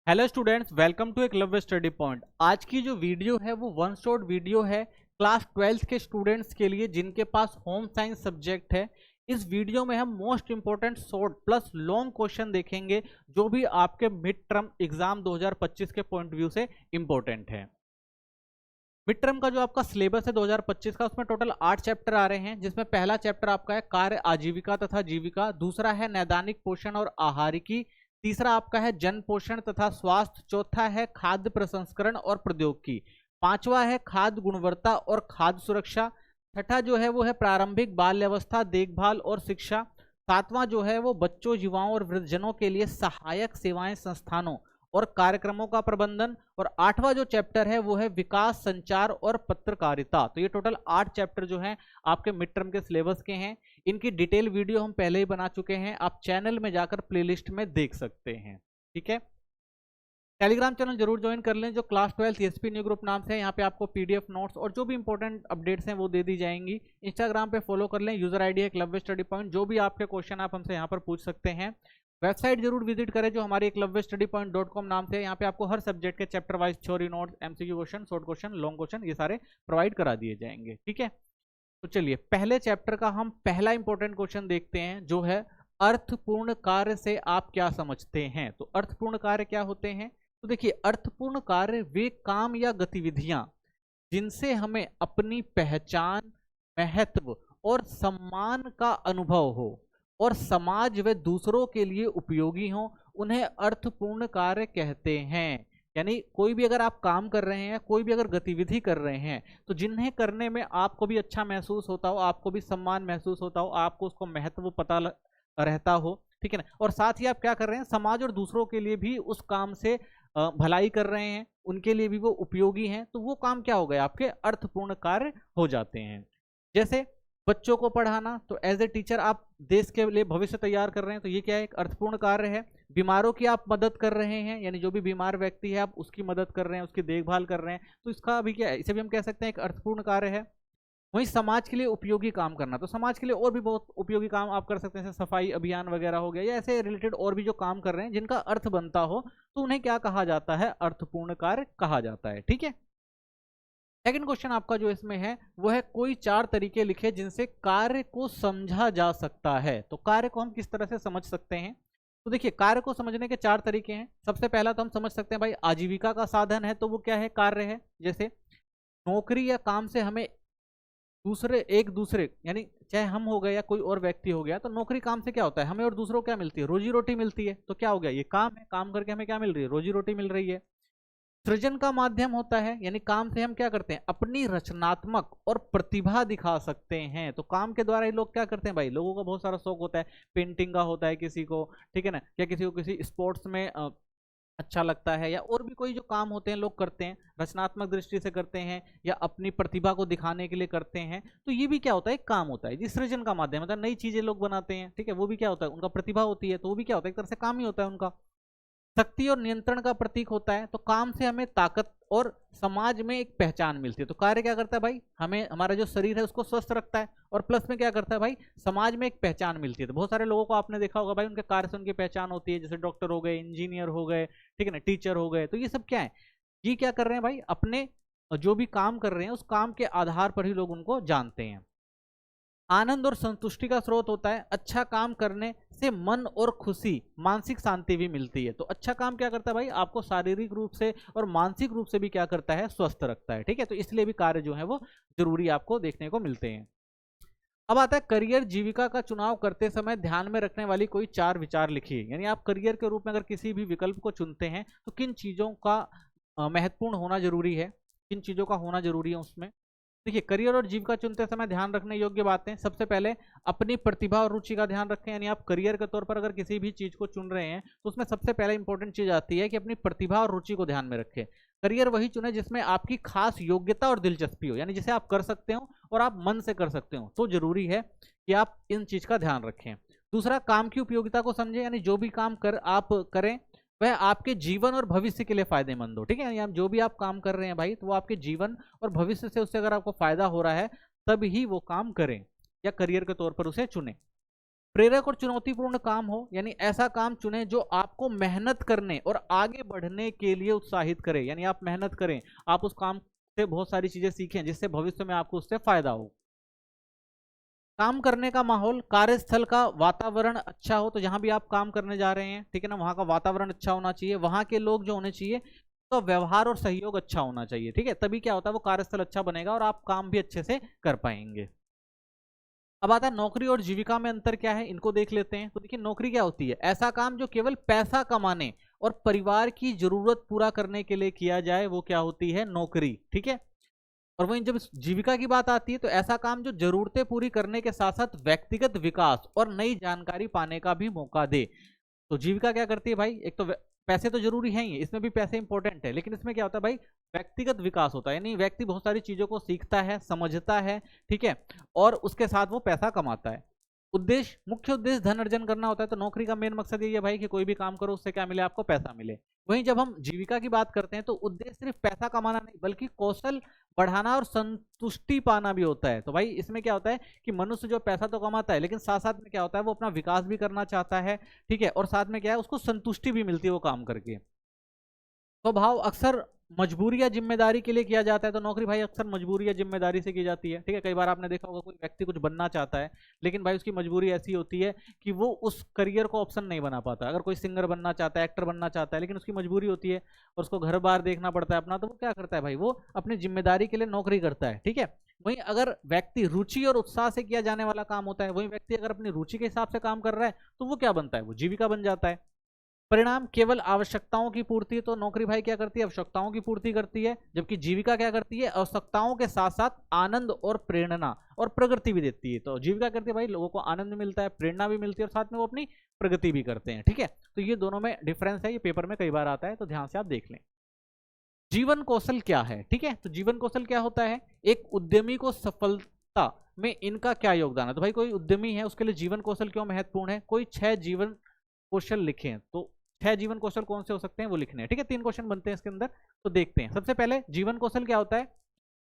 Hello students, welcome to Eklavya study point. आज की जो वीडियो है वो वन शॉट वीडियो है क्लास 12th के स्टूडेंट्स के लिए जिनके पास होम साइंस सब्जेक्ट है। इस वीडियो में हम most important short plus long question देखेंगे जो भी आपके मिड टर्म एग्जाम 2025 के पॉइंट व्यू से इंपॉर्टेंट है। मिड टर्म का जो आपका सिलेबस है 2025 का, उसमें टोटल 8 चैप्टर आ रहे हैं, जिसमें पहला चैप्टर आपका है कार्य आजीविका तथा जीविका, दूसरा है नैदानिक पोषण और आहारिकी, तीसरा आपका है जन पोषण तथा स्वास्थ्य, चौथा है खाद्य प्रसंस्करण और प्रौद्योगिकी, पांचवा है खाद्य गुणवत्ता और खाद्य सुरक्षा, छठा जो है वो है प्रारंभिक बाल्यावस्था देखभाल और शिक्षा, सातवां जो है वो बच्चों युवाओं और वृद्धजनों के लिए सहायक सेवाएं संस्थानों और कार्यक्रमों का प्रबंधन, और आठवां जो चैप्टर है वो है विकास संचार और पत्रकारिता। तो ये टोटल 8 चैप्टर जो हैं आपके मिड टर्म के सिलेबस के हैं। इनकी डिटेल वीडियो हम पहले ही बना चुके हैं, आप चैनल में जाकर प्लेलिस्ट में देख सकते हैं। ठीक है, टेलीग्राम चैनल जरूर ज्वाइन कर लें जो क्लास 12 एसपी न्यू ग्रुप नाम से है। यहाँ पे आपको पीडीएफ नोट्स और जो भी इंपॉर्टेंट अपडेट्स हैं वो दे दी जाएंगी। इंस्टाग्राम पे फॉलो कर लें, यूजर आईडी है एकलव्य स्टडी पॉइंट। जो भी आपके क्वेश्चन आप हमसे यहाँ पर पूछ सकते हैं। वेबसाइट जरूर विजिट करें जो हमारी एकलव्य स्टडी पॉइंट .com नाम से है। यहाँ पे आपको हर सब्जेक्ट के chapter wise theory notes, MCQ question, short question, long question, ये सारे प्रोवाइड करा दिए जाएंगे। ठीक है, तो चलिए पहले चैप्टर का हम पहला इंपॉर्टेंट क्वेश्चन देखते हैं जो है अर्थपूर्ण कार्य से आप क्या समझते हैं। तो अर्थपूर्ण कार्य क्या होते हैं? तो देखिए, अर्थपूर्ण कार्य वे काम या गतिविधियां जिनसे हमें अपनी पहचान, महत्व और सम्मान का अनुभव हो और समाज व दूसरों के लिए उपयोगी हो, उन्हें अर्थपूर्ण कार्य कहते हैं। यानी कोई भी अगर आप काम कर रहे हैं, कोई भी अगर गतिविधि कर रहे हैं, तो जिन्हें करने में आपको भी अच्छा महसूस होता हो, आपको भी सम्मान महसूस होता हो, आपको उसको महत्व पता रहता हो, ठीक है ना, और साथ ही आप क्या कर रहे हैं, समाज और दूसरों के लिए भी उस काम से भलाई कर रहे हैं, उनके लिए भी वो उपयोगी हैं, तो वो काम क्या हो गए, आपके अर्थपूर्ण कार्य हो जाते हैं। जैसे बच्चों को पढ़ाना, तो एज ए टीचर आप देश के लिए भविष्य तैयार कर रहे हैं, तो ये क्या है, एक अर्थपूर्ण कार्य है। बीमारों की आप मदद कर रहे हैं, यानी जो भी बीमार व्यक्ति है आप उसकी मदद कर रहे हैं, उसकी देखभाल कर रहे हैं, तो इसका भी क्या है, इसे भी हम कह सकते हैं एक अर्थपूर्ण कार्य है। वहीं समाज के लिए उपयोगी काम करना, तो समाज के लिए और भी बहुत उपयोगी काम आप कर सकते हैं, जैसे सफाई अभियान वगैरह हो गया, या ऐसे रिलेटेड और भी जो काम कर रहे हैं जिनका अर्थ बनता हो, तो उन्हें क्या कहा जाता है, अर्थपूर्ण कार्य कहा जाता है। ठीक है, सेकंड क्वेश्चन आपका जो इसमें है वो है कोई 4 तरीके लिखे जिनसे कार्य को समझा जा सकता है। तो कार्य को हम किस तरह से समझ सकते हैं? तो देखिए, कार्य को समझने के 4 तरीके हैं। सबसे पहला तो हम समझ सकते हैं भाई, आजीविका का साधन है तो वो क्या है, कार्य है। जैसे नौकरी या काम से हमें एक दूसरे यानी चाहे हम हो गए या कोई और व्यक्ति हो गया, तो नौकरी काम से क्या होता है, हमें और दूसरों को क्या मिलती है, रोजी रोटी मिलती है। तो क्या हो गया, ये काम है, काम करके हमें क्या मिल रही है, रोजी रोटी मिल रही है। सृजन का माध्यम होता है, यानी काम से हम क्या करते हैं, अपनी रचनात्मक और प्रतिभा दिखा सकते हैं। तो काम के द्वारा ही लोग क्या करते हैं भाई, लोगों को बहुत सारा शौक होता है, पेंटिंग का होता है किसी को, ठीक है ना, या किसी को किसी स्पोर्ट्स में अच्छा लगता है, या और भी कोई जो काम होते हैं लोग करते हैं, रचनात्मक दृष्टि से करते हैं या अपनी प्रतिभा को दिखाने के लिए करते हैं। तो ये भी क्या होता है, एक काम होता है जी, सृजन का माध्यम होता है, नई चीजें लोग बनाते हैं, ठीक है, वो भी क्या होता है, उनका प्रतिभा होती है, तो वो भी क्या होता है, एक तरह से काम ही होता है उनका। शक्ति और नियंत्रण का प्रतीक होता है, तो काम से हमें ताकत और समाज में एक पहचान मिलती है। तो कार्य क्या करता है भाई, हमें हमारा जो शरीर है उसको स्वस्थ रखता है, और प्लस में क्या करता है भाई, समाज में एक पहचान मिलती है। तो बहुत सारे लोगों को आपने देखा होगा भाई, उनके कार्य से उनकी पहचान होती है, जैसे डॉक्टर हो गए, इंजीनियर हो गए, ठीक है ना, टीचर हो गए। तो ये सब क्या है, ये क्या कर रहे हैं भाई, अपने जो भी काम कर रहे हैं उस काम के आधार पर ही लोग उनको जानते हैं। आनंद और संतुष्टि का स्रोत होता है, अच्छा काम करने से मन और खुशी, मानसिक शांति भी मिलती है। तो अच्छा काम क्या करता है भाई, आपको शारीरिक रूप से और मानसिक रूप से भी क्या करता है, स्वस्थ रखता है। ठीक है, तो इसलिए भी कार्य जो है वो जरूरी आपको देखने को मिलते हैं। अब आता है करियर जीविका का चुनाव करते समय ध्यान में रखने वाली कोई 4 विचार लिखिए। यानी आप करियर के रूप में अगर किसी भी विकल्प को चुनते हैं तो किन चीजों का महत्वपूर्ण होना जरूरी है, किन चीजों का होना जरूरी है उसमें। देखिए, करियर और जीविका चुनते समय ध्यान रखने योग्य बातें, सबसे पहले अपनी प्रतिभा और रुचि का ध्यान रखें। यानी आप करियर के तौर पर अगर किसी भी चीज को चुन रहे हैं तो उसमें सबसे पहले इंपॉर्टेंट चीज आती है कि अपनी प्रतिभा और रुचि को ध्यान में रखें। करियर वही चुने जिसमें आपकी खास योग्यता और दिलचस्पी हो, यानी जिसे आप कर सकते हो और आप मन से कर सकते हो, तो जरूरी है कि आप इन चीज का ध्यान रखें। दूसरा, काम की उपयोगिता को समझें, यानी जो भी काम आप करें वह आपके जीवन और भविष्य के लिए फायदेमंद हो। ठीक है, यानी जो भी आप काम कर रहे हैं भाई, तो वो आपके जीवन और भविष्य से उससे अगर आपको फायदा हो रहा है तब ही वो काम करें या करियर के तौर पर उसे चुनें। प्रेरक और चुनौतीपूर्ण काम हो, यानी ऐसा काम चुने जो आपको मेहनत करने और आगे बढ़ने के लिए उत्साहित करे, यानी आप मेहनत करें, आप उस काम से बहुत सारी चीजें सीखें जिससे भविष्य में आपको उससे फायदा हो। काम करने का माहौल, कार्यस्थल का वातावरण अच्छा हो, तो जहां भी आप काम करने जा रहे हैं, ठीक है ना, वहां का वातावरण अच्छा होना चाहिए, वहां के लोग जो होने चाहिए तो व्यवहार और सहयोग अच्छा होना चाहिए, ठीक है, तभी क्या होता है वो कार्यस्थल अच्छा बनेगा और आप काम भी अच्छे से कर पाएंगे। अब आता है नौकरी और जीविका में अंतर क्या है, इनको देख लेते हैं। तो देखिए नौकरी क्या होती है, ऐसा काम जो केवल पैसा कमाने और परिवार की जरूरत पूरा करने के लिए किया जाए, वो क्या होती है, नौकरी, ठीक है। और वहीं जब जीविका की बात आती है तो ऐसा काम जो जरूरतें पूरी करने के साथ साथ व्यक्तिगत विकास और नई जानकारी पाने का भी मौका दे। तो जीविका क्या करती है भाई, एक तो पैसे तो जरूरी है ही, इसमें भी पैसे इंपॉर्टेंट है, लेकिन इसमें क्या होता है भाई, व्यक्तिगत विकास होता है, यानी व्यक्ति बहुत सारी चीजों को सीखता है, समझता है, ठीक है, और उसके साथ वो पैसा कमाता है। उद्देश्य, मुख्य उद्देश्य धन अर्जन करना होता है, तो नौकरी का मेन मकसद यही है भाई कि कोई भी काम करो उससे क्या मिले, आपको पैसा मिले। वहीं जब हम जीविका की बात करते हैं तो उद्देश्य सिर्फ पैसा कमाना नहीं बल्कि कौशल बढ़ाना और संतुष्टि पाना भी होता है। तो भाई इसमें क्या होता है कि मनुष्य जो पैसा तो कमाता है लेकिन साथ साथ में क्या होता है वो अपना विकास भी करना चाहता है, ठीक है, और साथ में क्या है उसको संतुष्टि भी मिलती है वो काम करके। स्वभाव अक्सर मजबूरी या जिम्मेदारी के लिए किया जाता है, तो नौकरी भाई अक्सर मजबूरी या जिम्मेदारी से की जाती है, ठीक है। कई बार आपने देखा होगा कोई व्यक्ति कुछ बनना चाहता है लेकिन भाई उसकी मजबूरी ऐसी होती है कि वो उस करियर को ऑप्शन नहीं बना पाता। अगर कोई सिंगर बनना चाहता है, एक्टर बनना चाहता है, लेकिन उसकी मजबूरी होती है और उसको घर बार देखना पड़ता है अपना, तो वो क्या करता है भाई, वो अपनी जिम्मेदारी के लिए नौकरी करता है, ठीक है। वहीं अगर व्यक्ति रुचि और उत्साह से किया जाने वाला काम होता है, वही व्यक्ति अगर अपनी रुचि के हिसाब से काम कर रहा है तो वो क्या बनता है, वो जीविका बन जाता है। परिणाम, केवल आवश्यकताओं की पूर्ति, तो नौकरी भाई क्या करती है, आवश्यकताओं की पूर्ति करती है, जबकि जीविका क्या करती है, आवश्यकताओं के साथ साथ आनंद और प्रेरणा और प्रगति भी देती है। तो जीविका करती है भाई लोगों को आनंद मिलता है, प्रेरणा भी मिलती है और साथ में वो अपनी प्रगति भी करते हैं, ठीक है। तो ये दोनों में डिफरेंस है, ये पेपर में कई बार आता है, तो ध्यान से आप देख लें। जीवन कौशल क्या है, ठीक है, तो जीवन कौशल क्या होता है, एक उद्यमी को सफलता में इनका क्या योगदान है। तो भाई कोई उद्यमी है उसके लिए जीवन कौशल क्यों महत्वपूर्ण है, कोई 6 जीवन कौशल लिखे, तो 6 जीवन कौशल कौन से हो सकते हैं वो लिखने हैं, ठीक है। 3 क्वेश्चन बनते हैं इसके अंदर, तो देखते हैं। सबसे पहले जीवन कौशल क्या होता है,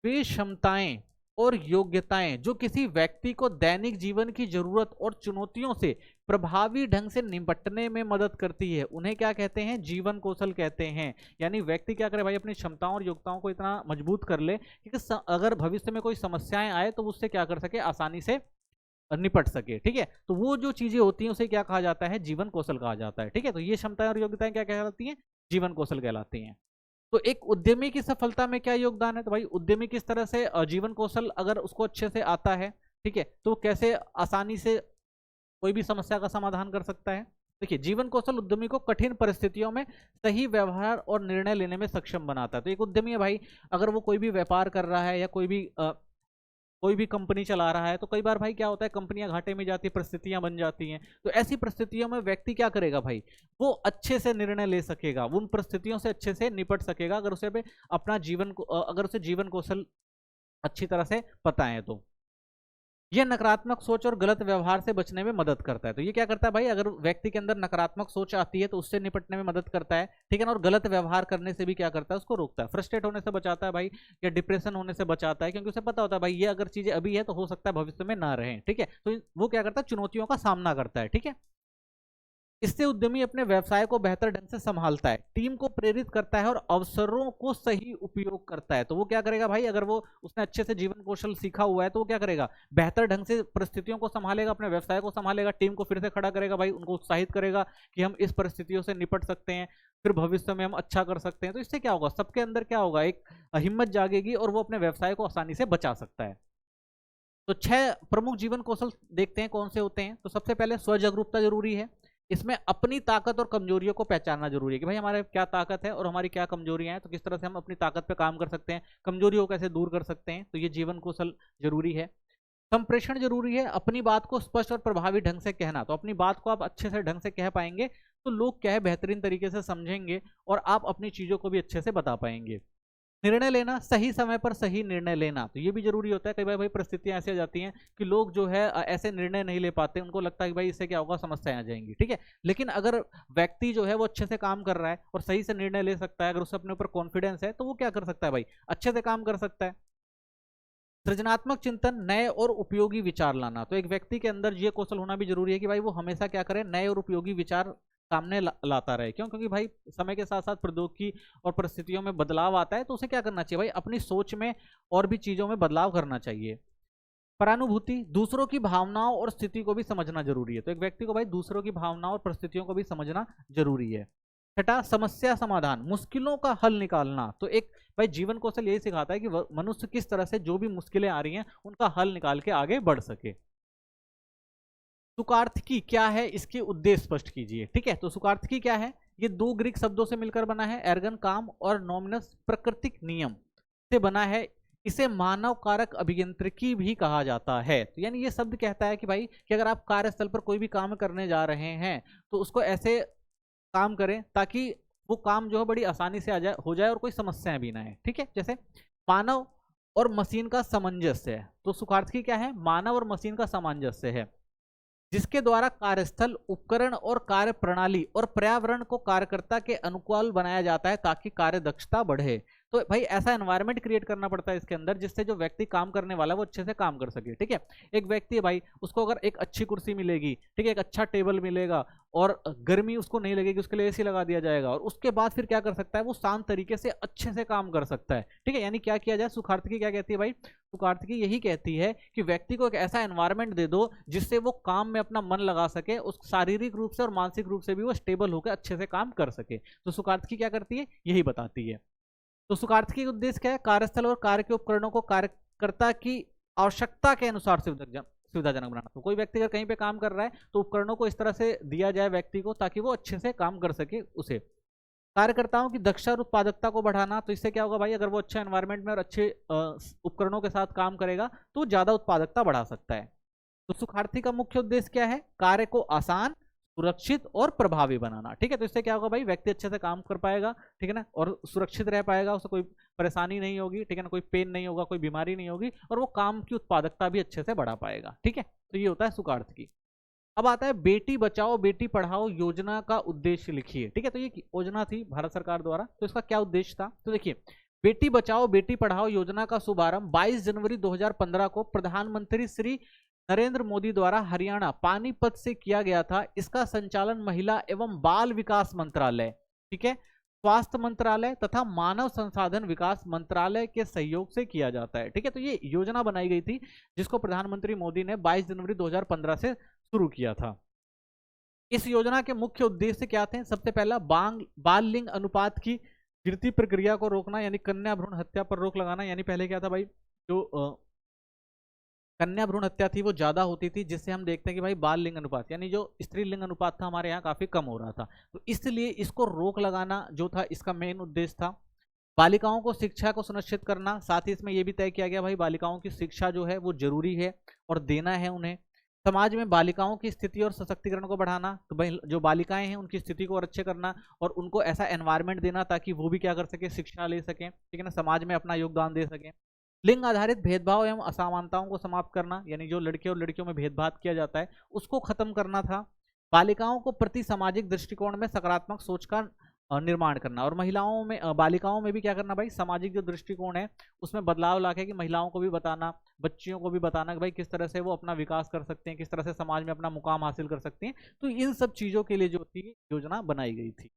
वे क्षमताएं और योग्यताएं जो किसी व्यक्ति को दैनिक जीवन की जरूरत और चुनौतियों से प्रभावी ढंग से निपटने में मदद करती है, उन्हें क्या कहते हैं, जीवन कौशल कहते हैं। यानी व्यक्ति क्या करे भाई, अपनी क्षमताओं और योग्यताओं को इतना मजबूत कर ले कि अगर भविष्य में कोई समस्याएं आए तो उससे क्या कर सके, आसानी से निपट सके, ठीक है। तो वो जो चीजें होती हैं उसे क्या कहा जाता है, जीवन कौशल कहा जाता है, ठीक है। तो ये क्षमताएं और योग्यताएं क्या कहलाती हैं, जीवन कौशल कहलाती हैं। तो एक उद्यमी की सफलता में क्या योगदान है, तो भाई उद्यमी किस तरह से जीवन कौशल अगर उसको अच्छे से आता है, ठीक है, तो कैसे आसानी से कोई भी समस्या का समाधान कर सकता है। देखिए जीवन कौशल उद्यमी को कठिन परिस्थितियों में सही व्यवहार और निर्णय लेने में सक्षम बनाता है। तो एक उद्यमी है भाई, अगर वो कोई भी व्यापार कर रहा है या कोई भी कंपनी चला रहा है, तो कई बार भाई क्या होता है कंपनियां घाटे में जाती है, परिस्थितियां बन जाती हैं, तो ऐसी परिस्थितियों में व्यक्ति क्या करेगा भाई, वो अच्छे से निर्णय ले सकेगा, वो उन परिस्थितियों से अच्छे से निपट सकेगा अगर उसे अपना जीवन को अगर उसे जीवन कौशल अच्छी तरह से पता है। तो ये नकारात्मक सोच और गलत व्यवहार से बचने में मदद करता है। तो ये क्या करता है भाई, अगर व्यक्ति के अंदर नकारात्मक सोच आती है तो उससे निपटने में मदद करता है, ठीक है ना, और गलत व्यवहार करने से भी क्या करता है, उसको रोकता है, फ्रस्ट्रेट होने से बचाता है भाई, या डिप्रेशन होने से बचाता है, क्योंकि उसे पता होता है भाई ये अगर चीजें अभी है तो हो सकता है भविष्य में ना रहे, ठीक है। तो वो क्या करता है, चुनौतियों का सामना करता है, ठीक है। इससे उद्यमी अपने व्यवसाय को बेहतर ढंग से संभालता है, टीम को प्रेरित करता है और अवसरों को सही उपयोग करता है। तो वो क्या करेगा भाई, अगर वो उसने अच्छे से जीवन कौशल सीखा हुआ है तो वो क्या करेगा, बेहतर ढंग से परिस्थितियों को संभालेगा, अपने व्यवसाय को संभालेगा, टीम को फिर से खड़ा करेगा भाई, उनको उत्साहित करेगा कि हम इस परिस्थितियों से निपट सकते हैं, फिर भविष्य में हम अच्छा कर सकते हैं। तो इससे क्या होगा, सबके अंदर क्या होगा, एक हिम्मत जागेगी और वो अपने व्यवसाय को आसानी से बचा सकता है। तो 6 प्रमुख जीवन कौशल देखते हैं कौन से होते हैं। तो सबसे पहले स्वजागरूकता जरूरी है, इसमें अपनी ताकत और कमजोरियों को पहचानना जरूरी है कि भाई हमारे क्या ताकत है और हमारी क्या कमजोरियां हैं, तो किस तरह से हम अपनी ताकत पे काम कर सकते हैं, कमजोरियों को कैसे दूर कर सकते हैं, तो ये जीवन कौशल जरूरी है। संप्रेषण जरूरी है, अपनी बात को स्पष्ट और प्रभावी ढंग से कहना, तो अपनी बात को आप अच्छे से ढंग से कह पाएंगे तो लोग क्या है बेहतरीन तरीके से समझेंगे और आप अपनी चीजों को भी अच्छे से बता पाएंगे। निर्णय लेना, सही समय पर सही निर्णय लेना, तो ये भी जरूरी होता है। कई बार भाई परिस्थितियां ऐसी आ जाती हैं कि लोग जो है ऐसे निर्णय नहीं ले पाते, उनको लगता है कि भाई इससे क्या होगा, समस्याएं आ जाएंगी, ठीक है। लेकिन अगर व्यक्ति जो है वो अच्छे से काम कर रहा है और सही से निर्णय ले सकता है, अगर उसे अपने ऊपर कॉन्फिडेंस है तो वो क्या कर सकता है भाई, अच्छे से काम कर सकता है। सृजनात्मक चिंतन, नए और उपयोगी विचार लाना। तो एक व्यक्ति के अंदर ये कौशल होना भी जरूरी है कि भाई वो हमेशा क्या करे, नए और उपयोगी विचार सामने लाता रहे। क्यों? क्योंकि भाई समय के साथ साथ प्रौद्योगिकी और परिस्थितियों में बदलाव आता है, तो उसे क्या करना चाहिए भाई, अपनी सोच में और भी चीजों में बदलाव करना चाहिए। परानुभूति, दूसरों की भावनाओं और स्थिति को भी समझना जरूरी है। तो एक व्यक्ति को भाई दूसरों की भावनाओं और परिस्थितियों को भी समझना जरूरी है। छठा, समस्या समाधान, मुश्किलों का हल निकालना। तो एक भाई जीवन कौशल यही सिखाता है कि मनुष्य किस तरह से जो भी मुश्किलें आ रही हैं उनका हल निकाल के आगे बढ़ सके। सुकार्थिकी क्या है, इसके उद्देश्य स्पष्ट कीजिए। ठीक है, तो सुकार्थिकी क्या है, ये दो ग्रीक शब्दों से मिलकर बना है, एर्गन काम और नोमिनस प्राकृतिक नियम से बना है। इसे मानव कारक अभियांत्रिकी भी कहा जाता है। तो यानी ये शब्द कहता है कि भाई कि अगर आप कार्यस्थल पर कोई भी काम करने जा रहे हैं तो उसको ऐसे काम करें ताकि वो काम जो है बड़ी आसानी से हो जाए और कोई समस्याएं भी ना है। ठीक है, जैसे मानव और मशीन का सामंजस्य है। तो सुखार्थी क्या है, मानव और मशीन का सामंजस्य है जिसके द्वारा कार्यस्थल, उपकरण और कार्य प्रणाली और पर्यावरण को कार्यकर्ता के अनुकूल बनाया जाता है ताकि कार्य दक्षता बढ़े। तो भाई ऐसा एनवायरनमेंट क्रिएट करना पड़ता है इसके अंदर जिससे जो व्यक्ति काम करने वाला है वो अच्छे से काम कर सके। ठीक है, एक व्यक्ति है भाई, उसको अगर एक अच्छी कुर्सी मिलेगी, ठीक है, एक अच्छा टेबल मिलेगा और गर्मी उसको नहीं लगेगी, उसके लिए एसी लगा दिया जाएगा और उसके बाद फिर क्या कर सकता है, वो शांत तरीके से अच्छे से काम कर सकता है। ठीक है, यानी क्या किया जाए, सुखार्थी क्या कहती है भाई, सुखार्थी यही कहती है कि व्यक्ति को एक ऐसा एनवायरनमेंट दे दो जिससे वो काम में अपना मन लगा सके, उस शारीरिक रूप से और मानसिक रूप से भी वो स्टेबल होकर अच्छे से काम कर सके। तो सुखार्थी क्या करती है, यही बताती है। तो सुखार्थी का उद्देश्य क्या है, कार्यस्थल और कार्य के उपकरणों को कार्यकर्ता की आवश्यकता के अनुसार सुविधाजनक बनाना। तो कोई व्यक्ति अगर कहीं पे काम कर रहा है तो उपकरणों को इस तरह से दिया जाए व्यक्ति को ताकि वो अच्छे से काम कर सके। उसे कार्यकर्ताओं की दक्षता और उत्पादकता को बढ़ाना। तो इससे क्या होगा भाई, अगर वो अच्छे एनवायरनमेंट में और अच्छे उपकरणों के साथ काम करेगा तो ज्यादा उत्पादकता बढ़ा सकता है। तो सुखार्थी का मुख्य उद्देश्य क्या है, कार्य को आसान, सुरक्षित और प्रभावी बनाना। ठीक है, तो इससे क्या होगा भाई, व्यक्ति अच्छे से काम कर पाएगा, ठीक है ना, और सुरक्षित रह पाएगा, उसे कोई परेशानी नहीं होगी, ठीक है ना, कोई पेन नहीं होगा, कोई बीमारी नहीं होगी और वो काम की उत्पादकता भी अच्छे से बढ़ा पाएगा। ठीक है, तो ये होता है सुखार्थी। अब आता है बेटी बचाओ बेटी पढ़ाओ योजना का उद्देश्य लिखिए। ठीक है, तो ये योजना थी भारत सरकार द्वारा, तो इसका क्या उद्देश्य था, तो देखिए, बेटी बचाओ बेटी पढ़ाओ योजना का शुभारंभ 22 जनवरी 2015 को प्रधानमंत्री श्री नरेंद्र मोदी द्वारा हरियाणा पानीपत से किया गया था। इसका संचालन महिला एवं बाल विकास मंत्रालय, ठीक है, स्वास्थ्य मंत्रालय तथा मानव संसाधन विकास मंत्रालय के सहयोग से किया जाता है। ठीक है, तो ये योजना बनाई गई थी जिसको प्रधानमंत्री मोदी ने 22 जनवरी 2015 से शुरू किया था। इस योजना के मुख्य उद्देश्य क्या थे, सबसे पहला बाल लिंग अनुपात की गिरती प्रक्रिया को रोकना, यानी कन्या भ्रूण हत्या पर रोक लगाना। यानी पहले क्या था भाई, जो कन्या भ्रूण हत्या थी वो ज्यादा होती थी, जिससे हम देखते हैं कि भाई बाल लिंग अनुपात यानी जो स्त्री लिंग अनुपात था हमारे यहाँ काफी कम हो रहा था। तो इसलिए इसको रोक लगाना जो था इसका मेन उद्देश्य था। बालिकाओं को शिक्षा को सुनिश्चित करना, साथ ही इसमें यह भी तय किया गया भाई बालिकाओं की शिक्षा जो है वो जरूरी है और देना है उन्हें। समाज में बालिकाओं की स्थिति और सशक्तिकरण को बढ़ाना, तो भाई जो बालिकाएं हैं उनकी स्थिति को और अच्छे करना और उनको ऐसा एनवायरनमेंट देना ताकि वो भी क्या कर सके, शिक्षा ले सकें, ठीक है ना, समाज में अपना योगदान दे सकें। लिंग आधारित भेदभाव एवं असमानताओं को समाप्त करना, यानी जो लड़के और लड़कियों में भेदभाव किया जाता है उसको खत्म करना था। बालिकाओं को प्रति सामाजिक दृष्टिकोण में सकारात्मक सोच का निर्माण करना और महिलाओं में बालिकाओं में भी क्या करना भाई, सामाजिक जो दृष्टिकोण है उसमें बदलाव लाके कि महिलाओं को भी बताना, बच्चियों को भी बताना कि भाई किस तरह से वो अपना विकास कर सकते हैं, किस तरह से समाज में अपना मुकाम हासिल कर सकते हैं। तो इन सब चीजों के लिए जो थी योजना बनाई गई थी।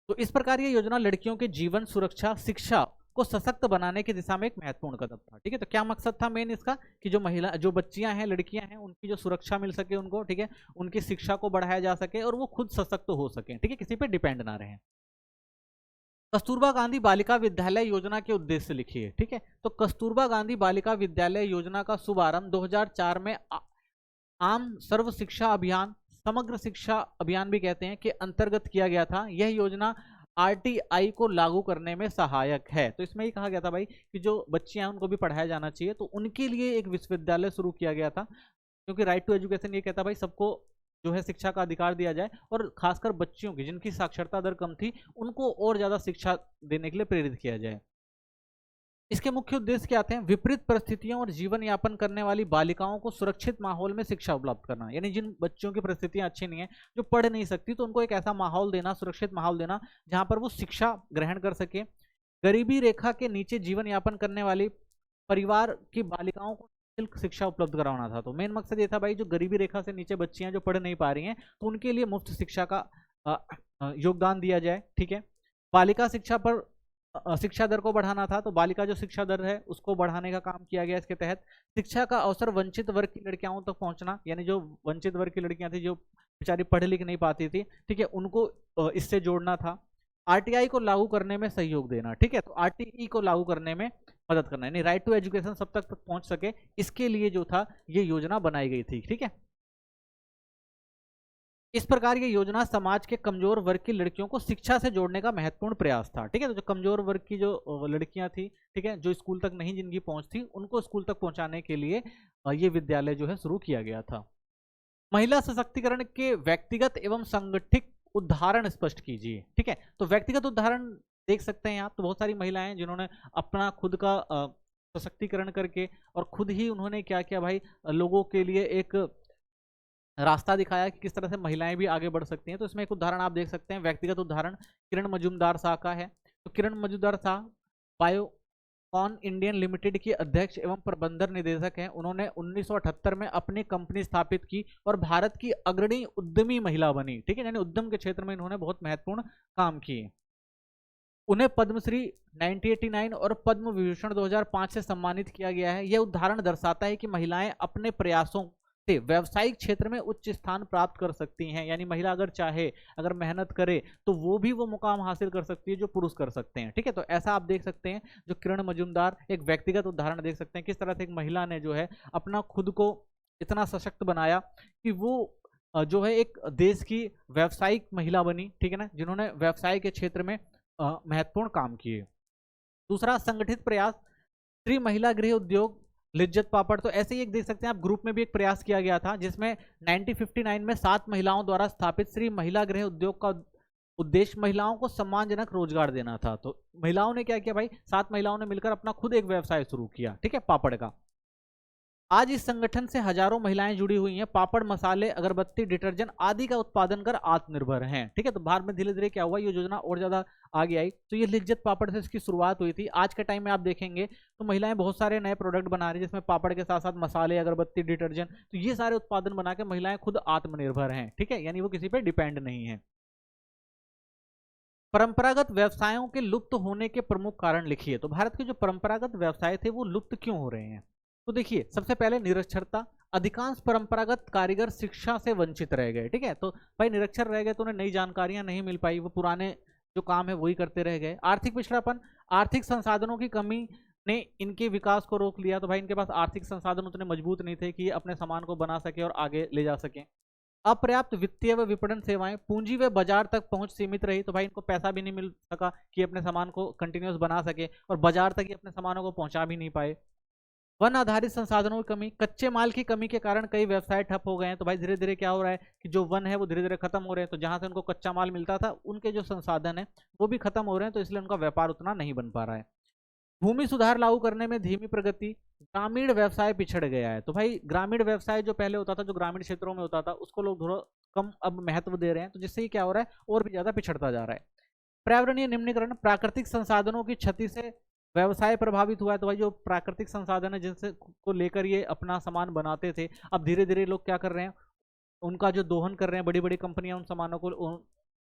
तो इस प्रकार ये योजना लड़कियों के जीवन, सुरक्षा, शिक्षा को सशक्त बनाने की दिशा में एक महत्वपूर्ण कदम था। ठीक है, तो क्या मकसद था मेन इसका कि जो बच्चियां हैं, लड़कियां हैं, उनकी जो सुरक्षा मिल सके उनको, ठीक है, उनकी शिक्षा को बढ़ाया जा सके और वो खुद सशक्त हो सके, ठीक है, किसी पे डिपेंड ना रहे। कस्तूरबा गांधी बालिका विद्यालय योजना के उद्देश्य लिखिए। ठीक है, तो कस्तूरबा गांधी बालिका विद्यालय योजना का शुभारंभ 2004 में आम सर्व शिक्षा अभियान, समग्र शिक्षा अभियान भी कहते हैं, के अंतर्गत किया गया था। यह योजना आरटीआई को लागू करने में सहायक है। तो इसमें ही कहा गया था भाई कि जो बच्चियां हैं उनको भी पढ़ाया जाना चाहिए, तो उनके लिए एक विश्वविद्यालय शुरू किया गया था, क्योंकि राइट टू एजुकेशन ये कहता भाई सबको जो है शिक्षा का अधिकार दिया जाए और खासकर बच्चियों की जिनकी साक्षरता दर कम थी उनको और ज्यादा शिक्षा देने के लिए प्रेरित किया जाए। इसके मुख्य उद्देश्य क्या आते हैं, विपरीत परिस्थितियों और जीवन यापन करने वाली बालिकाओं को सुरक्षित माहौल में शिक्षा उपलब्ध करना, यानी जिन बच्चों की परिस्थितियां अच्छी नहीं है, जो पढ़ नहीं सकती, तो उनको एक ऐसा माहौल देना, सुरक्षित माहौल देना जहां पर वो शिक्षा ग्रहण कर सके। गरीबी रेखा के नीचे जीवन यापन करने वाली परिवार की बालिकाओं को निःशुल्क शिक्षा उपलब्ध करवाना था। तो मेन मकसद ये था भाई, जो गरीबी रेखा से नीचे बच्चियां जो पढ़ नहीं पा रही हैं, तो उनके लिए मुफ्त शिक्षा का योगदान दिया जाए। ठीक है, बालिका शिक्षा पर शिक्षा दर को बढ़ाना था, तो बालिका जो शिक्षा दर है उसको बढ़ाने का काम किया गया। इसके तहत शिक्षा का अवसर वंचित वर्ग की लड़कियों तक पहुंचना, यानी जो वंचित वर्ग की लड़कियां थी, जो बेचारी पढ़ लिख नहीं पाती थी, ठीक है, उनको इससे जोड़ना था। आरटीआई को लागू करने में सहयोग देना। ठीक है, तो आरटीई को लागू करने में मदद करना, यानी राइट टू एजुकेशन सब तक पहुंच सके, इसके लिए जो था ये योजना बनाई गई थी। ठीक है, इस प्रकार की योजना समाज के कमजोर वर्ग की लड़कियों को शिक्षा से जोड़ने का महत्वपूर्ण प्रयास था। ठीक है, तो जो कमजोर वर्ग की जो लड़कियां थी, ठीक है, जो स्कूल तक नहीं जिनकी पहुंच थी, उनको स्कूल तक पहुंचाने के लिए ये विद्यालय जो है शुरू किया गया था। महिला सशक्तिकरण के व्यक्तिगत एवं संगठित उदाहरण स्पष्ट कीजिए। ठीक है, तो व्यक्तिगत उदाहरण देख सकते हैं आप, तो बहुत सारी महिलाएं जिन्होंने अपना खुद का सशक्तिकरण करके और खुद ही उन्होंने क्या किया भाई, लोगों के लिए एक रास्ता दिखाया कि किस तरह से महिलाएं भी आगे बढ़ सकती हैं। तो इसमें एक उदाहरण आप देख सकते हैं, व्यक्तिगत उदाहरण किरण मजूमदार शाह का है। तो किरण मजूमदार शाह बायोकॉन इंडियन लिमिटेड की अध्यक्ष एवं प्रबंधन निदेशक हैं। उन्होंने 1978 में अपनी कंपनी स्थापित की और भारत की अग्रणी उद्यमी महिला बनी। ठीक है, यानी उद्यम के क्षेत्र में इन्होंने बहुत महत्वपूर्ण काम किए। उन्हें पद्मश्री 1989 और पद्म विभूषण 2005 से सम्मानित किया गया है। यह उदाहरण दर्शाता है कि महिलाएं अपने प्रयासों से व्यावसायिक क्षेत्र में उच्च स्थान प्राप्त कर सकती हैं, यानी महिला अगर चाहे, अगर मेहनत करे, तो वो भी वो मुकाम हासिल कर सकती है जो पुरुष कर सकते हैं। ठीक है, तो ऐसा आप देख सकते हैं, जो किरण मजूमदार एक व्यक्तिगत उदाहरण देख सकते हैं, किस तरह से एक महिला ने जो है अपना खुद को इतना सशक्त बनाया कि वो जो है एक देश की व्यावसायिक महिला बनी। ठीक है ना, जिन्होंने व्यवसाय के क्षेत्र में महत्वपूर्ण काम किए। दूसरा, संगठित प्रयास, श्री महिला गृह उद्योग लिज्जत पापड़। तो ऐसे ही एक देख सकते हैं आप, ग्रुप में भी एक प्रयास किया गया था, जिसमें 1959 में 7 महिलाओं द्वारा स्थापित श्री महिला गृह उद्योग का उद्देश्य महिलाओं को सम्मानजनक रोजगार देना था। तो महिलाओं ने क्या किया भाई, 7 महिलाओं ने मिलकर अपना खुद एक व्यवसाय शुरू किया। ठीक है, पापड़ का। आज इस संगठन से हजारों महिलाएं जुड़ी हुई हैं, पापड़, मसाले, अगरबत्ती, डिटर्जेंट आदि का उत्पादन कर आत्मनिर्भर हैं। ठीक है, तो भारत में धीरे धीरे क्या हुआ, ये योजना और ज्यादा आगे आई। तो ये लिज्जत पापड़ से इसकी शुरुआत हुई थी। आज के टाइम में आप देखेंगे तो महिलाएं बहुत सारे नए प्रोडक्ट बना रही है, जिसमें पापड़ के साथ साथ मसाले, अगरबत्ती, डिटर्जेंट, तो ये सारे उत्पादन बना के महिलाएं खुद आत्मनिर्भर हैं। ठीक है, यानी वो किसी पर डिपेंड नहीं है। परंपरागत व्यवसायों के लुप्त होने के प्रमुख कारण लिखिए। तो भारत के जो परंपरागत व्यवसाय थे वो लुप्त क्यों हो रहे हैं? तो देखिए, सबसे पहले निरक्षरता। अधिकांश परंपरागत कारीगर शिक्षा से वंचित रह गए। ठीक है, तो भाई निरक्षर रह गए तो उन्हें नई जानकारियां नहीं मिल पाई, वो पुराने जो काम है वही करते रह गए। आर्थिक पिछड़ापन, आर्थिक संसाधनों की कमी ने इनके विकास को रोक लिया। तो भाई इनके पास आर्थिक संसाधन उतने मजबूत नहीं थे कि अपने सामान को बना सके और आगे ले जा सके। अपर्याप्त वित्तीय व विपणन सेवाएं, पूंजी व बाजार तक पहुंच सीमित रही। तो भाई इनको पैसा भी नहीं मिल सका कि अपने सामान को कंटिन्यूस बना सके, और बाजार तक ही अपने सामानों को पहुंचा भी नहीं पाए। वन आधारित संसाधनों की कमी, कच्चे माल की कमी के कारण कई व्यवसाय ठप हो गए हैं। तो भाई धीरे धीरे क्या हो रहा है कि जो वन है वो धीरे धीरे खत्म हो रहे हैं, तो जहां से उनको कच्चा माल मिलता था, उनके जो संसाधन है वो भी खत्म हो रहे हैं, तो इसलिए उनका व्यापार उतना नहीं बन पा रहा है। भूमि सुधार लागू करने में धीमी प्रगति, ग्रामीण व्यवसाय पिछड़ गया है। तो भाई ग्रामीण व्यवसाय जो पहले होता था, जो ग्रामीण क्षेत्रों में होता था, उसको लोग थोड़ा कम अब महत्व दे रहे हैं, तो जिससे ही क्या हो रहा है, और भी ज्यादा पिछड़ता जा रहा है। पर्यावरणीय निम्नीकरण, प्राकृतिक संसाधनों की क्षति से व्यवसाय प्रभावित हुआ है। तो भाई जो प्राकृतिक संसाधन है जिनसे को लेकर ये अपना सामान बनाते थे, अब धीरे धीरे लोग क्या कर रहे हैं, उनका जो दोहन कर रहे हैं, बड़ी बड़ी कंपनियां उन सामानों को,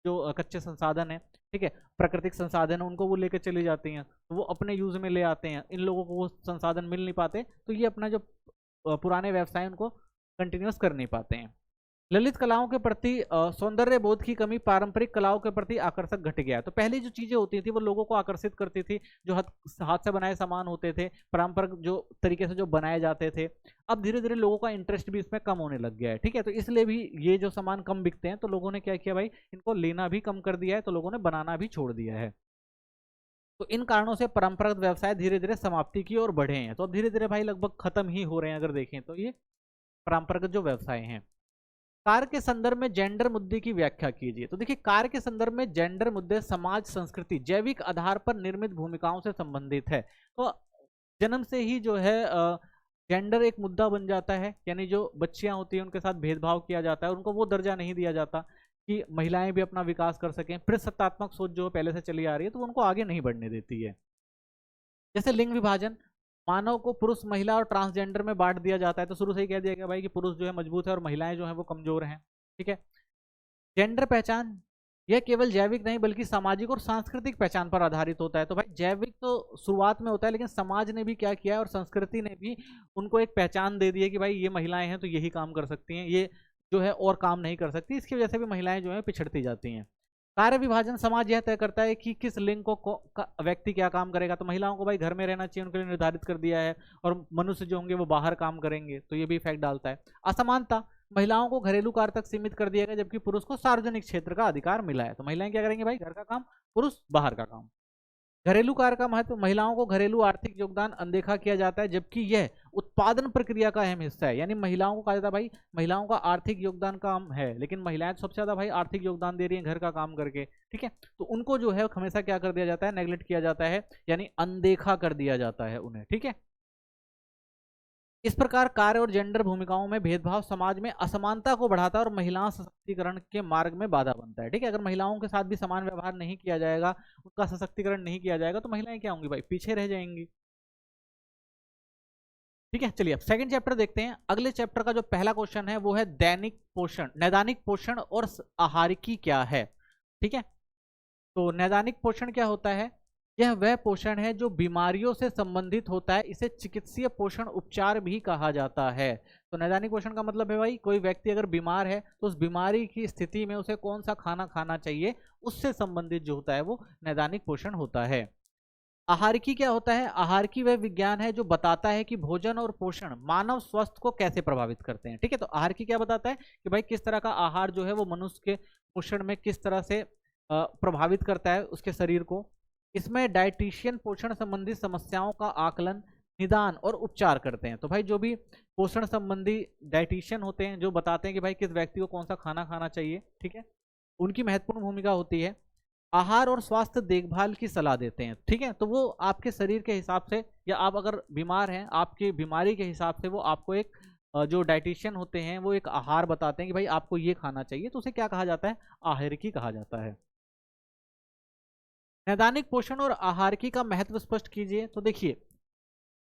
जो कच्चे संसाधन है, ठीक है, प्राकृतिक संसाधन है, उनको वो लेकर चली जाती हैं, तो वो अपने यूज में ले आते हैं। इन लोगों को वो संसाधन मिल नहीं पाते, तो ये अपना जो पुराने व्यवसाय उनको कंटिन्यूस कर नहीं पाते हैं। ललित कलाओं के प्रति सौंदर्य बोध की कमी, पारंपरिक कलाओं के प्रति आकर्षक घट गया है। तो पहली जो चीजें होती थी वो लोगों को आकर्षित करती थी, जो हाथ से बनाए सामान होते थे, पारंपरिक जो तरीके से जो बनाए जाते थे, अब धीरे धीरे लोगों का इंटरेस्ट भी इसमें कम होने लग गया है। ठीक है, तो इसलिए भी ये जो सामान कम बिकते हैं, तो लोगों ने क्या किया भाई, इनको लेना भी कम कर दिया है, तो लोगों ने बनाना भी छोड़ दिया है। तो इन कारणों से परंपरागत व्यवसाय धीरे धीरे समाप्ति की ओर बढ़े हैं। तो अब धीरे धीरे भाई लगभग खत्म ही हो रहे हैं अगर देखें तो ये परंपरागत जो व्यवसाय हैं। कार्य के संदर्भ में जेंडर मुद्दे की व्याख्या कीजिए। तो देखिए, कार्य के संदर्भ में जेंडर मुद्दे समाज, संस्कृति, जैविक आधार पर निर्मित भूमिकाओं से संबंधित है। तो जन्म से ही जो है जेंडर एक मुद्दा बन जाता है, यानी जो बच्चियां होती हैं उनके साथ भेदभाव किया जाता है, उनको वो दर्जा नहीं दिया जाता कि महिलाएं भी अपना विकास कर सकें। सत्तात्मक सोच जो पहले से चली आ रही है, तो उनको आगे नहीं बढ़ने देती है। जैसे लिंग विभाजन, मानव को पुरुष, महिला और ट्रांसजेंडर में बांट दिया जाता है। तो शुरू से ही कह दिया गया भाई कि पुरुष जो है मजबूत है और महिलाएं जो है वो कमजोर हैं। ठीक है। जेंडर पहचान यह केवल जैविक नहीं बल्कि सामाजिक और सांस्कृतिक पहचान पर आधारित होता है। तो भाई जैविक तो शुरुआत में होता है, लेकिन समाज ने भी क्या किया है और संस्कृति ने भी उनको एक पहचान दे दी है कि भाई ये महिलाएं हैं तो यही काम कर सकती हैं, ये जो है और काम नहीं कर सकती। इसकी वजह से भी महिलाएं जो है पिछड़ती जाती हैं। कार्य विभाजन समाज यह तय करता है कि किस लिंग का व्यक्ति क्या काम करेगा। तो महिलाओं को भाई घर में रहना चाहिए, उनके लिए निर्धारित कर दिया है, और मनुष्य जो होंगे वो बाहर काम करेंगे, तो ये भी इफेक्ट डालता है। असमानता, महिलाओं को घरेलू कार्य तक सीमित कर दिया गया जबकि पुरुष को सार्वजनिक क्षेत्र का अधिकार मिला है। तो महिलाएं क्या करेंगे भाई, घर का काम, पुरुष बाहर का काम। घरेलू कार्य का महत्व, महिलाओं को घरेलू आर्थिक योगदान अनदेखा किया जाता है जबकि यह उत्पादन प्रक्रिया का अहम हिस्सा है। यानी महिलाओं को कहा जाता है भाई महिलाओं का आर्थिक योगदान काम है, लेकिन महिलाएं सबसे ज्यादा भाई आर्थिक योगदान दे रही हैं घर का काम करके। ठीक है, तो उनको जो है हमेशा क्या कर दिया जाता है, नेग्लेक्ट किया जाता है, यानी अनदेखा कर दिया जाता है उन्हें। ठीक है, इस प्रकार कार्य और जेंडर भूमिकाओं में भेदभाव समाज में असमानता को बढ़ाता है और महिला सशक्तिकरण के मार्ग में बाधा बनता है। ठीक है, अगर महिलाओं के साथ भी समान व्यवहार नहीं किया जाएगा, उनका सशक्तिकरण नहीं किया जाएगा, तो महिलाएं क्या होंगी भाई, पीछे रह जाएंगी। ठीक है, चलिए अब सेकंड चैप्टर देखते हैं। अगले चैप्टर का जो पहला क्वेश्चन है वो है दैनिक पोषण, नैदानिक पोषण और आहारिकी क्या है। ठीक है, तो नैदानिक पोषण क्या होता है, यह वह पोषण है जो बीमारियों से संबंधित होता है, इसे चिकित्सीय पोषण उपचार भी कहा जाता है। तो नैदानिक पोषण का मतलब है भाई कोई व्यक्ति अगर बीमार है तो उस बीमारी की स्थिति में उसे कौन सा खाना खाना चाहिए, उससे संबंधित जो होता है वो नैदानिक पोषण होता है। आहारिकी क्या होता है, आहारिकी वह विज्ञान है जो बताता है कि भोजन और पोषण मानव स्वास्थ्य को कैसे प्रभावित करते हैं। ठीक है, तो आहारिकी क्या बताता है कि भाई किस तरह का आहार जो है वो मनुष्य के पोषण में किस तरह से प्रभावित करता है उसके शरीर को। इसमें डाइटिशियन पोषण संबंधी समस्याओं का आकलन, निदान और उपचार करते हैं। तो भाई जो भी पोषण संबंधी डाइटिशियन होते हैं जो बताते हैं कि भाई किस व्यक्ति को कौन सा खाना खाना चाहिए, ठीक है, उनकी महत्वपूर्ण भूमिका होती है। आहार और स्वास्थ्य देखभाल की सलाह देते हैं। ठीक है, तो वो आपके शरीर के हिसाब से, या आप अगर बीमार हैं आपकी बीमारी के हिसाब से वो आपको एक जो डाइटिशियन होते हैं वो एक आहार बताते हैं कि भाई आपको ये खाना चाहिए, तो उसे क्या कहा जाता है, आहारिकी कहा जाता है। नैदानिक पोषण और आहारिकी का महत्व स्पष्ट कीजिए। तो देखिए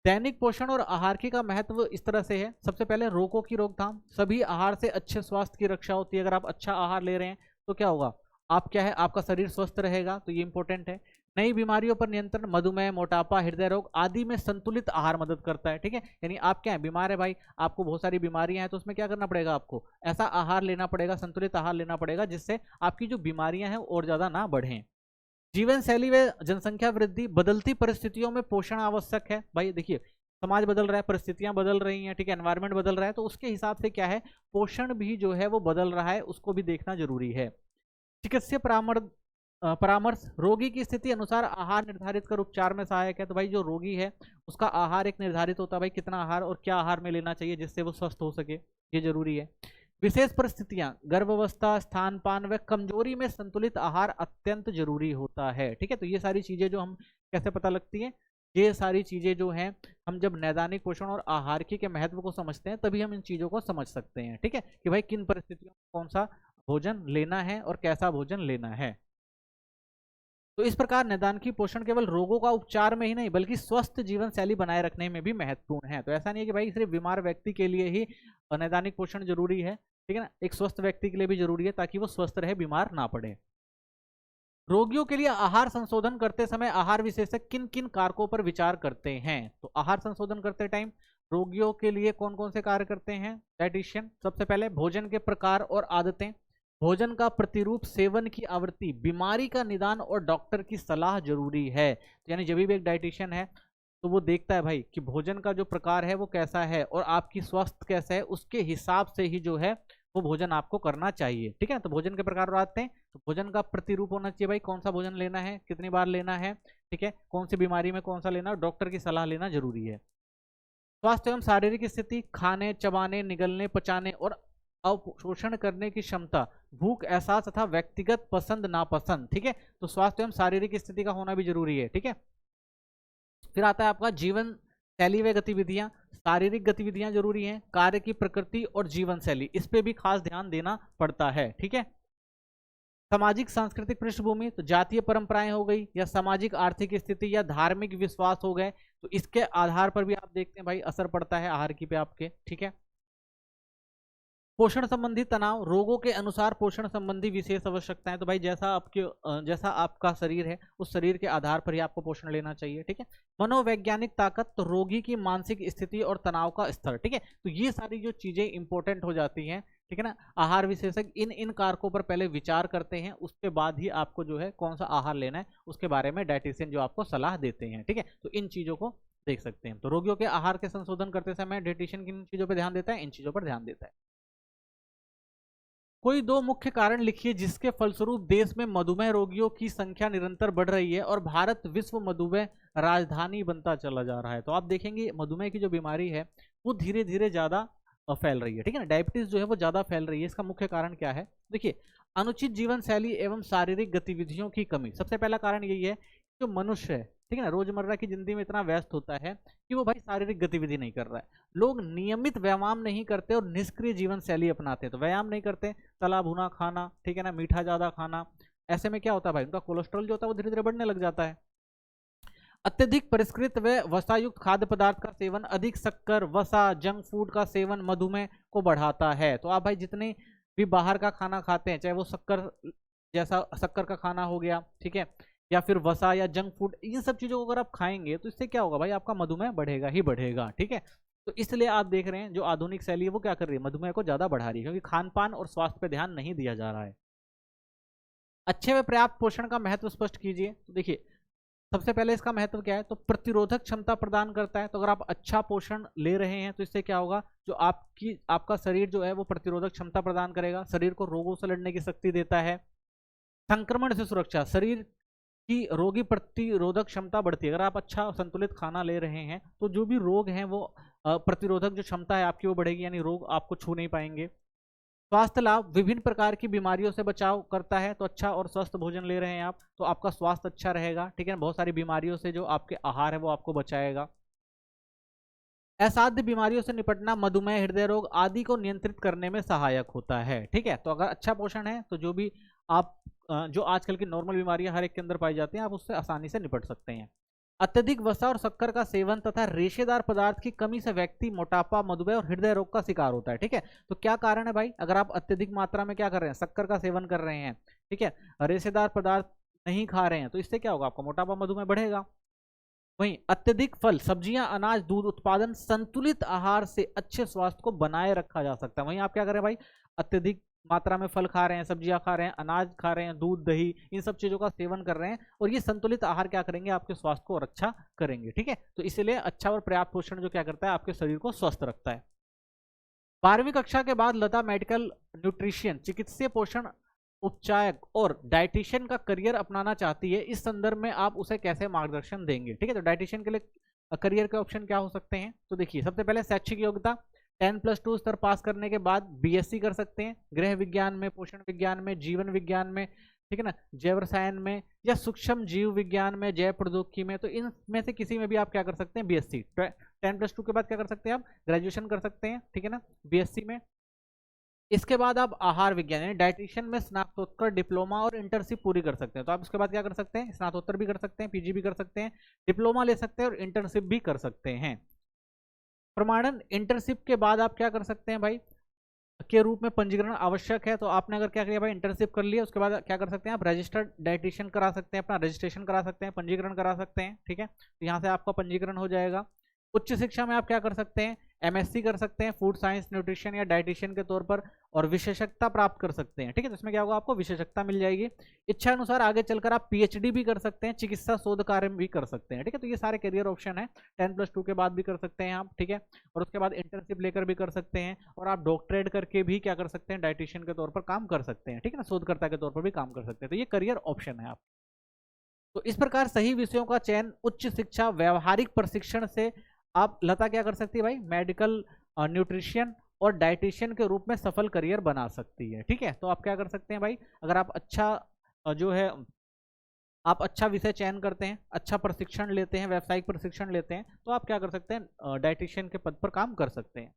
दैनिक पोषण और आहारिकी का महत्व इस तरह से है, सबसे पहले रोगों की रोकथाम, सभी आहार से अच्छे स्वास्थ्य की रक्षा होती है। अगर आप अच्छा आहार ले रहे हैं तो क्या होगा, आप क्या है, आपका शरीर स्वस्थ रहेगा, तो ये इंपॉर्टेंट है। नई बीमारियों पर नियंत्रण, मधुमेह, मोटापा, हृदय रोग आदि में संतुलित आहार मदद करता है। ठीक है, यानी आप क्या है, बीमार है भाई, आपको बहुत सारी बीमारियां हैं, तो उसमें क्या करना पड़ेगा, आपको ऐसा आहार लेना पड़ेगा, संतुलित आहार लेना पड़ेगा जिससे आपकी जो बीमारियां हैं और ज्यादा ना बढ़ें। जीवन शैली व जनसंख्या वृद्धि, बदलती परिस्थितियों में पोषण आवश्यक है। भाई देखिए समाज बदल रहा है, परिस्थितियां बदल रही हैं, ठीक है, एनवायरनमेंट बदल रहा है, तो उसके हिसाब से क्या है, पोषण भी जो है वो बदल रहा है, उसको भी देखना जरूरी है। चिकित्सीय परामर्श, रोगी की स्थिति अनुसार आहार निर्धारित कर उपचार में सहायक है। तो भाई जो रोगी है उसका आहार एक निर्धारित होता है, भाई कितना आहार और क्या आहार में लेना चाहिए जिससे वो स्वस्थ हो सके, ये जरूरी है। विशेष परिस्थितियां, गर्भावस्था, स्थानपान व कमजोरी में संतुलित आहार अत्यंत जरूरी होता है। ठीक है, तो ये सारी चीजें जो हम कैसे पता लगती हैं, ये सारी चीजें जो हैं हम जब नैदानिक पोषण और आहारिकी के महत्व को समझते हैं तभी हम इन चीजों को समझ सकते हैं। ठीक है, कि भाई किन परिस्थितियों में कौन सा भोजन लेना है और कैसा भोजन लेना है। तो इस प्रकार नैदानिक पोषण केवल रोगों का उपचार में ही नहीं बल्कि स्वस्थ जीवन शैली बनाए रखने में भी महत्वपूर्ण है। तो ऐसा नहीं है कि भाई सिर्फ बीमार व्यक्ति के लिए ही नैदानिक पोषण जरूरी है, ठीक है ना, एक स्वस्थ व्यक्ति के लिए भी जरूरी है ताकि वो स्वस्थ रहे, बीमार ना पड़े। रोगियों के लिए आहार संशोधन करते समय आहार विशेषज्ञ किन किन कारकों पर विचार करते हैं। तो आहार संशोधन करते टाइम रोगियों के लिए कौन कौन से कार्य करते हैं डाइटिशियन, सबसे पहले भोजन के प्रकार और आदतें, भोजन का प्रतिरूप, सेवन की आवृत्ति, बीमारी का निदान और डॉक्टर की सलाह जरूरी है। तो यानी जब भी एक डाइटिशियन है तो वो देखता है भाई कि भोजन का जो प्रकार है वो कैसा है और आपकी स्वास्थ्य कैसा है, उसके हिसाब से ही जो है वो भोजन आपको करना चाहिए। ठीक है, तो भोजन के प्रकार आते हैं, तो भोजन का प्रतिरूप होना चाहिए, भाई कौन सा भोजन लेना है, कितनी बार लेना है, ठीक है, कौन सी बीमारी में कौन सा लेना, डॉक्टर की सलाह लेना जरूरी है। स्वास्थ्य एवं शारीरिक स्थिति, खाने, चबाने, निगलने, पचाने और अवशोषण करने की क्षमता, भूख, एहसास तथा व्यक्तिगत पसंद नापसंद। ठीक है, तो स्वास्थ्य एवं शारीरिक स्थिति का होना भी जरूरी है। ठीक है, फिर आता है आपका जीवन शैली व गतिविधियां, शारीरिक गतिविधियां जरूरी हैं, कार्य की प्रकृति और जीवन शैली, इस पे भी खास ध्यान देना पड़ता है। ठीक है, सामाजिक सांस्कृतिक पृष्ठभूमि, तो जातीय परंपराएं हो गई, या सामाजिक आर्थिक स्थिति, या धार्मिक विश्वास हो गए। तो इसके आधार पर भी आप देखते हैं भाई असर पड़ता है आहार की पे आपके, ठीक है। पोषण संबंधी तनाव, रोगों के अनुसार पोषण संबंधी विशेष आवश्यकताएं, तो भाई जैसा आपके जैसा आपका शरीर है उस शरीर के आधार पर ही आपको पोषण लेना चाहिए, ठीक है। मनोवैज्ञानिक ताकत, तो रोगी की मानसिक स्थिति और तनाव का स्तर, ठीक है। तो ये सारी जो चीजें इंपॉर्टेंट हो जाती हैं, ठीक है ना। आहार विशेषज्ञ इन इन कारकों पर पहले विचार करते हैं, उसके बाद ही आपको जो है कौन सा आहार लेना है उसके बारे में डाइटिशियन जो आपको सलाह देते हैं, ठीक है। तो इन चीजों को देख सकते हैं। तो रोगियों के आहार के संशोधन करते समय डाइटिशियन किन चीजों पर ध्यान देता है, इन चीजों पर ध्यान देता है। कोई दो मुख्य कारण लिखिए जिसके फलस्वरूप देश में मधुमेह रोगियों की संख्या निरंतर बढ़ रही है और भारत विश्व मधुमेह राजधानी बनता चला जा रहा है। तो आप देखेंगे मधुमेह की जो बीमारी है वो धीरे धीरे ज्यादा फैल रही है, ठीक है ना। डायबिटीज जो है वो ज्यादा फैल रही है। इसका मुख्य कारण क्या है, देखिए अनुचित जीवन शैली एवं शारीरिक गतिविधियों की कमी। सबसे पहला कारण यही है, जो मनुष्य है, ठीक है ना, रोजमर्रा की जिंदगी में इतना व्यस्त होता है कि वो भाई शारीरिक गतिविधि नहीं कर रहा है। लोग नियमित व्यायाम नहीं करते और निष्क्रिय जीवन शैली अपनाते हैं। तो व्यायाम नहीं करते, तला भुना खाना, ठीक है ना, मीठा ज्यादा खाना, ऐसे में क्या होता है भाई, उनका कोलेस्ट्रॉल जो होता है वो धीरे धीरे बढ़ने लग जाता है। अत्यधिक परिष्कृत व वसायुक्त खाद्य पदार्थ का सेवन, अधिक शक्कर, वसा, जंक फूड का सेवन मधुमेह को बढ़ाता है। तो आप भाई जितने भी बाहर का खाना खाते हैं, चाहे वो शक्कर जैसा शक्कर का खाना हो गया, ठीक है, या फिर वसा या जंक फूड, इन सब चीजों को अगर आप खाएंगे तो इससे क्या होगा भाई, आपका मधुमेह बढ़ेगा ही बढ़ेगा, ठीक है। तो इसलिए आप देख रहे हैं जो आधुनिक शैली है वो क्या कर रही है, मधुमेह को ज्यादा बढ़ा रही है, क्योंकि खान पान और स्वास्थ्य पे ध्यान नहीं दिया जा रहा है। अच्छे व पर्याप्त पोषण का महत्व स्पष्ट कीजिए। तो देखिए सबसे पहले इसका महत्व क्या है, तो प्रतिरोधक क्षमता प्रदान करता है। तो अगर आप अच्छा पोषण ले रहे हैं तो इससे क्या होगा, जो आपका शरीर जो है वो प्रतिरोधक क्षमता प्रदान करेगा, शरीर को रोगों से लड़ने की शक्ति देता है। संक्रमण से सुरक्षा, शरीर की रोगी प्रतिरोधक क्षमता बढ़ती है। अगर आप अच्छा संतुलित खाना ले रहे हैं तो जो भी रोग हैं वो प्रतिरोधक जो क्षमता है आपकी वो बढ़ेगी, यानी रोग आपको छू नहीं पाएंगे। स्वास्थ्य लाभ, विभिन्न प्रकार की बीमारियों से बचाव करता है। तो अच्छा और स्वस्थ भोजन ले रहे हैं आप तो आपका स्वास्थ्य अच्छा रहेगा, ठीक है। बहुत सारी बीमारियों से जो आपके आहार है वो आपको बचाएगा। असाध्य बीमारियों से निपटना, मधुमेह, हृदय रोग आदि को नियंत्रित करने में सहायक होता है, ठीक है। तो अगर अच्छा पोषण है तो जो भी आप जो आजकल की नॉर्मल बीमारियां हर एक के अंदर पाई जाती हैं आप उससे आसानी से निपट सकते हैं। अत्यधिक वसा और शक्कर का सेवन तथा रेशेदार पदार्थ की कमी से व्यक्ति मोटापा, मधुमेह और हृदय रोग का शिकार होता है, ठीक है। तो क्या कारण है भाई, अगर आप अत्यधिक मात्रा में क्या कर रहे हैं, शक्कर का सेवन कर रहे हैं, ठीक है, रेशेदार पदार्थ नहीं खा रहे हैं, तो इससे क्या होगा, आपका मोटापा, मधुमेह बढ़ेगा। वहीं अत्यधिक फल, सब्जियां, अनाज, दूध उत्पादन, संतुलित आहार से अच्छे स्वास्थ्य को बनाए रखा जा सकता है। वहीं आप क्या करें भाई, अत्यधिक मात्रा में फल खा रहे हैं, सब्जियां खा रहे हैं, अनाज खा रहे हैं, दूध, दही, इन सब चीजों का सेवन कर रहे हैं और ये संतुलित आहार क्या करेंगे, आपके स्वास्थ्य को और अच्छा करेंगे, ठीक है। तो इसलिए अच्छा और पर्याप्त पोषण जो क्या करता है, आपके शरीर को स्वस्थ रखता है। 12वीं कक्षा के बाद लता मेडिकल न्यूट्रिशियन, चिकित्सीय पोषण उपचायक और डाइटिशियन का करियर अपनाना चाहती है। इस संदर्भ में आप उसे कैसे मार्गदर्शन देंगे, ठीक है। तो डाइटिशियन के लिए करियर के ऑप्शन क्या हो सकते हैं, तो देखिए सबसे पहले शैक्षिक योग्यता 10+2 स्तर पास करने के बाद बीएससी कर सकते हैं, गृह विज्ञान में, पोषण विज्ञान में, जीवन विज्ञान में, ठीक है ना, जैव रसायन में, या सूक्ष्म जीव विज्ञान में, जैव प्रौद्योगिकी में। तो इनमें से किसी में भी आप क्या कर सकते हैं, बीएससी। 10+2 के बाद क्या कर सकते हैं, आप ग्रेजुएशन कर सकते हैं, ठीक है ना, बीएससी में। इसके बाद आप आहार विज्ञान यानी डाइटिशियन में स्नातकोत्तर, डिप्लोमा और इंटर्नशिप पूरी कर सकते हैं। तो आप इसके बाद क्या कर सकते हैं, स्नातकोत्तर भी कर सकते हैं, पीजी भी कर सकते हैं, डिप्लोमा ले सकते हैं और इंटर्नशिप भी कर सकते हैं। प्रमाणन, इंटर्नशिप के बाद आप क्या कर सकते हैं भाई, के रूप में पंजीकरण आवश्यक है। तो आपने अगर क्या किया भाई, इंटर्नशिप कर लिया, उसके बाद क्या कर सकते हैं आप, रजिस्टर्ड डाइटिशियन करा सकते हैं, अपना रजिस्ट्रेशन करा सकते हैं, पंजीकरण करा सकते हैं, ठीक है। तो यहाँ से आपका पंजीकरण हो जाएगा। उच्च शिक्षा में आप क्या कर सकते हैं, एमएससी कर सकते हैं फूड साइंस, न्यूट्रिशन या डाइटिशियन के तौर पर और विशेषज्ञता प्राप्त कर सकते हैं, ठीक है। तो इसमें क्या होगा, आपको विशेषज्ञता मिल जाएगी। इच्छा अनुसार आगे चलकर आप पीएचडी भी कर सकते हैं, चिकित्सा शोध कार्य भी कर सकते हैं, ठीक है। तो ये सारे करियर ऑप्शन है, 10+2 के बाद भी कर सकते हैं आप, ठीक है। और उसके बाद इंटर्नशिप लेकर भी कर सकते हैं और आप डॉक्टरेट करके भी क्या कर सकते हैं, डाइटिशियन के तौर पर काम कर सकते हैं, ठीक है ना, शोधकर्ता के तौर पर भी काम कर सकते हैं। तो ये करियर ऑप्शन है आप। तो इस प्रकार सही विषयों का चयन, उच्च शिक्षा, व्यवहारिक प्रशिक्षण से आप लता क्या कर सकती है भाई, मेडिकल, न्यूट्रिशियन और डाइटिशियन के रूप में सफल करियर बना सकती है, ठीक है। तो आप क्या कर सकते हैं भाई, अगर आप अच्छा जो है आप अच्छा विषय चयन करते हैं, अच्छा प्रशिक्षण लेते हैं, व्यावसायिक प्रशिक्षण लेते हैं, तो आप क्या कर सकते हैं, डाइटिशियन के पद पर काम कर सकते हैं।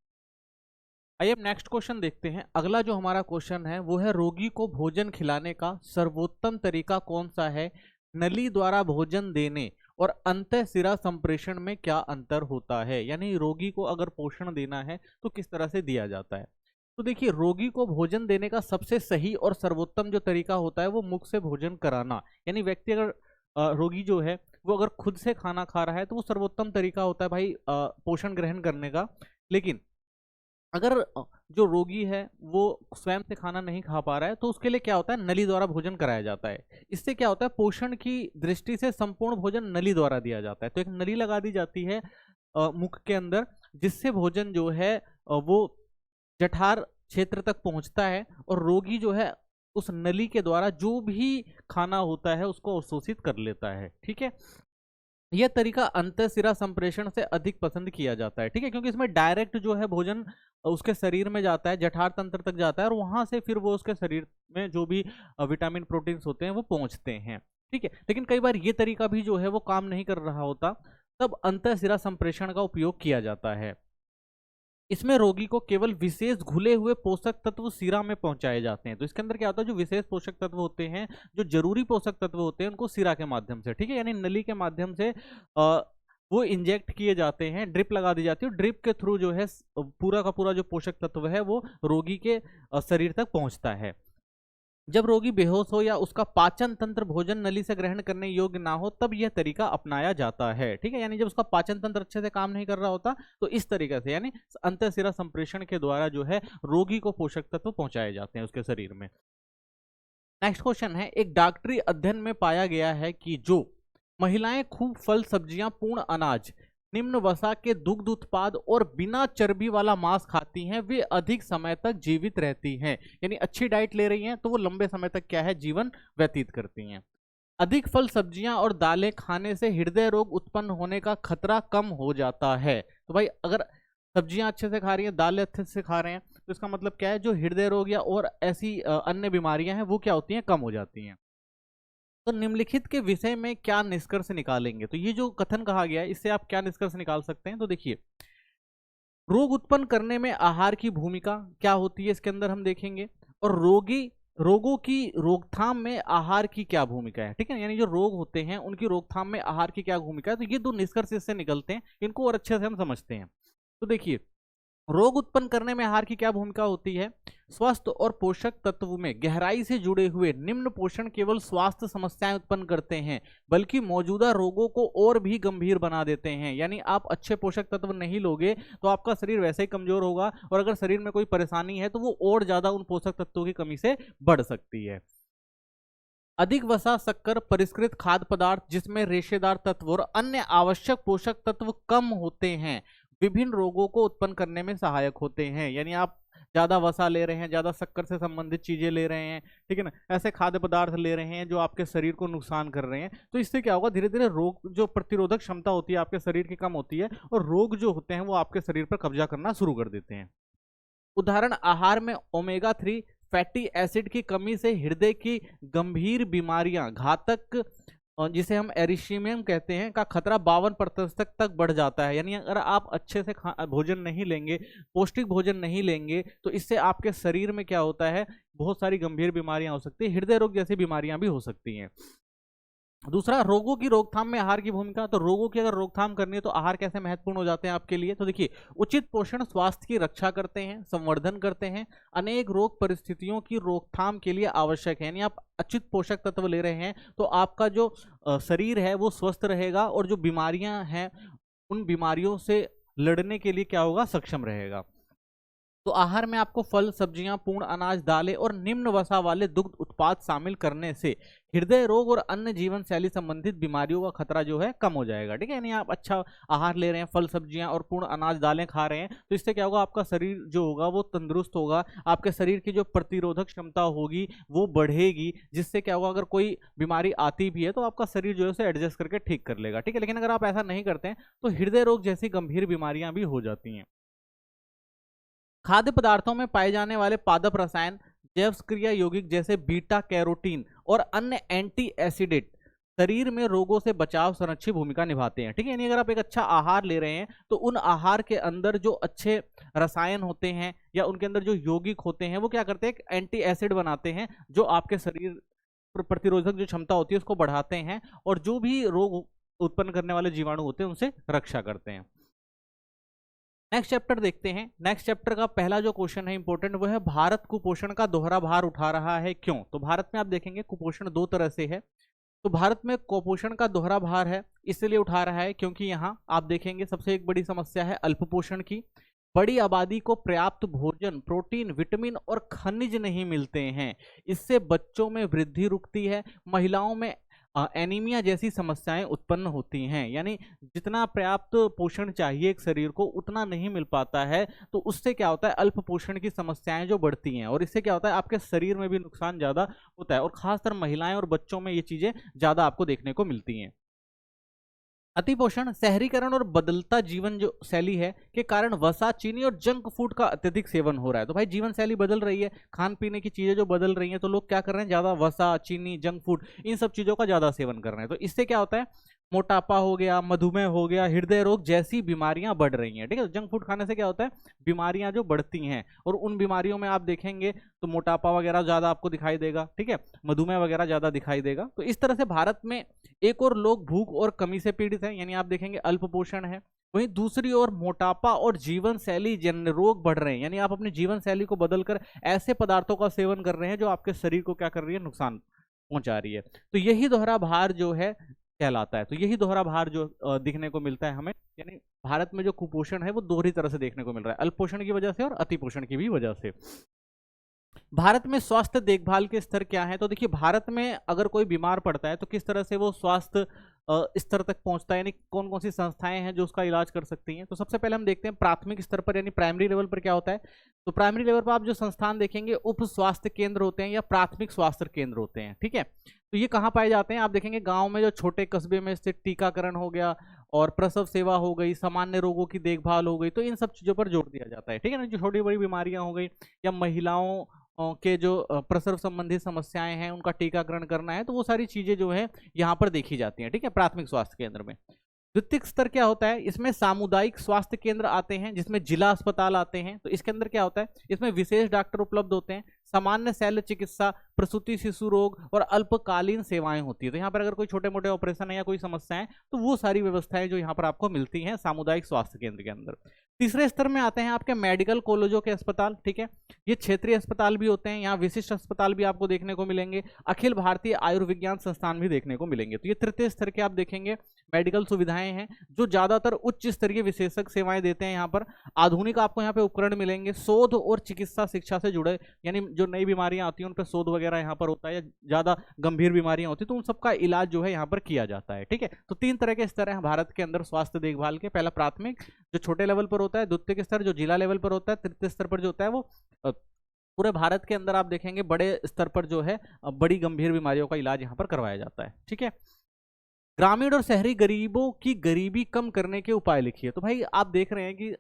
आइए अब नेक्स्ट क्वेश्चन देखते हैं। अगला जो हमारा क्वेश्चन है वो है, रोगी को भोजन खिलाने का सर्वोत्तम तरीका कौन सा है? नली द्वारा भोजन देने और अंतःशिरा संप्रेषण में क्या अंतर होता है? यानी रोगी को अगर पोषण देना है तो किस तरह से दिया जाता है? तो देखिए, रोगी को भोजन देने का सबसे सही और सर्वोत्तम जो तरीका होता है वो मुख से भोजन कराना। यानी व्यक्ति अगर रोगी जो है वो अगर खुद से खाना खा रहा है तो वो सर्वोत्तम तरीका होता है भाई पोषण ग्रहण करने का। लेकिन अगर जो रोगी है वो स्वयं से खाना नहीं खा पा रहा है तो उसके लिए क्या होता है, नली द्वारा भोजन कराया जाता है। इससे क्या होता है, पोषण की दृष्टि से संपूर्ण भोजन नली द्वारा दिया जाता है। तो एक नली लगा दी जाती है मुख के अंदर, जिससे भोजन जो है वो जठर क्षेत्र तक पहुंचता है और रोगी जो है उस नली के द्वारा जो भी खाना होता है उसको अवशोषित कर लेता है। ठीक है, यह तरीका अंतःशिरा संप्रेषण से अधिक पसंद किया जाता है। ठीक है, क्योंकि इसमें डायरेक्ट जो है भोजन उसके शरीर में जाता है, जठर तंत्र तक जाता है और वहां से फिर वो उसके शरीर में जो भी विटामिन प्रोटीन्स होते हैं वो पहुंचते हैं। ठीक है, लेकिन कई बार ये तरीका भी जो है वो काम नहीं कर रहा होता, तब अंतःशिरा संप्रेषण का उपयोग किया जाता है। इसमें रोगी को केवल विशेष घुले हुए पोषक तत्व सिरा में पहुंचाए जाते हैं। तो इसके अंदर क्या होता है, जो विशेष पोषक तत्व होते हैं, जो जरूरी पोषक तत्व होते हैं, उनको सिरा के माध्यम से, ठीक है, यानी नली के माध्यम से वो इंजेक्ट किए जाते हैं, ड्रिप लगा दी जाती है। ड्रिप के थ्रू जो है पूरा का पूरा जो पोषक तत्व है वो रोगी के शरीर तक पहुंचता है। जब रोगी बेहोश हो या उसका पाचन तंत्र भोजन नली से ग्रहण करने योग्य ना हो तब यह तरीका अपनाया जाता है। ठीक है, यानी जब उसका पाचन तंत्र अच्छे से काम नहीं कर रहा होता तो इस तरीके से, यानी अंतःशिरा संप्रेषण के द्वारा जो है रोगी को पोषक तत्व पहुंचाए जाते हैं उसके शरीर में। नेक्स्ट क्वेश्चन है, एक डॉक्टरी अध्ययन में पाया गया है कि जो महिलाएं खूब फल सब्जियां पूर्ण अनाज निम्न वसा के दुग्ध उत्पाद और बिना चर्बी वाला मांस खाती हैं वे अधिक समय तक जीवित रहती हैं। यानी अच्छी डाइट ले रही हैं तो वो लंबे समय तक क्या है, जीवन व्यतीत करती हैं। अधिक फल सब्जियां और दालें खाने से हृदय रोग उत्पन्न होने का खतरा कम हो जाता है। तो भाई अगर सब्जियां अच्छे से खा रही हैं, दालें अच्छे से खा रहे हैं, तो इसका मतलब क्या है, जो हृदय रोग या और ऐसी अन्य बीमारियां हैं वो क्या होती हैं, कम हो जाती हैं। तो निम्नलिखित के विषय में क्या निष्कर्ष निकालेंगे? तो ये जो कथन कहा गया है इससे आप क्या निष्कर्ष निकाल सकते हैं? तो देखिए, रोग उत्पन्न करने में आहार की भूमिका क्या होती है इसके अंदर हम देखेंगे, और रोगों की रोकथाम में आहार की क्या भूमिका है। ठीक है, यानी जो रोग होते हैं उनकी रोकथाम में आहार की क्या भूमिका है। तो ये दो निष्कर्ष इससे निकलते हैं, इनको और अच्छे से हम समझते हैं। तो देखिए, रोग उत्पन्न करने में आहार की क्या भूमिका होती है। स्वस्थ और पोषक तत्व में गहराई से जुड़े हुए निम्न पोषण केवल स्वास्थ्य समस्याएं उत्पन्न करते हैं बल्कि मौजूदा रोगों को और भी गंभीर बना देते हैं। यानी आप अच्छे पोषक तत्व नहीं लोगे तो आपका शरीर वैसे ही कमजोर होगा और अगर शरीर में कोई परेशानी है तो वो और ज्यादा उन पोषक तत्वों की कमी से बढ़ सकती है। अधिक वसा, शक्कर, परिष्कृत खाद्य पदार्थ जिसमें रेशेदार तत्व और अन्य आवश्यक पोषक तत्व कम होते हैं विभिन्न रोगों को उत्पन्न करने में सहायक होते हैं। यानी आप ज्यादा वसा ले रहे हैं, ज्यादा शक्कर से संबंधित चीजें ले रहे हैं, ठीक है ना, ऐसे खाद्य पदार्थ ले रहे हैं जो आपके शरीर को नुकसान कर रहे हैं, तो इससे क्या होगा, धीरे धीरे रोग जो प्रतिरोधक क्षमता होती है आपके शरीर की कम होती है और रोग जो होते हैं वो आपके शरीर पर कब्जा करना शुरू कर देते हैं। उदाहरण, आहार में ओमेगा 3 फैटी एसिड की कमी से हृदय की गंभीर बीमारियां, घातक जिसे हम एरिशीमियम कहते हैं, का खतरा 52% तक बढ़ जाता है। यानी अगर आप अच्छे से भोजन नहीं लेंगे, पौष्टिक भोजन नहीं लेंगे, तो इससे आपके शरीर में क्या होता है, बहुत सारी गंभीर बीमारियां हो सकती है, हृदय रोग जैसी बीमारियां भी हो सकती हैं। दूसरा, रोगों की रोकथाम में आहार की भूमिका। तो रोगों की अगर रोकथाम करनी है तो आहार कैसे महत्वपूर्ण हो जाते हैं आपके लिए। तो देखिए, उचित पोषण स्वास्थ्य की रक्षा करते हैं, संवर्धन करते हैं, अनेक रोग परिस्थितियों की रोकथाम के लिए आवश्यक है। यानी आप उचित पोषक तत्व ले रहे हैं तो आपका जो शरीर है वो स्वस्थ रहेगा और जो बीमारियां हैं उन बीमारियों से लड़ने के लिए क्या होगा, सक्षम रहेगा। तो आहार में आपको फल, सब्जियां, पूर्ण अनाज, दालें और निम्न वसा वाले दुग्ध उत्पाद शामिल करने से हृदय रोग और अन्य जीवन शैली संबंधित बीमारियों का खतरा जो है कम हो जाएगा। ठीक है, यानी आप अच्छा आहार ले रहे हैं, फल, सब्जियां और पूर्ण अनाज, दालें खा रहे हैं, तो इससे क्या होगा, आपका शरीर जो होगा वो तंदुरुस्त होगा, आपके शरीर की जो प्रतिरोधक क्षमता होगी वो बढ़ेगी, जिससे क्या होगा, अगर कोई बीमारी आती भी है तो आपका शरीर जो है उसे एडजस्ट करके ठीक कर लेगा। ठीक है, लेकिन अगर आप ऐसा नहीं करते हैं तो हृदय रोग जैसी गंभीर बीमारियां भी हो जाती हैं। खाद्य पदार्थों में पाए जाने वाले पादप रसायन, जैव क्रिया यौगिक जैसे बीटा कैरोटीन और अन्य एंटी एसिडेट शरीर में रोगों से बचाव संरक्षी भूमिका निभाते हैं। ठीक है, यानी अगर आप एक अच्छा आहार ले रहे हैं तो उन आहार के अंदर जो अच्छे रसायन होते हैं या उनके अंदर जो यौगिक होते हैं वो क्या करते हैं, एंटी एसिड बनाते हैं जो आपके शरीर प्रतिरोधक जो क्षमता होती है उसको बढ़ाते हैं और जो भी रोग उत्पन्न करने वाले जीवाणु होते हैं उनसे रक्षा करते हैं। नेक्स्ट चैप्टर देखते हैं। नेक्स्ट चैप्टर का पहला जो क्वेश्चन है इंपॉर्टेंट, वो है भारत कुपोषण का दोहरा भार उठा रहा है क्यों। तो भारत में आप देखेंगे कुपोषण दो तरह से है। तो भारत में कुपोषण का दोहरा भार है इसलिए उठा रहा है क्योंकि यहाँ आप देखेंगे सबसे एक बड़ी समस्या है अल्पपोषण की। बड़ी आबादी को पर्याप्त भोजन, प्रोटीन, विटामिन और खनिज नहीं मिलते हैं। इससे बच्चों में वृद्धि रुकती है, महिलाओं में एनीमिया जैसी समस्याएं उत्पन्न होती हैं। यानी जितना पर्याप्त पोषण चाहिए एक शरीर को उतना नहीं मिल पाता है, तो उससे क्या होता है, अल्प पोषण की समस्याएं जो बढ़ती हैं और इससे क्या होता है आपके शरीर में भी नुकसान ज्यादा होता है और खासकर महिलाएं और बच्चों में ये चीजें ज्यादा आपको देखने को मिलती हैं। अतिपोषण, शहरीकरण और बदलता जीवन जो शैली है के कारण वसा, चीनी और जंक फूड का अत्यधिक सेवन हो रहा है। तो भाई जीवन शैली बदल रही है, खान पीने की चीजें जो बदल रही हैं, तो लोग क्या कर रहे हैं, ज्यादा वसा, चीनी, जंक फूड इन सब चीजों का ज्यादा सेवन कर रहे हैं। तो इससे क्या होता है, मोटापा हो गया, मधुमेह हो गया, हृदय रोग जैसी बीमारियां बढ़ रही हैं। ठीक है, जंक फूड खाने से क्या होता है, बीमारियां जो बढ़ती हैं और उन बीमारियों में आप देखेंगे तो मोटापा वगैरह ज्यादा आपको दिखाई देगा। ठीक है, मधुमेह वगैरह ज्यादा दिखाई देगा। तो इस तरह से भारत में एक और लोग भूख और कमी से पीड़ित हैं, यानी आप देखेंगे अल्पपोषण है। वहीं दूसरी ओर मोटापा और जीवन शैली जन्य रोग बढ़ रहे हैं, यानी आप अपनी जीवन शैली को बदलकर ऐसे पदार्थों का सेवन कर रहे हैं जो आपके शरीर को क्या कर रही है, नुकसान पहुंचा रही है। तो यही दोहरा भार जो है कहलाता है। तो यही दोहरा भार जो दिखने को मिलता है हमें, यानी भारत में जो कुपोषण है वो दोहरी तरह से देखने को मिल रहा है, अल्पपोषण की वजह से और अतिपोषण की भी वजह से। भारत में स्वास्थ्य देखभाल के स्तर क्या है। तो देखिए भारत में अगर कोई बीमार पड़ता है तो किस तरह से वो स्वास्थ्य स्तर तक पहुंचता है, यानी कौन कौन सी संस्थाएं हैं जो उसका इलाज कर सकती हैं। तो सबसे पहले हम देखते हैं प्राथमिक स्तर पर, यानी प्राइमरी लेवल पर क्या होता है। तो प्राइमरी लेवल पर आप जो संस्थान देखेंगे उप स्वास्थ्य केंद्र होते हैं या प्राथमिक स्वास्थ्य केंद्र होते हैं। ठीक है, तो ये कहाँ पाए जाते हैं, आप देखेंगे गाँव में जो छोटे कस्बे में स्थित टीकाकरण हो गया और प्रसव सेवा हो गई, सामान्य रोगों की देखभाल हो गई, तो इन सब चीजों पर जोर दिया जाता है। ठीक है ना, जो छोटी बड़ी बीमारियां हो गई या महिलाओं के जो प्रसव संबंधी समस्याएं हैं उनका टीकाकरण करना है, तो वो सारी चीजें जो है यहाँ पर देखी जाती हैं। ठीक है, प्राथमिक स्वास्थ्य केंद्र में। द्वितीयक स्तर क्या होता है, इसमें सामुदायिक स्वास्थ्य केंद्र आते हैं जिसमें जिला अस्पताल आते हैं। तो इसके अंदर क्या होता है, इसमें विशेष डॉक्टर उपलब्ध होते हैं, सामान्य शल्य चिकित्सा, प्रसूति, शिशु रोग और अल्पकालीन सेवाएं होती है। तो यहाँ पर अगर कोई छोटे मोटे ऑपरेशन है या कोई समस्या है तो वो सारी व्यवस्थाएं जो यहाँ पर आपको मिलती हैं सामुदायिक स्वास्थ्य केंद्र के अंदर। तीसरे स्तर में आते हैं आपके मेडिकल कॉलेजों के अस्पताल। ठीक है, ये क्षेत्रीय अस्पताल भी होते हैं, यहाँ विशिष्ट अस्पताल भी आपको देखने को मिलेंगे, अखिल भारतीय आयुर्विज्ञान संस्थान भी देखने को मिलेंगे। तो ये तृतीय स्तर के आप देखेंगे मेडिकल सुविधाएं हैं जो ज्यादातर उच्च स्तरीय विशेषज्ञ सेवाएं देते हैं। यहाँ पर आधुनिक आपको यहाँ पे उपकरण मिलेंगे, शोध और चिकित्सा शिक्षा से जुड़े, यानी जो नई बीमारियां आती हैं उन पर शोध वगैरह यहाँ पर होता है, या ज्यादा गंभीर बीमारियां होती हैं तो उन सबका इलाज जो है यहाँ पर किया जाता है। ठीक है, तो तीन तरह के स्तर हैं भारत के अंदर स्वास्थ्य देखभाल के। पहला प्राथमिक जो छोटे लेवल पर होता है, द्वितीय स्तर जो जिला लेवल पर होता है, तृतीय स्तर पर जो होता है वो पूरे भारत के अंदर आप देखेंगे बड़े स्तर पर जो है बड़ी गंभीर बीमारियों का इलाज यहाँ पर करवाया जाता है। ठीक है, ग्रामीण और शहरी गरीबों की गरीबी कम करने के उपाय लिखिए। तो भाई आप देख रहे हैं कि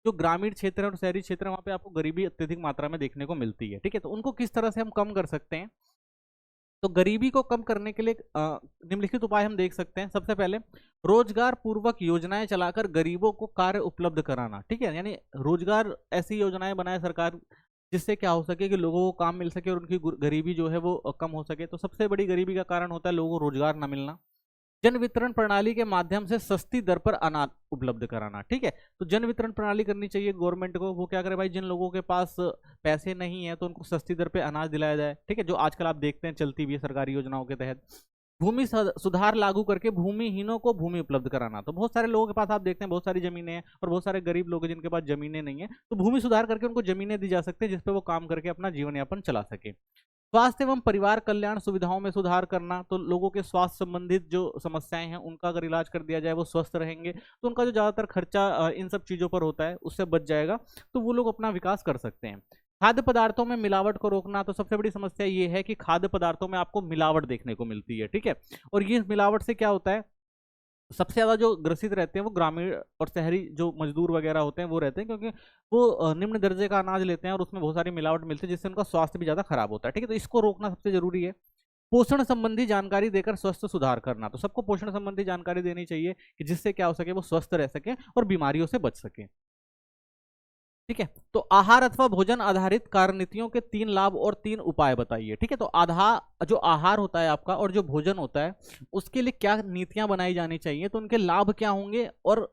जो ग्रामीण क्षेत्र और शहरी क्षेत्र है वहाँ पे आपको गरीबी अत्यधिक मात्रा में देखने को मिलती है। ठीक है, तो उनको किस तरह से हम कम कर सकते हैं। तो गरीबी को कम करने के लिए निम्नलिखित उपाय हम देख सकते हैं। सबसे पहले रोजगार पूर्वक योजनाएं चलाकर गरीबों को कार्य उपलब्ध कराना। ठीक है, यानी रोजगार ऐसी योजनाएं बनाए सरकार जिससे क्या हो सके कि लोगों को काम मिल सके और उनकी गरीबी जो है वो कम हो सके। तो सबसे बड़ी गरीबी का कारण होता है लोगों को रोजगार न मिलना। जन वितरण प्रणाली के माध्यम से सस्ती दर पर अनाज उपलब्ध कराना। ठीक है, तो जन वितरण प्रणाली करनी चाहिए गवर्नमेंट को। वो क्या करे भाई, जिन लोगों के पास पैसे नहीं है तो उनको सस्ती दर पे अनाज दिलाया जाए। ठीक है, जो आजकल आप देखते हैं चलती हुई सरकारी योजनाओं के तहत। भूमि सुधार लागू करके भूमिहीनों को भूमि उपलब्ध कराना। तो बहुत सारे लोगों के पास आप देखते हैं बहुत सारी जमीनें हैं और बहुत सारे गरीब लोग हैं जिनके पास जमीनें नहीं है, तो भूमि सुधार करके उनको जमीनें दी जा सकती है जिसपे वो काम करके अपना जीवन यापन चला सके। स्वास्थ्य एवं परिवार कल्याण सुविधाओं में सुधार करना। तो लोगों के स्वास्थ्य संबंधित जो समस्याएं हैं उनका अगर इलाज कर दिया जाए, वो स्वस्थ रहेंगे तो उनका जो ज्यादातर खर्चा इन सब चीजों पर होता है उससे बच जाएगा, तो वो लोग अपना विकास कर सकते हैं। खाद्य पदार्थों में मिलावट को रोकना। तो सबसे बड़ी समस्या ये है कि खाद्य पदार्थों में आपको मिलावट देखने को मिलती है। ठीक है, और ये मिलावट से क्या होता है, सबसे ज्यादा जो ग्रसित रहते हैं वो ग्रामीण और शहरी जो मजदूर वगैरह होते हैं वो रहते हैं, क्योंकि वो निम्न दर्जे का अनाज लेते हैं और उसमें बहुत सारी मिलावट मिलती है जिससे उनका स्वास्थ्य भी ज्यादा खराब होता है। ठीक है, तो इसको रोकना सबसे जरूरी है। पोषण संबंधी जानकारी देकर स्वस्थ सुधार करना। तो सबको पोषण संबंधी जानकारी देनी चाहिए कि जिससे क्या हो सके, वो स्वस्थ रह सके और बीमारियों से बच सके। ठीक है, तो आहार अथवा भोजन आधारित कार्यनीतियों के 3 लाभ और 3 उपाय बताइए। ठीक है, तो जो आहार होता है आपका और जो भोजन होता है उसके लिए क्या नीतियां बनाई जानी चाहिए, तो उनके लाभ क्या होंगे और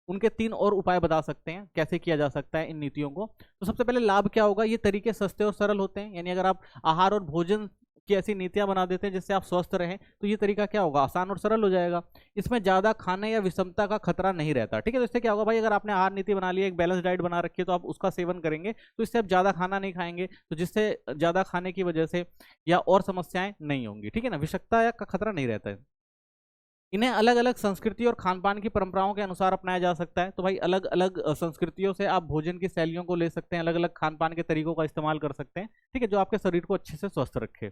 उनके 3 और उपाय बता सकते हैं कैसे किया जा सकता है इन नीतियों को। तो सबसे पहले लाभ क्या होगा, ये तरीके सस्ते और सरल होते हैं, यानी अगर आप आहार और भोजन की ऐसी नीतियां बना देते हैं जिससे आप स्वस्थ रहें, तो ये तरीका क्या होगा, आसान और सरल हो जाएगा। इसमें ज्यादा खाने या विषमता का खतरा नहीं रहता। ठीक है, तो इससे क्या होगा भाई, अगर आपने आहार नीति बना ली है, एक बैलेंस डाइट बना रखी है, तो आप उसका सेवन करेंगे तो इससे आप ज्यादा खाना नहीं खाएंगे, तो जिससे ज्यादा खाने की वजह से या और समस्याएं नहीं होंगी। ठीक है ना, विषाक्तता का खतरा नहीं रहता है। इन्हें अलग अलग संस्कृति और खान पान की परंपराओं के अनुसार अपनाया जा सकता है। तो भाई अलग अलग संस्कृतियों से आप भोजन की शैलियों को ले सकते हैं, अलग अलग खान पान के तरीकों का इस्तेमाल कर सकते हैं। ठीक है, जो आपके शरीर को अच्छे से स्वस्थ रखे।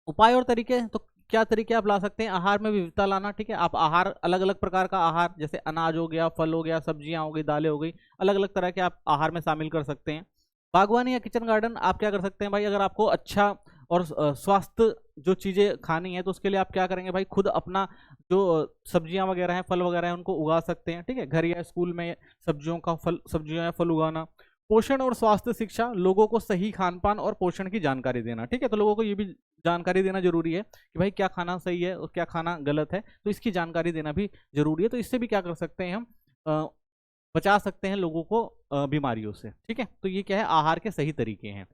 उपाय और तरीके, तो क्या तरीके आप ला सकते हैं, आहार में विविधता लाना। ठीक है, आप आहार अलग अलग प्रकार का आहार, जैसे अनाज हो गया, फल हो गया, सब्जियां हो गई, दालें हो गई, अलग अलग तरह के आप आहार में शामिल कर सकते हैं। बागवानी या किचन गार्डन, आप क्या कर सकते हैं भाई, अगर आपको अच्छा और स्वास्थ्य जो चीज़ें खानी है तो उसके लिए आप क्या करेंगे भाई, खुद अपना जो सब्जियां वगैरह हैं, फल वगैरह हैं, उनको उगा सकते हैं। ठीक है, घर या स्कूल में सब्जियां या फल उगाना। पोषण और स्वास्थ्य शिक्षा, लोगों को सही खान पान और पोषण की जानकारी देना। ठीक है, तो लोगों को ये भी जानकारी देना जरूरी है कि भाई क्या खाना सही है और क्या खाना गलत है, तो इसकी जानकारी देना भी जरूरी है। तो इससे भी क्या कर सकते हैं हम, बचा सकते हैं लोगों को बीमारियों से। ठीक है, तो ये क्या है, आहार के सही तरीके हैं।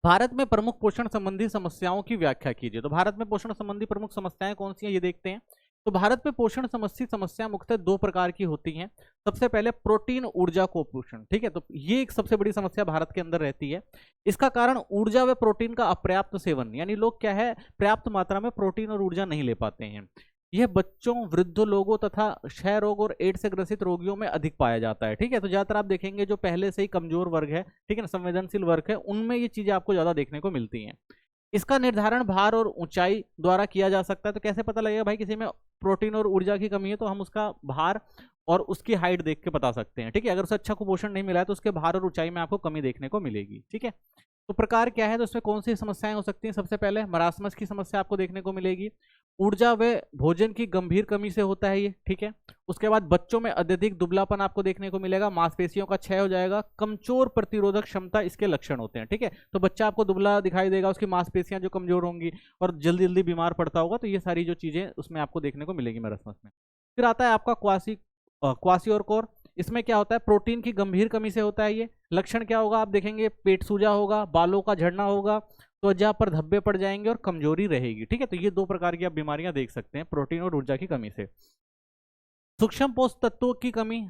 भारत में प्रमुख पोषण संबंधी समस्याओं की व्याख्या कीजिए। तो भारत में पोषण संबंधी प्रमुख समस्याएं कौन सी हैं, ये देखते हैं। तो भारत में पोषण संबंधी समस्या मुख्यतः 2 प्रकार की होती हैं। सबसे पहले प्रोटीन ऊर्जा कुपोषण। ठीक है, तो ये एक सबसे बड़ी समस्या भारत के अंदर रहती है। इसका कारण ऊर्जा व प्रोटीन का अपर्याप्त सेवन, यानी लोग क्या है, पर्याप्त मात्रा में प्रोटीन और ऊर्जा नहीं ले पाते हैं। यह बच्चों, वृद्ध लोगों तथा क्षय रोग और एड्स से ग्रसित रोगियों में अधिक पाया जाता है। ठीक है, तो ज्यादातर आप देखेंगे जो पहले से ही कमजोर वर्ग है, ठीक है ना, संवेदनशील वर्ग है, उनमें ये चीजें आपको ज्यादा देखने को मिलती हैं। इसका निर्धारण भार और ऊंचाई द्वारा किया जा सकता है। तो कैसे पता लगेगा भाई किसी में प्रोटीन और ऊर्जा की कमी है, तो हम उसका भार और उसकी हाइट देख के बता सकते हैं। ठीक है, अगर उसे अच्छा कुपोषण नहीं मिला है तो उसके भार और ऊंचाई में आपको कमी देखने को मिलेगी। ठीक है, तो प्रकार क्या है, तो इसमें कौन सी समस्याएं हो सकती हैं, सबसे पहले मरासमस की समस्या आपको देखने को मिलेगी। ऊर्जा व भोजन की गंभीर कमी से होता है ये। ठीक है, उसके बाद बच्चों में अत्यधिक दुबलापन आपको देखने को मिलेगा, मांसपेशियों का क्षय हो जाएगा, कमजोर प्रतिरोधक क्षमता इसके लक्षण होते हैं। ठीक है, तो बच्चा आपको दुबला दिखाई देगा, उसकी मांसपेशियां जो कमजोर होंगी और जल्दी जल्दी बीमार पड़ता होगा, तो ये सारी जो चीजें उसमें आपको देखने को मिलेगी मरासमस में। फिर आता है आपका क्वासी और कोर। इसमें क्या होता है, प्रोटीन की गंभीर कमी से होता है ये। लक्षण क्या होगा, आप देखेंगे पेट सूजा होगा, बालों का झड़ना होगा, त्वचा पर धब्बे पड़ जाएंगे और कमजोरी रहेगी। ठीक है, तो ये 2 प्रकार की आप बीमारियां देख सकते हैं प्रोटीन और ऊर्जा की कमी से। सूक्ष्म पोषक तत्वों की कमी,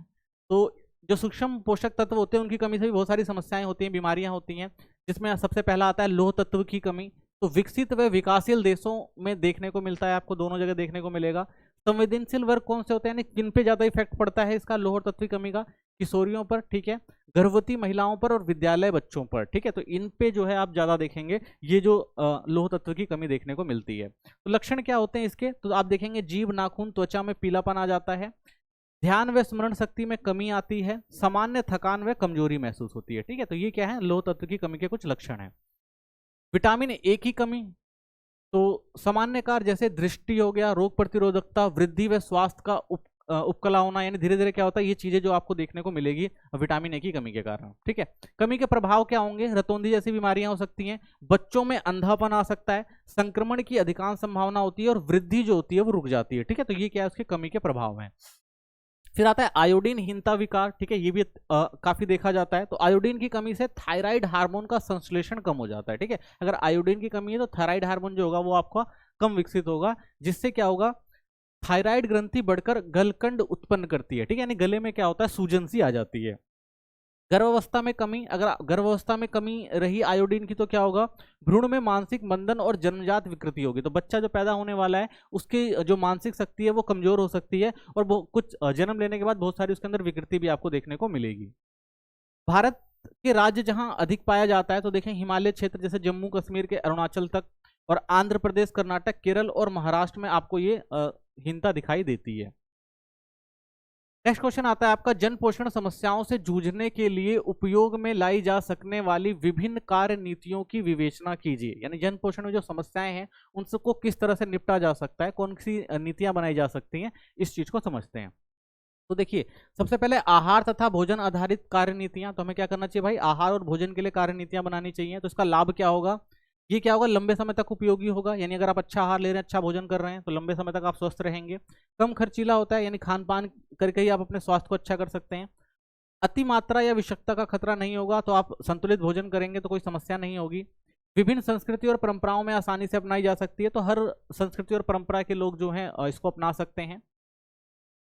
तो जो सूक्ष्म पोषक तत्व होते हैं उनकी कमी से भी बहुत सारी समस्याएं होती हैं, बीमारियां होती हैं, जिसमें सबसे पहला आता है लौह तत्व की कमी। तो विकसित व विकासशील देशों में देखने को मिलता है, आपको दोनों जगह देखने को मिलेगा। संवेदनशील वर्ग कौन से होते हैं, यानी किन पे ज्यादा इफेक्ट पड़ता है इसका लौह तत्व की कमी का, किशोरियों पर, ठीक है, गर्भवती महिलाओं पर और विद्यालय बच्चों पर। ठीक है, तो इन पे जो है आप ज्यादा देखेंगे ये जो लौह तत्व की कमी देखने को मिलती है। तो लक्षण क्या होते हैं इसके, तो आप देखेंगे जीभ, नाखून, त्वचा में पीलापन आ जाता है, ध्यान व स्मरण शक्ति में कमी आती है, सामान्य थकान व कमजोरी महसूस होती है। ठीक है, तो ये क्या है, लौह तत्व की कमी के कुछ लक्षण हैं। विटामिन ए की कमी, तो सामान्य कार्य जैसे दृष्टि हो गया, रोग प्रतिरोधकता, वृद्धि व स्वास्थ्य का उपकला होना, यानी धीरे धीरे क्या होता है, ये चीजें जो आपको देखने को मिलेगी विटामिन ए की कमी के कारण। ठीक है, कमी के प्रभाव क्या होंगे, रतौंधी जैसी बीमारियां हो सकती हैं, बच्चों में अंधापन आ सकता है, संक्रमण की अधिकांश संभावना होती है और वृद्धि जो होती है वो रुक जाती है। ठीक है, तो ये क्या है, उसकी कमी के प्रभाव हैं। फिर आता है आयोडीनहीनता विकार। ठीक है, ये भी काफी देखा जाता है। तो आयोडीन की कमी से थायराइड हार्मोन का संश्लेषण कम हो जाता है। ठीक है, अगर आयोडीन की कमी है तो थायराइड हार्मोन जो होगा वो आपका कम विकसित होगा, जिससे क्या होगा, थायराइड ग्रंथि बढ़कर गलकंड उत्पन्न करती है। ठीक है, यानी गले में क्या होता है, सूजन सी आ जाती है। गर्भावस्था में कमी, अगर गर्भावस्था में कमी रही आयोडीन की तो क्या होगा, भ्रूण में मानसिक मंदन और जन्मजात विकृति होगी। तो बच्चा जो पैदा होने वाला है उसकी जो मानसिक शक्ति है वो कमजोर हो सकती है और वो कुछ जन्म लेने के बाद बहुत सारी उसके अंदर विकृति भी आपको देखने को मिलेगी। भारत के राज्य जहां अधिक पाया जाता है तो देखें हिमालय क्षेत्र जैसे जम्मू कश्मीर के अरुणाचल तक, और आंध्र प्रदेश, कर्नाटक, केरल और महाराष्ट्र में आपको ये हीनता दिखाई देती है। नेक्स्ट क्वेश्चन आता है आपका, जन पोषण समस्याओं से जूझने के लिए उपयोग में लाई जा सकने वाली विभिन्न कार्य नीतियों की विवेचना कीजिए। यानी जन पोषण में जो समस्याएं हैं उन सबको किस तरह से निपटा जा सकता है, कौन सी नीतियां बनाई जा सकती हैं, इस चीज को समझते हैं। तो देखिए, सबसे पहले आहार तथा भोजन आधारित कार्य नीतियां। तो हमें क्या करना चाहिए भाई, आहार और भोजन के लिए कार्य नीतियां बनानी चाहिए। तो इसका लाभ क्या होगा, ये क्या होगा, लंबे समय तक उपयोगी होगा। यानी अगर आप अच्छा आहार ले रहे हैं, अच्छा भोजन कर रहे हैं, तो लंबे समय तक आप स्वस्थ रहेंगे। कम खर्चीला होता है, यानी खान पान करके ही आप अपने स्वास्थ्य को अच्छा कर सकते हैं। अति मात्रा या विषाक्तता का खतरा नहीं होगा, तो आप संतुलित भोजन करेंगे तो कोई समस्या नहीं होगी। विभिन्न संस्कृति और परंपराओं में आसानी से अपनाई जा सकती है, तो हर संस्कृति और परंपरा के लोग जो हैं इसको अपना सकते हैं।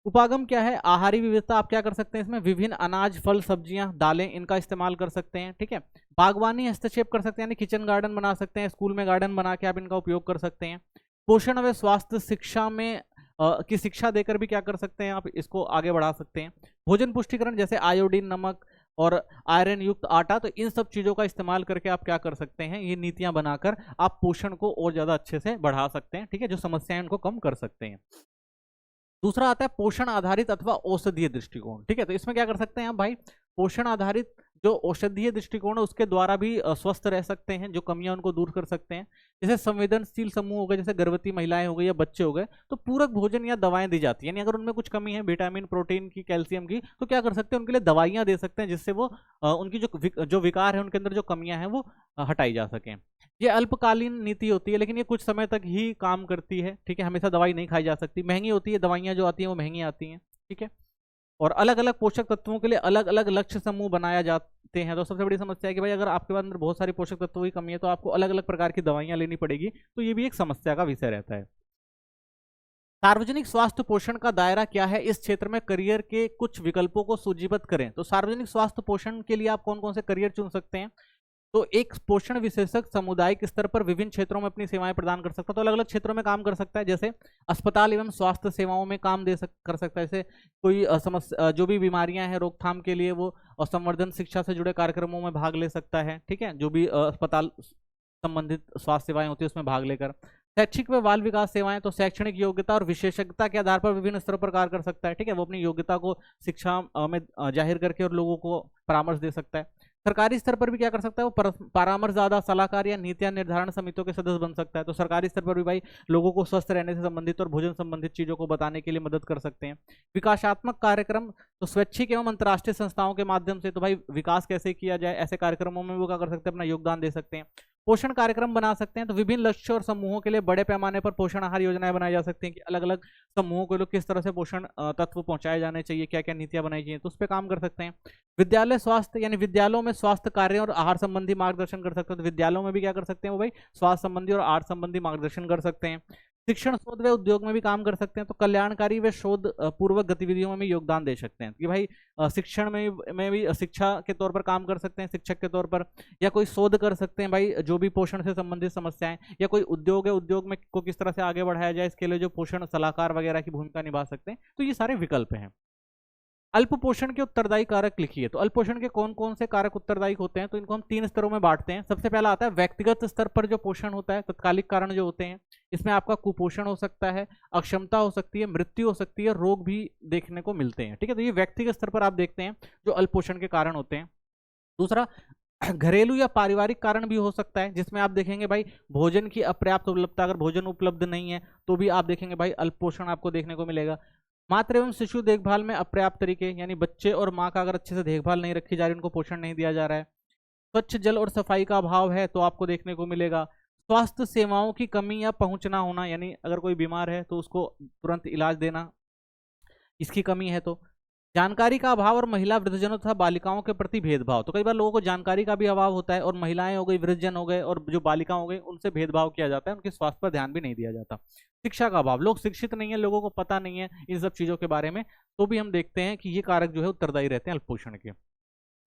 उपागम क्या है, आहारी विविधता। आप क्या कर सकते हैं इसमें, विभिन्न अनाज, फल, सब्जियां, दालें, इनका इस्तेमाल कर सकते हैं। ठीक है, बागवानी हस्तक्षेप कर सकते हैं, यानी किचन गार्डन बना सकते हैं, स्कूल में गार्डन बना के आप इनका उपयोग कर सकते हैं। पोषण व स्वास्थ्य शिक्षा में की शिक्षा देकर भी क्या कर सकते हैं, आप इसको आगे बढ़ा सकते हैं। भोजन पुष्टिकरण, जैसे आयोडीन, नमक और आयरन युक्त आटा, तो इन सब चीजों का इस्तेमाल करके आप क्या कर सकते हैं, ये नीतियां बनाकर आप पोषण को और ज्यादा अच्छे से बढ़ा सकते हैं। ठीक है, जो समस्याएं उनको कम कर सकते हैं। दूसरा आता है पोषण आधारित अथवा औषधीय दृष्टिकोण। ठीक है, तो इसमें क्या कर सकते हैं आप भाई, पोषण आधारित जो औषधीय दृष्टिकोण है उसके द्वारा भी स्वस्थ रह सकते हैं, जो कमियां उनको दूर कर सकते हैं। जैसे संवेदनशील समूह हो गए, जैसे गर्भवती महिलाएं हो गई या बच्चे हो गए, तो पूरक भोजन या दवाएं दी जाती है। यानी अगर उनमें कुछ कमी है, विटामिन, प्रोटीन की, कैल्शियम की, तो क्या कर सकते हैं, उनके लिए दवाइयां दे सकते हैं, जिससे वो उनकी जो विकार है, उनके अंदर जो कमियां हैं वो हटाई जा सकें। ये अल्पकालीन नीति होती है, लेकिन ये कुछ समय तक ही काम करती है। ठीक है, हमेशा दवाई नहीं खाई जा सकती, महंगी होती है, दवाइयाँ जो आती हैं वो महंगी आती हैं। ठीक है, और अलग अलग पोषक तत्वों के लिए अलग अलग लक्ष्य समूह बनाया जाते हैं। तो सबसे बड़ी समस्या है कि भाई अगर आपके पास अंदर बहुत सारी पोषक तत्वों की कमी है, तो आपको अलग अलग प्रकार की दवाइयाँ लेनी पड़ेगी। तो ये भी एक समस्या का विषय रहता है। सार्वजनिक स्वास्थ्य पोषण का दायरा क्या है, इस क्षेत्र में करियर के कुछ विकल्पों को सूचीबद्ध करें। तो सार्वजनिक स्वास्थ्य पोषण के लिए आप कौन कौन से करियर चुन सकते हैं, तो एक पोषण विशेषज्ञ सामुदायिक स्तर पर विभिन्न क्षेत्रों में अपनी सेवाएं प्रदान कर सकता है। तो अलग अलग क्षेत्रों में काम कर सकता है, जैसे अस्पताल एवं स्वास्थ्य सेवाओं में काम कर सकता है। जैसे कोई समस्या, जो भी बीमारियां हैं रोकथाम के लिए, वो संवर्धन शिक्षा से जुड़े कार्यक्रमों में भाग ले सकता है। ठीक है, जो भी अस्पताल संबंधित स्वास्थ्य सेवाएं होती है उसमें भाग लेकर। शैक्षिक व बाल विकास सेवाएं, तो शैक्षणिक योग्यता और विशेषज्ञता के आधार पर विभिन्न स्तरों पर कार्य कर सकता है। ठीक है, वो अपनी योग्यता को शिक्षा में जाहिर करके और लोगों को परामर्श दे सकता है। सरकारी स्तर पर भी क्या कर सकता है, वो परामर्शदाता, सलाहकार या नीतियां निर्धारण समितियों के सदस्य बन सकता है। तो सरकारी स्तर पर भी भाई लोगों को स्वस्थ रहने से संबंधित और भोजन संबंधित चीजों को बताने के लिए मदद कर सकते हैं। विकासात्मक कार्यक्रम, तो स्वैच्छिक एवं अंतर्राष्ट्रीय संस्थाओं के माध्यम से, तो भाई विकास कैसे किया जाए, ऐसे कार्यक्रमों में वो क्या कर सकते हैं, अपना योगदान दे सकते हैं। पोषण कार्यक्रम बना सकते हैं, तो विभिन्न लक्ष्यों और समूहों के लिए बड़े पैमाने पर पोषण आहार योजनाएं बनाई जा सकती हैं कि अलग अलग समूहों को लोग किस तरह से पोषण तत्व पहुंचाए जाने चाहिए, क्या क्या नीतियां बनाई चाहिए, तो उस पर काम कर सकते हैं। विद्यालय स्वास्थ्य, यानी विद्यालयों में स्वास्थ्य कार्य और आहार संबंधी मार्गदर्शन कर सकते हैं। तो विद्यालयों में भी क्या कर सकते हैं वो भाई, स्वास्थ्य संबंधी और आहार संबंधी मार्गदर्शन कर सकते हैं। शिक्षण, शोध व उद्योग में भी काम कर सकते हैं। तो कल्याणकारी व शोध पूर्वक गतिविधियों में भी योगदान दे सकते हैं कि भाई शिक्षण में भी शिक्षा के तौर पर काम कर सकते हैं, शिक्षक के तौर पर, या कोई शोध कर सकते हैं भाई, जो भी पोषण से संबंधित समस्याएं, या कोई उद्योग है, उद्योग में को किस तरह से आगे बढ़ाया जाए, इसके लिए जो पोषण सलाहकार वगैरह की भूमिका निभा सकते हैं। तो ये सारे विकल्प हैं। अल्प पोषण के उत्तरदायी कारक लिखिए। तो अल्प पोषण के कौन कौन से कारक उत्तरदायी होते हैं, तो इनको हम 3 स्तरों में बांटते हैं। सबसे पहला आता है व्यक्तिगत स्तर पर जो पोषण होता है, तत्कालिक कारण जो होते हैं, इसमें आपका कुपोषण हो सकता है, अक्षमता हो सकती है, मृत्यु हो सकती है, रोग भी देखने को मिलते हैं। ठीक है, तो ये व्यक्तिगत स्तर पर आप देखते हैं जो अल्प पोषण के कारण होते हैं। दूसरा, घरेलू या पारिवारिक कारण भी हो सकता है, जिसमें आप देखेंगे भाई भोजन की अपर्याप्त उपलब्धता, अगर भोजन उपलब्ध नहीं है तो भी आप देखेंगे भाई अल्प पोषण आपको देखने को मिलेगा। मातृ एवं शिशु देखभाल में अपर्याप्त तरीके, यानी बच्चे और माँ का अगर अच्छे से देखभाल नहीं रखी जा रही, उनको पोषण नहीं दिया जा रहा है। स्वच्छ जल और सफाई का अभाव है तो आपको देखने को मिलेगा। स्वास्थ्य सेवाओं की कमी या पहुंच ना होना, यानी अगर कोई बीमार है तो उसको तुरंत इलाज देना, इसकी कमी है। तो जानकारी का अभाव और महिला, वृद्धजनों तथा बालिकाओं के प्रति भेदभाव, तो कई बार लोगों को जानकारी का भी अभाव होता है, और महिलाएं हो गई, वृद्धजन हो गए, और जो बालिका हो गई, उनसे भेदभाव किया जाता है, उनके स्वास्थ्य पर ध्यान भी नहीं दिया जाता। शिक्षा का अभाव, लोग शिक्षित नहीं है, लोगों को पता नहीं है इन सब चीजों के बारे में, तो भी हम देखते हैं कि ये कारक जो है उत्तरदायी रहते हैं अल्पपोषण के।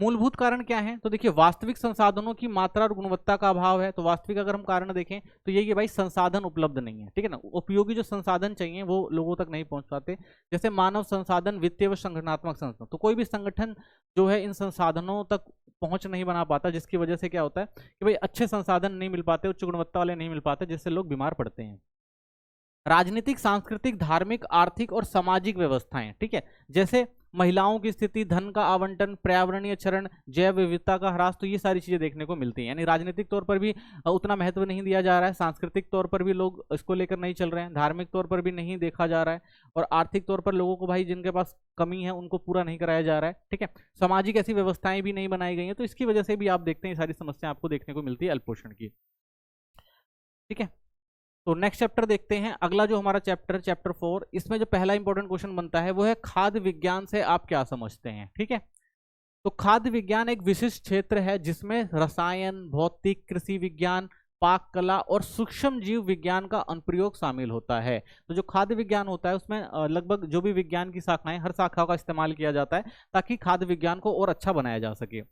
मूलभूत कारण क्या है, तो देखिए वास्तविक संसाधनों की मात्रा और गुणवत्ता का अभाव है। तो वास्तविक अगर हम कारण देखें तो ये भाई संसाधन उपलब्ध नहीं है। ठीक है ना, उपयोगी जो संसाधन चाहिए वो लोगों तक नहीं पहुंच पाते। जैसे मानव संसाधन, वित्तीय व संगठनात्मक संसाधन, तो कोई भी संगठन जो है इन संसाधनों तक पहुंच नहीं बना पाता, जिसकी वजह से क्या होता है कि भाई अच्छे संसाधन नहीं मिल पाते, उच्च गुणवत्ता वाले नहीं मिल पाते, जिससे लोग बीमार पड़ते हैं। राजनीतिक, सांस्कृतिक, धार्मिक, आर्थिक और सामाजिक व्यवस्थाएं, ठीक है, जैसे महिलाओं की स्थिति, धन का आवंटन, पर्यावरणीय क्षरण, जैव विविधता का ह्रास, तो ये सारी चीजें देखने को मिलती हैं। यानी राजनीतिक तौर पर भी उतना महत्व नहीं दिया जा रहा है, सांस्कृतिक तौर पर भी लोग इसको लेकर नहीं चल रहे हैं, धार्मिक तौर पर भी नहीं देखा जा रहा है, और आर्थिक तौर पर लोगों को भाई जिनके पास कमी है उनको पूरा नहीं कराया जा रहा है। ठीक है, सामाजिक ऐसी व्यवस्थाएं भी नहीं बनाई गई हैं, तो इसकी वजह से भी आप देखते हैं ये सारी समस्या आपको देखने को मिलती है अल्पोषण की। ठीक है, तो नेक्स्ट चैप्टर देखते हैं। अगला जो हमारा चैप्टर, चैप्टर 4, इसमें जो पहला इंपॉर्टेंट क्वेश्चन बनता है वो है खाद्य विज्ञान से आप क्या समझते हैं। ठीक है, तो खाद्य विज्ञान एक विशिष्ट क्षेत्र है जिसमें रसायन, भौतिक, कृषि विज्ञान, पाक कला और सूक्ष्म जीव विज्ञान का अनुप्रयोग शामिल होता है। तो जो खाद्य विज्ञान होता है उसमें लगभग जो भी विज्ञान की शाखाएं, हर शाखा का इस्तेमाल किया जाता है ताकि खाद्य विज्ञान को और अच्छा बनाया जा सके।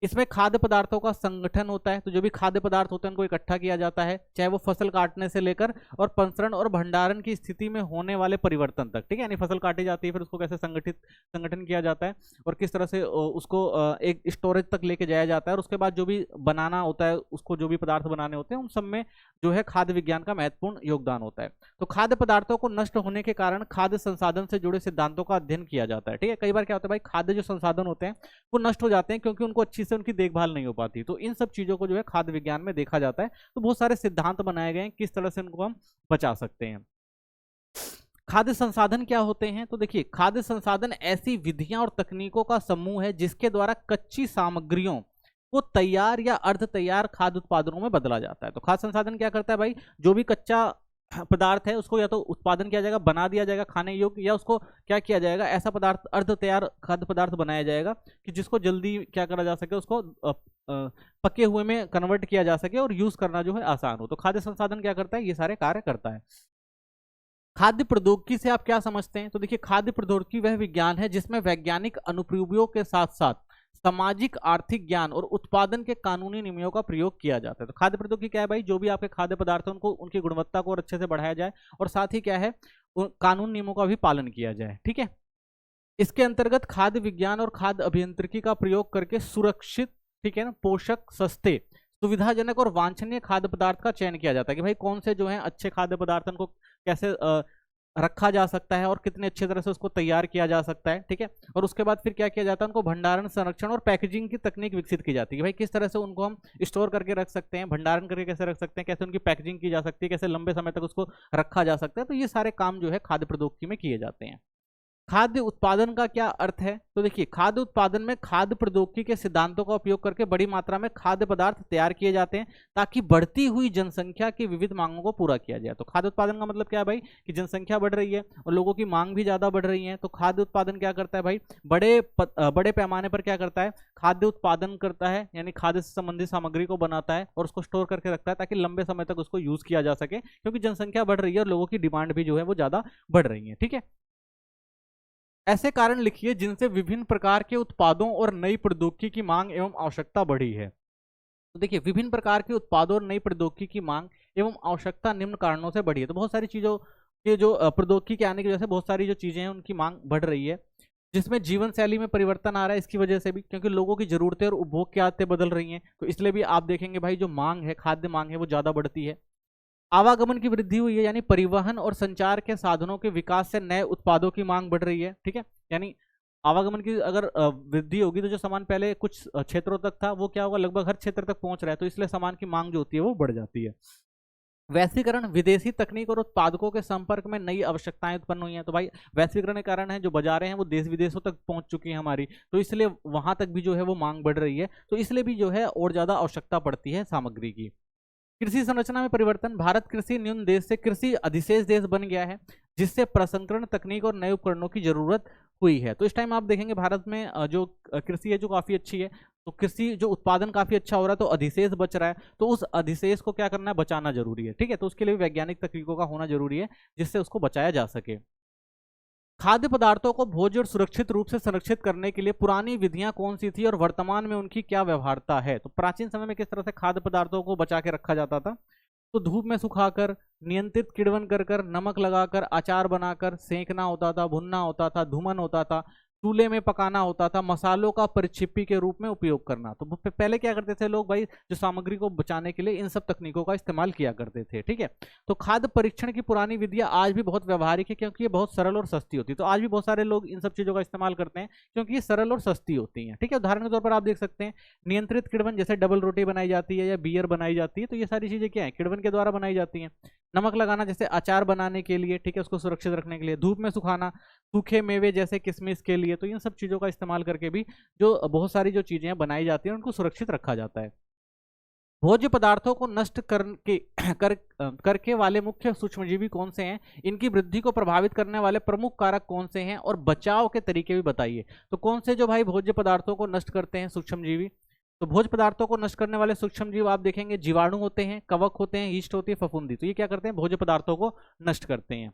इसमें खाद्य पदार्थों का संगठन होता है, तो जो भी खाद्य पदार्थ होते हैं उनको इकट्ठा किया जाता है, चाहे वो फसल काटने से लेकर और प्रसंस्करण और भंडारण की स्थिति में होने वाले परिवर्तन तक। ठीक है, यानी फसल काटी जाती है, फिर उसको कैसे संगठन किया जाता है और किस तरह से उसको एक स्टोरेज तक लेके जाया जाता है, और उसके बाद जो भी बनाना होता है, उसको जो भी पदार्थ बनाने होते हैं, उन सब में जो है खाद्य विज्ञान का महत्वपूर्ण योगदान होता है। तो खाद्य पदार्थों को नष्ट होने के कारण खाद्य संसाधन से जुड़े सिद्धांतों का अध्ययन किया जाता है। ठीक है, कई बार क्या होता है भाई, खाद्य जो संसाधन होते हैं वो नष्ट हो जाते हैं क्योंकि उनको अच्छी से उनकी देखभाल नहीं हो पाती, तो इन सब चीजों को जो है खाद्य विज्ञान में देखा जाता है। तो बहुत सारे सिद्धांत बनाए गए हैं किस तरह से उनको हम बचा सकते हैं। खाद्य संसाधन क्या होते हैं, तो देखिए खाद्य संसाधन ऐसी विधियां और तकनीकों का समूह है जिसके द्वारा कच्ची सामग्रियों को तैयार या अर्ध तैयार खाद्य उत्पादनों में बदला जाता है। तो खाद्य संसाधन क्या करता है भाई, जो भी कच्चा पदार्थ है उसको या तो उत्पादन किया जाएगा, बना दिया जाएगा खाने योग्य, या उसको क्या किया जाएगा, ऐसा पदार्थ अर्ध तैयार खाद्य पदार्थ बनाया जाएगा कि जिसको जल्दी क्या करा जा सके, उसको पके हुए में कन्वर्ट किया जा सके और यूज करना जो है आसान हो। तो खाद्य संसाधन क्या करता है, ये सारे कार्य करता है। खाद्य प्रौद्योगिकी से आप क्या समझते हैं, तो देखिए खाद्य प्रौद्योगिकी वह विज्ञान है जिसमें वैज्ञानिक अनुप्रयोगों के साथ साथ सामाजिक, आर्थिक ज्ञान और उत्पादन के कानूनी नियमों का प्रयोग किया जाता है। तो खाद्य प्रौद्योगिकी क्या है भाई, जो भी आपके खाद्य पदार्थ हैं उनको, उनकी गुणवत्ता को और अच्छे से बढ़ाया जाए, और साथ ही क्या है, कानून नियमों का भी पालन किया जाए। ठीक है, इसके अंतर्गत खाद्य विज्ञान और खाद्य अभियांत्रिकी का प्रयोग करके सुरक्षित, ठीक है ना, पोषक, सस्ते, सुविधाजनक और वांछनीय खाद्य पदार्थ का चयन किया जाता है कि भाई कौन से जो है अच्छे खाद्य पदार्थ को कैसे रखा जा सकता है और कितने अच्छे तरह से उसको तैयार किया जा सकता है। ठीक है, और उसके बाद फिर क्या किया जाता है, उनको भंडारण, संरक्षण और पैकेजिंग की तकनीक विकसित की जाती है कि भाई किस तरह से उनको हम स्टोर करके रख सकते हैं, भंडारण करके कैसे रख सकते हैं, कैसे उनकी पैकेजिंग की जा सकती है, कैसे लंबे समय तक उसको रखा जा सकता है। तो ये सारे काम जो है खाद्य प्रौद्योगिकी में किए जाते हैं। खाद्य उत्पादन का क्या अर्थ है, तो देखिए खाद्य उत्पादन में खाद्य प्रौद्योगिकी के सिद्धांतों का उपयोग करके बड़ी मात्रा में खाद्य पदार्थ तैयार किए जाते हैं ताकि बढ़ती हुई जनसंख्या की विविध मांगों को पूरा किया जाए। तो खाद्य उत्पादन का मतलब क्या है भाई, कि जनसंख्या बढ़ रही है और लोगों की मांग भी ज्यादा बढ़ रही है। तो खाद्य उत्पादन क्या करता है भाई, बड़े पैमाने पर क्या करता है, खाद्य उत्पादन करता है, यानी खाद्य से संबंधित सामग्री को बनाता है और उसको स्टोर करके रखता है ताकि लंबे समय तक उसको यूज किया जा सके, क्योंकि जनसंख्या बढ़ रही है और लोगों की डिमांड भी जो है वो ज्यादा बढ़ रही है। ठीक है, ऐसे कारण लिखिए जिनसे विभिन्न प्रकार के उत्पादों और नई प्रौद्योगिकी की मांग एवं आवश्यकता बढ़ी है। तो देखिए विभिन्न प्रकार के उत्पादों और नई प्रौद्योगिकी की मांग एवं आवश्यकता निम्न कारणों से बढ़ी है। तो बहुत सारी चीजों के जो प्रौद्योगिकी के आने की वजह से बहुत सारी जो चीजें हैं उनकी मांग बढ़ रही है, जिसमें जीवन शैली में परिवर्तन आ रहा है इसकी वजह से भी, क्योंकि लोगों की जरूरतें और उपभोग की आदतें बदल रही हैं। तो इसलिए भी आप देखेंगे भाई जो मांग है, खाद्य मांग है, वो ज्यादा बढ़ती है। आवागमन की वृद्धि हुई है, यानी परिवहन और संचार के साधनों के विकास से नए उत्पादों की मांग बढ़ रही है। ठीक है, यानी आवागमन की अगर वृद्धि होगी तो जो सामान पहले कुछ क्षेत्रों तक था वो क्या होगा, लगभग हर क्षेत्र तक पहुंच रहा है, तो इसलिए सामान की मांग जो होती है वो बढ़ जाती है। वैश्वीकरण, विदेशी तकनीक और उत्पादकों के संपर्क में नई आवश्यकताएं उत्पन्न हुई हैं। तो भाई वैश्वीकरण के कारण है जो बाजारें हैं वो देश विदेशों तक पहुंच चुकी हैं हमारी, तो इसलिए वहां तक भी जो है वो मांग बढ़ रही है, तो इसलिए भी जो है और ज्यादा आवश्यकता पड़ती है सामग्री की। कृषि संरचना में परिवर्तन, भारत कृषि न्यून देश से कृषि अधिशेष देश बन गया है, जिससे प्रसंस्करण तकनीक और नए उपकरणों की जरूरत हुई है। तो इस टाइम आप देखेंगे भारत में जो कृषि है जो काफी अच्छी है, तो कृषि जो उत्पादन काफी अच्छा हो रहा है, तो अधिशेष बच रहा है, तो उस अधिशेष को क्या करना है, बचाना जरूरी है। ठीक है, तो उसके लिए वैज्ञानिक तकनीकों का होना जरूरी है जिससे उसको बचाया जा सके। खाद्य पदार्थों को भोज्य और सुरक्षित रूप से संरक्षित करने के लिए पुरानी विधियां कौन सी थी और वर्तमान में उनकी क्या व्यवहारता है। तो प्राचीन समय में किस तरह से खाद्य पदार्थों को बचा के रखा जाता था, तो धूप में सुखाकर, नियंत्रित किण्वन कर कर, नमक लगाकर, अचार बनाकर, सेंकना होता था, भुनना होता था, धूमन होता था, चूल्हे में पकाना होता था, मसालों का परिच्छिप्पी के रूप में उपयोग करना। तो पहले क्या करते थे लोग भाई, जो सामग्री को बचाने के लिए इन सब तकनीकों का इस्तेमाल किया करते थे। ठीक है, तो खाद्य परीक्षण की पुरानी विधियां आज भी बहुत व्यवहारिक है, क्योंकि ये बहुत सरल और सस्ती होती है। तो आज भी बहुत सारे लोग इन सब चीजों का इस्तेमाल करते हैं क्योंकि ये सरल और सस्ती होती है। ठीक है, उदाहरण के तौर पर आप देख सकते हैं नियंत्रित किण्वन, जैसे डबल रोटी बनाई जाती है या बियर बनाई जाती है, तो ये सारी चीजें क्या है, किण्वन के द्वारा बनाई जाती हैं। नमक लगाना जैसे अचार बनाने के लिए, ठीक है, उसको सुरक्षित रखने के लिए। धूप में सुखाना सूखे मेवे जैसे किशमिश के लिए। तो इन सब चीजों का इस्तेमाल करके भी जो बहुत सारी जो चीजें बनाई जाती हैं उनको सुरक्षित रखा जाता है। भोज्य पदार्थों को नष्ट करके वाले मुख्य सूक्ष्मजीवी कौन से हैं, इनकी वृद्धि को प्रभावित करने वाले प्रमुख कारक कौन से हैं, और बचाव के तरीके भी बताइए। तो कौन से जो भाई भोज्य पदार्थों को नष्ट करते हैं सूक्ष्मजीवी, तो भोज्य पदार्थों को नष्ट करने वाले सूक्ष्मजीव आप देखेंगे जीवाणु होते हैं, कवक होते हैं, यीस्ट होती है, फफूंदी। तो ये क्या करते हैं, भोज्य पदार्थों को नष्ट करते हैं।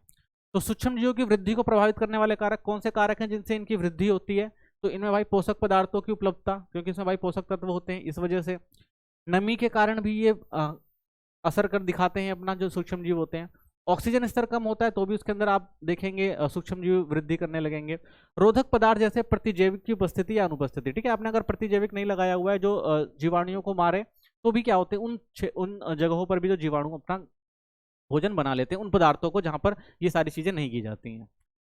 तो सूक्ष्मजीवों की वृद्धि को प्रभावित करने वाले कारक कौन से कारक हैं जिनसे इनकी वृद्धि होती है, तो इनमें भाई पोषक पदार्थों की उपलब्धता, क्योंकि इसमें भाई पोषक तत्व होते हैं, इस वजह से। नमी के कारण भी ये असर कर दिखाते हैं अपना, जो सूक्ष्म जीव होते हैं। ऑक्सीजन स्तर कम होता है तो भी उसके अंदर आप देखेंगे सूक्ष्म जीव वृद्धि करने लगेंगे। रोधक पदार्थ जैसे प्रतिजैविक की उपस्थिति या अनुपस्थिति, ठीक है, आपने अगर प्रतिजैविक नहीं लगाया हुआ है जो जीवाणुओं को मारे, तो भी क्या होते हैं, उन जगहों पर भी जो जीवाणु अपना भोजन बना लेते हैं, उन पदार्थों को जहां पर ये सारी चीजें नहीं की जाती हैं।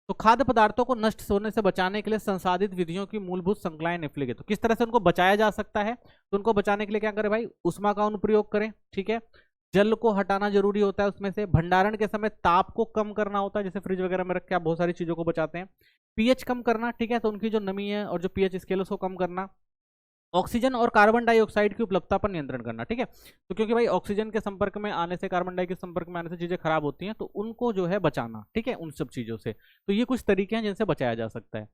तो खाद्य पदार्थों को नष्ट होने से बचाने के लिए संसाधित विधियों की मूलभूत श्रृंखलाएं निम्नलिखित। तो किस तरह से उनको बचाया जा सकता है, तो उनको बचाने के लिए क्या करें भाई, उष्मा का अनुप्रयोग करें। ठीक है, जल को हटाना जरूरी होता है उसमें से। भंडारण के समय ताप को कम करना होता है, जैसे फ्रिज वगैरह में रख के आप बहुत सारी चीजों को बचाते हैं। पीएच कम करना, ठीक है, तो उनकी जो नमी है और जो पीएच स्केल है उसको कम करना। ऑक्सीजन और कार्बन डाइऑक्साइड की उपलब्धता पर नियंत्रण करना। ठीक है, तो क्योंकि भाई ऑक्सीजन के संपर्क में आने से, कार्बन डाइऑक्साइड के संपर्क में आने से चीजें खराब होती हैं, तो उनको जो है बचाना। ठीक है, उन सब चीजों से। तो ये कुछ तरीके हैं जिनसे बचाया जा सकता है।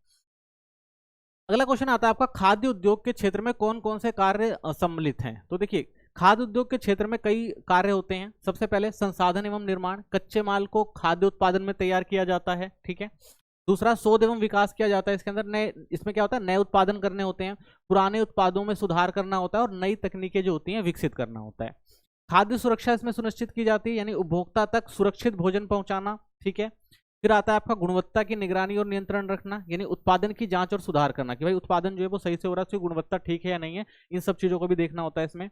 अगला क्वेश्चन आता है आपका, खाद्य उद्योग के क्षेत्र में कौन कौन से कार्य सम्मिलित हैं। तो देखिए, खाद्य उद्योग के क्षेत्र में कई कार्य होते हैं। सबसे पहले संसाधन एवं निर्माण, कच्चे माल को खाद्य उत्पादन में तैयार किया जाता है। ठीक है, दूसरा शोध एवं विकास किया जाता है, इसके अंदर नए, इसमें क्या होता है, नए उत्पादन करने होते हैं, पुराने उत्पादों में सुधार करना होता है, और नई तकनीकें जो होती हैं विकसित करना होता है। खाद्य सुरक्षा इसमें सुनिश्चित की जाती है, यानी उपभोक्ता तक सुरक्षित भोजन पहुंचाना। ठीक है, फिर आता है आपका गुणवत्ता की निगरानी और नियंत्रण रखना, यानी उत्पादन की जांच और सुधार करना कि भाई उत्पादन जो है वो सही से हो रहा है, उसकी गुणवत्ता ठीक है या नहीं है, इन सब चीजों को भी देखना होता है इसमें।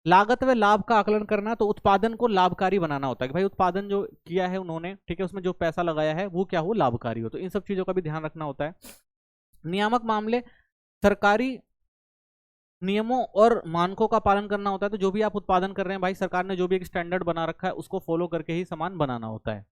लागत व लाभ का आकलन करना, तो उत्पादन को लाभकारी बनाना होता है कि भाई उत्पादन जो किया है उन्होंने, ठीक है, उसमें जो पैसा लगाया है वो क्या हो, लाभकारी हो। तो इन सब चीजों का भी ध्यान रखना होता है। नियामक मामले, सरकारी नियमों और मानकों का पालन करना होता है। तो जो भी आप उत्पादन कर रहे हैं भाई, सरकार ने जो भी एक स्टैंडर्ड बना रखा है उसको फॉलो करके ही सामान बनाना होता है।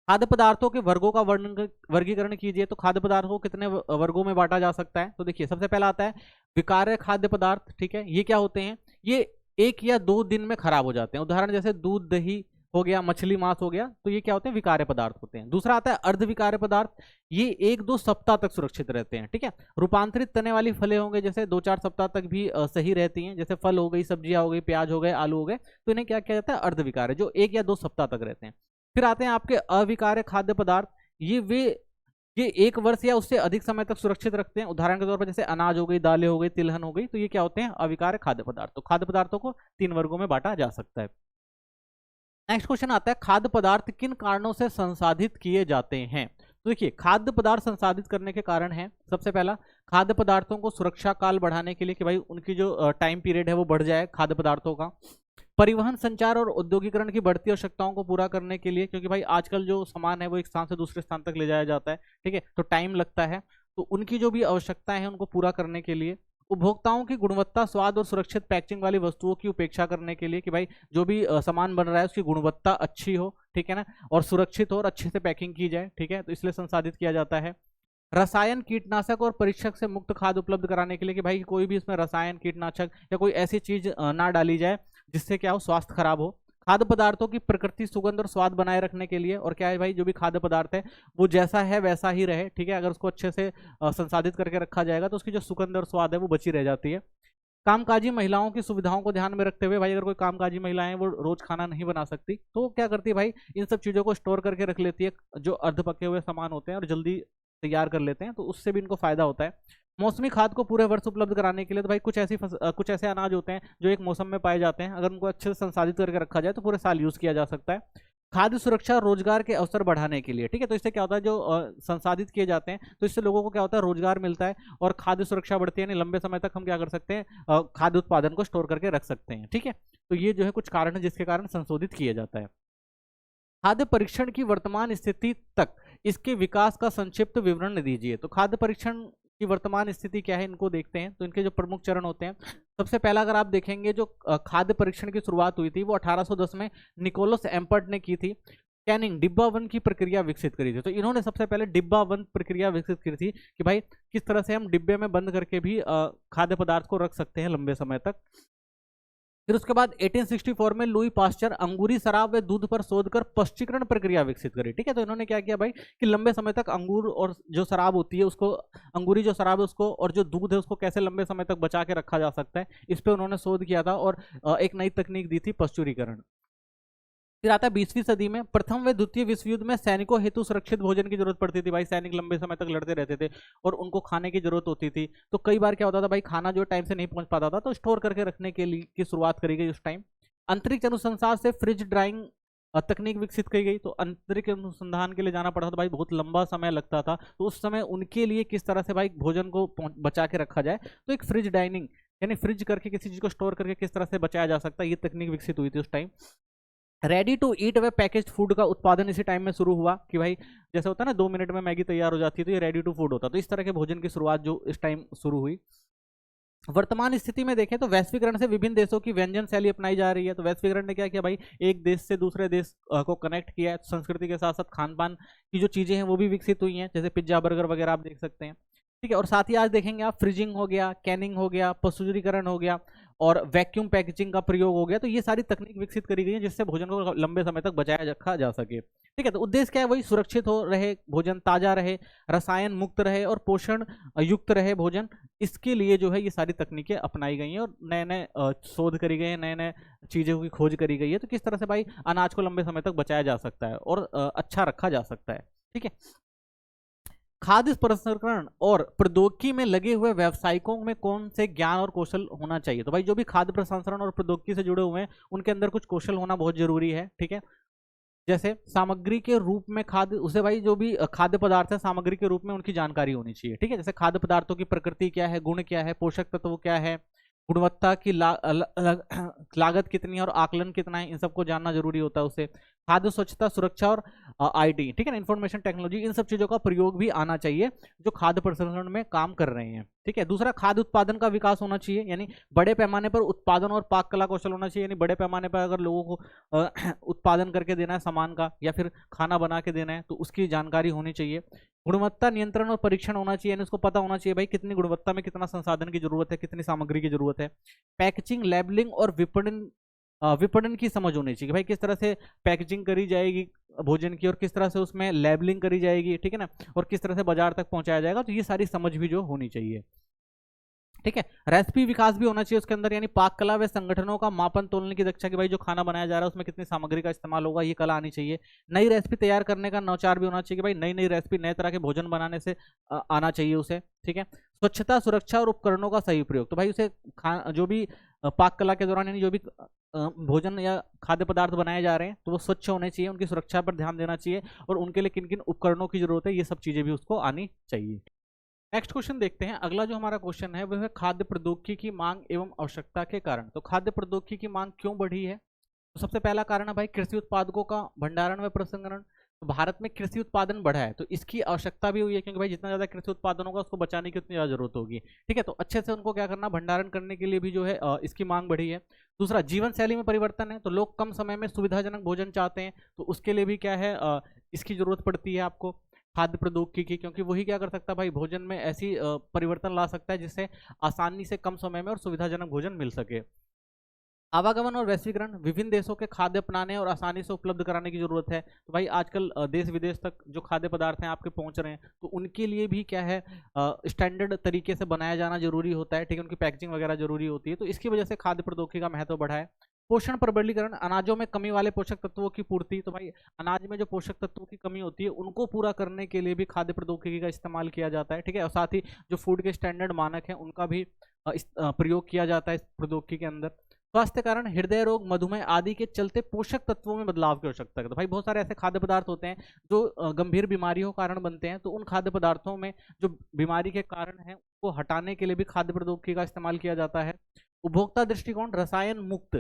खाद्य पदार्थों के वर्गों का वर्गीकरण कीजिए। तो खाद्य पदार्थों को कितने वर्गों में बांटा जा सकता है, तो देखिए सबसे पहला आता है विकार्य खाद्य पदार्थ। ठीक है, ये क्या होते हैं, ये 1 या 2 दिन में खराब हो जाते हैं। उदाहरण जैसे दूध, दही हो गया, मछली, मांस हो गया, तो ये क्या होते हैं, विकार्य पदार्थ होते हैं। दूसरा आता है अर्ध विकार्य पदार्थ, ये 1-2 सप्ताह तक सुरक्षित रहते हैं। ठीक है, रूपांतरित तने वाली फलें होंगे, जैसे 2-4 सप्ताह तक भी सही रहती हैं, जैसे फल हो गई, सब्जियां हो गई, प्याज हो गए, आलू हो गए, तो इन्हें क्या किया जाता है, अर्ध विकार्य, जो 1 या 2 सप्ताह तक रहते हैं। फिर आते हैं आपके अविकार्य खाद्य पदार्थ, ये 1 वर्ष या उससे अधिक समय तक सुरक्षित रखते हैं। उदाहरण के तौर पर जैसे अनाज हो गई, दालें हो गई, तिलहन हो गई, तो ये क्या होते हैं, अविकार्य खाद्य पदार्थ। तो खाद्य पदार्थों को 3 वर्गों में बांटा जा सकता है। नेक्स्ट क्वेश्चन आता है, खाद्य पदार्थ किन कारणों से संसाधित किए जाते हैं। तो देखिए, खाद्य पदार्थ संसाधित करने के कारण है, सबसे पहला खाद्य पदार्थों को सुरक्षा काल बढ़ाने के लिए कि भाई उनकी जो टाइम पीरियड है वो बढ़ जाए खाद्य पदार्थों का। परिवहन, संचार और औद्योगिकरण की बढ़ती आवश्यकताओं को पूरा करने के लिए, क्योंकि भाई आजकल जो सामान है वो एक स्थान से दूसरे स्थान तक ले जाया जाता है। ठीक है, तो टाइम लगता है, तो उनकी जो भी आवश्यकताएं हैं उनको पूरा करने के लिए। उपभोक्ताओं की गुणवत्ता, स्वाद और सुरक्षित पैकेजिंग वाली वस्तुओं की उपेक्षा करने के लिए कि भाई जो भी सामान बन रहा है उसकी गुणवत्ता अच्छी हो, ठीक है ना, और सुरक्षित हो और अच्छे से पैकिंग की जाए। ठीक है, तो इसलिए संसाधित किया जाता है। रसायन, कीटनाशक और परीक्षक से मुक्त खाद्य उपलब्ध कराने के लिए कि भाई कोई भी इसमें रसायन, कीटनाशक या कोई ऐसी चीज ना डाली जाए जिससे क्या हो, स्वास्थ्य खराब हो। खाद्य पदार्थों की प्रकृति, सुगंध और स्वाद बनाए रखने के लिए, और क्या है भाई, जो भी खाद्य पदार्थ है वो जैसा है वैसा ही रहे। ठीक है, अगर उसको अच्छे से संसाधित करके रखा जाएगा तो उसकी जो सुगंध और स्वाद है वो बची रह जाती है। कामकाजी महिलाओं की सुविधाओं को ध्यान में रखते हुए, भाई अगर कोई कामकाजी महिलाएं वो रोज खाना नहीं बना सकती, तो क्या करती है भाई, इन सब चीजों को स्टोर करके रख लेती है, जो अर्ध पके हुए सामान होते हैं और जल्दी तैयार कर लेते हैं, तो उससे भी इनको फायदा होता है। मौसमी खाद को पूरे वर्ष उपलब्ध कराने के लिए, तो भाई कुछ ऐसे अनाज होते हैं जो एक मौसम में पाए जाते हैं, अगर उनको अच्छे से संसाधित करके रखा जाए तो पूरे साल यूज किया जा सकता है। खाद्य सुरक्षा और रोजगार के अवसर बढ़ाने के लिए, ठीक है। तो इससे क्या होता है, जो संसाधित किए जाते हैं तो इससे लोगों को क्या होता है, रोजगार मिलता है और खाद्य सुरक्षा बढ़ती है, यानी लंबे समय तक हम क्या कर सकते हैं, खाद्य उत्पादन को स्टोर करके रख सकते हैं, ठीक है। तो ये जो है कुछ कारण है जिसके कारण संशोधित किया जाता है। खाद्य परीक्षण की वर्तमान स्थिति तक इसके विकास का संक्षिप्त विवरण दीजिए। तो खाद्य परीक्षण की वर्तमान स्थिति क्या है, इनको देखते हैं। तो इनके जो प्रमुख चरण होते हैं, सबसे पहला अगर आप देखेंगे, जो खाद्य परीक्षण की शुरुआत हुई थी वो 1810 में निकोलस एम्पर्ट ने की थी। कैनिंग डिब्बा वन की प्रक्रिया विकसित करी थी। तो इन्होंने सबसे पहले डिब्बा वन प्रक्रिया विकसित की थी कि भाई किस तरह से हम डिब्बे में बंद करके भी खाद्य पदार्थ को रख सकते हैं लंबे समय तक। फिर उसके बाद 1864 में लुई पास्चर अंगूरी शराब व दूध पर शोध कर पश्चीकरण प्रक्रिया विकसित करी, ठीक है। तो इन्होंने क्या किया भाई कि लंबे समय तक अंगूर और जो शराब होती है उसको, अंगूरी जो शराब है उसको और जो दूध है उसको कैसे लंबे समय तक बचा के रखा जा सकता है, इस पर उन्होंने शोध किया था और एक नई तकनीक दी थी, पश्चुरीकरण। फिर आता है 20वीं सदी में, प्रथम व द्वितीय विश्व युद्ध में सैनिकों हेतु सुरक्षित भोजन की जरूरत पड़ती थी। भाई सैनिक लंबे समय तक लड़ते रहते थे और उनको खाने की जरूरत होती थी। तो कई बार क्या होता था भाई, खाना जो टाइम से नहीं पहुंच पाता था, तो स्टोर करके रखने के लिए की शुरुआत करी गई उस टाइम। अंतरिक्ष अनुसंधान से फ्रिज ड्राइंग तकनीक विकसित की गई। तो अंतरिक्ष अनुसंधान के लिए जाना पड़ता था भाई, बहुत लंबा समय लगता था। तो उस समय उनके लिए किस तरह से भाई भोजन को बचा के रखा जाए, तो एक फ्रिज डाइनिंग यानी फ्रिज करके किसी चीज को स्टोर करके किस तरह से बचाया जा सकता है, ये तकनीक विकसित हुई थी उस टाइम। रेडी टू ईट व पैकेज फूड का उत्पादन इसी टाइम में शुरू हुआ कि भाई जैसे होता है ना 2 मिनट में मैगी तैयार हो जाती है, तो ये रेडी टू फूड होता। तो इस तरह के भोजन की शुरुआत जो इस टाइम शुरू हुई। वर्तमान स्थिति में देखें तो वैश्वीकरण से विभिन्न देशों की व्यंजन शैली अपनाई जा रही है। तो वैश्वीकरण ने क्या किया भाई, एक देश से दूसरे देश को कनेक्ट किया है। संस्कृति के साथ साथ खान पान की जो चीजें हैं वो भी विकसित हुई हैं, जैसे पिज्जा बर्गर वगैरह आप देख सकते हैं, ठीक है। और साथ ही आज देखेंगे आप, फ्रीजिंग हो गया, कैनिंग हो गया, पशुजीकरण हो गया और वैक्यूम पैकेजिंग का प्रयोग हो गया। तो ये सारी तकनीक विकसित करी गई है जिससे भोजन को लंबे समय तक बचाया रखा जा सके, ठीक है। तो उद्देश्य क्या है, वही सुरक्षित हो रहे भोजन, ताजा रहे, रसायन मुक्त रहे और पोषण युक्त रहे भोजन। इसके लिए जो है ये सारी तकनीकें अपनाई गई हैं और नए नए शोध करी गए हैं, नए नए चीज़ों की खोज करी गई है। तो किस तरह से भाई अनाज को लंबे समय तक बचाया जा सकता है और अच्छा रखा जा सकता है, ठीक है। खाद्य प्रसंस्करण और प्रौद्योगिकी में लगे हुए व्यवसायिकों में कौन से ज्ञान और कौशल होना चाहिए। तो भाई जो भी खाद्य प्रसंस्करण और प्रौद्योगिकी से जुड़े हुए हैं उनके अंदर कुछ कौशल होना बहुत जरूरी है, ठीक है। जैसे सामग्री के रूप में खाद्य, उसे भाई जो भी खाद्य पदार्थ है सामग्री के रूप में उनकी जानकारी होनी चाहिए, ठीक है। जैसे खाद्य पदार्थों की प्रकृति क्या है, गुण क्या है, पोषक तत्व क्या है, गुणवत्ता की लागत कितनी है और आकलन कितना है, इन सबको जानना जरूरी होता है उसे। खाद्य स्वच्छता, सुरक्षा और आईटी, ठीक है ना, इंफॉर्मेशन टेक्नोलॉजी, इन सब चीजों का प्रयोग भी आना चाहिए जो खाद्य प्रसंस्करण में काम कर रहे हैं, ठीक है। दूसरा, खाद्य उत्पादन का विकास होना चाहिए, यानी बड़े पैमाने पर उत्पादन और पाक कला कौशल होना चाहिए। यानी बड़े पैमाने पर अगर लोगों को उत्पादन करके देना है सामान का या फिर खाना बना के देना है तो उसकी जानकारी होनी चाहिए। गुणवत्ता नियंत्रण और परीक्षण होना चाहिए, यानी उसको पता होना चाहिए भाई कितनी गुणवत्ता में कितना संसाधन की जरूरत है, कितनी सामग्री की जरूरत है। पैकेजिंग, लेबलिंग और विपणन विपणन की समझ होनी चाहिए, भाई किस तरह से पैकेजिंग करी जाएगी भोजन की और किस तरह से उसमें लेबलिंग करी जाएगी, ठीक है ना, और किस तरह से बाजार तक पहुंचाया जाएगा। तो ये सारी समझ भी जो होनी चाहिए, ठीक है। रेसिपी विकास भी होना चाहिए उसके अंदर, यानी पाक कला व संगठनों का मापन तोलने की दक्षता कि भाई जो खाना बनाया जा रहा है उसमें कितनी सामग्री का इस्तेमाल होगा, ये कला आनी चाहिए। नई रेसिपी तैयार करने का नौचार भी होना चाहिए कि भाई नई नई रेसिपी, नए तरह के भोजन बनाने से आना चाहिए उसे, ठीक है। स्वच्छता, सुरक्षा और उपकरणों का सही प्रयोग, तो भाई उसे जो भी पाक कला के दौरान यानी जो भी भोजन या खाद्य पदार्थ बनाए जा रहे हैं तो वो स्वच्छ होने चाहिए, उनकी सुरक्षा पर ध्यान देना चाहिए और उनके लिए किन किन उपकरणों की जरूरत है ये सब चीजें भी उसको आनी चाहिए। नेक्स्ट क्वेश्चन देखते हैं। अगला जो हमारा क्वेश्चन है वह है खाद्य प्रौद्योगिकी की मांग एवं आवश्यकता के कारण। तो खाद्य प्रौद्योगिकी की मांग क्यों बढ़ी है, तो सबसे पहला कारण है भाई कृषि उत्पादकों का भंडारण व प्रसंस्करण। तो भारत में कृषि उत्पादन बढ़ा है तो इसकी आवश्यकता भी हुई है क्योंकि भाई जितना ज्यादा कृषि उत्पादन होगा उसको बचाने की उतनी ज्यादा जरूरत होगी, ठीक है। तो अच्छे से उनको क्या करना, भंडारण करने के लिए भी जो है इसकी मांग बढ़ी है। दूसरा, जीवन शैली में परिवर्तन है, तो लोग कम समय में सुविधाजनक भोजन चाहते हैं तो उसके लिए भी क्या है इसकी जरूरत पड़ती है आपको खाद्य प्रौद्योगिकी की, क्योंकि वही क्या कर सकता है भाई भोजन में ऐसी परिवर्तन ला सकता है जिससे आसानी से कम समय में और सुविधाजनक भोजन मिल सके। आवागमन और वैश्वीकरण, विभिन्न देशों के खाद्य अपनाने और आसानी से उपलब्ध कराने की जरूरत है। तो भाई आजकल देश विदेश तक जो खाद्य पदार्थ हैं आपके पहुंच रहे हैं तो उनके लिए भी क्या है स्टैंडर्ड तरीके से बनाया जाना जरूरी होता है, ठीक है, उनकी पैकेजिंग वगैरह जरूरी होती है। तो इसकी वजह से खाद्य प्रौद्योगिकी का महत्व बढ़ा है। पोषण प्रबलीकरण, अनाजों में कमी वाले पोषक तत्वों की पूर्ति, तो भाई अनाज में जो पोषक तत्वों की कमी होती है उनको पूरा करने के लिए भी खाद्य प्रौद्योगिकी का इस्तेमाल किया जाता है, ठीक है। और साथ ही जो फूड के स्टैंडर्ड मानक हैं उनका भी प्रयोग किया जाता है इस प्रौद्योगिकी के अंदर। स्वास्थ्य कारण हृदय रोग, मधुमेह आदि के चलते पोषक तत्वों में बदलाव की आवश्यकता है। तो भाई बहुत सारे ऐसे खाद्य पदार्थ होते हैं जो गंभीर बीमारियों के कारण बनते हैं, तो उन खाद्य पदार्थों में जो बीमारी के कारण है वो हटाने के लिए भी खाद्य प्रौद्योगिकी का इस्तेमाल किया जाता है। उपभोक्ता दृष्टिकोण, रसायन मुक्त,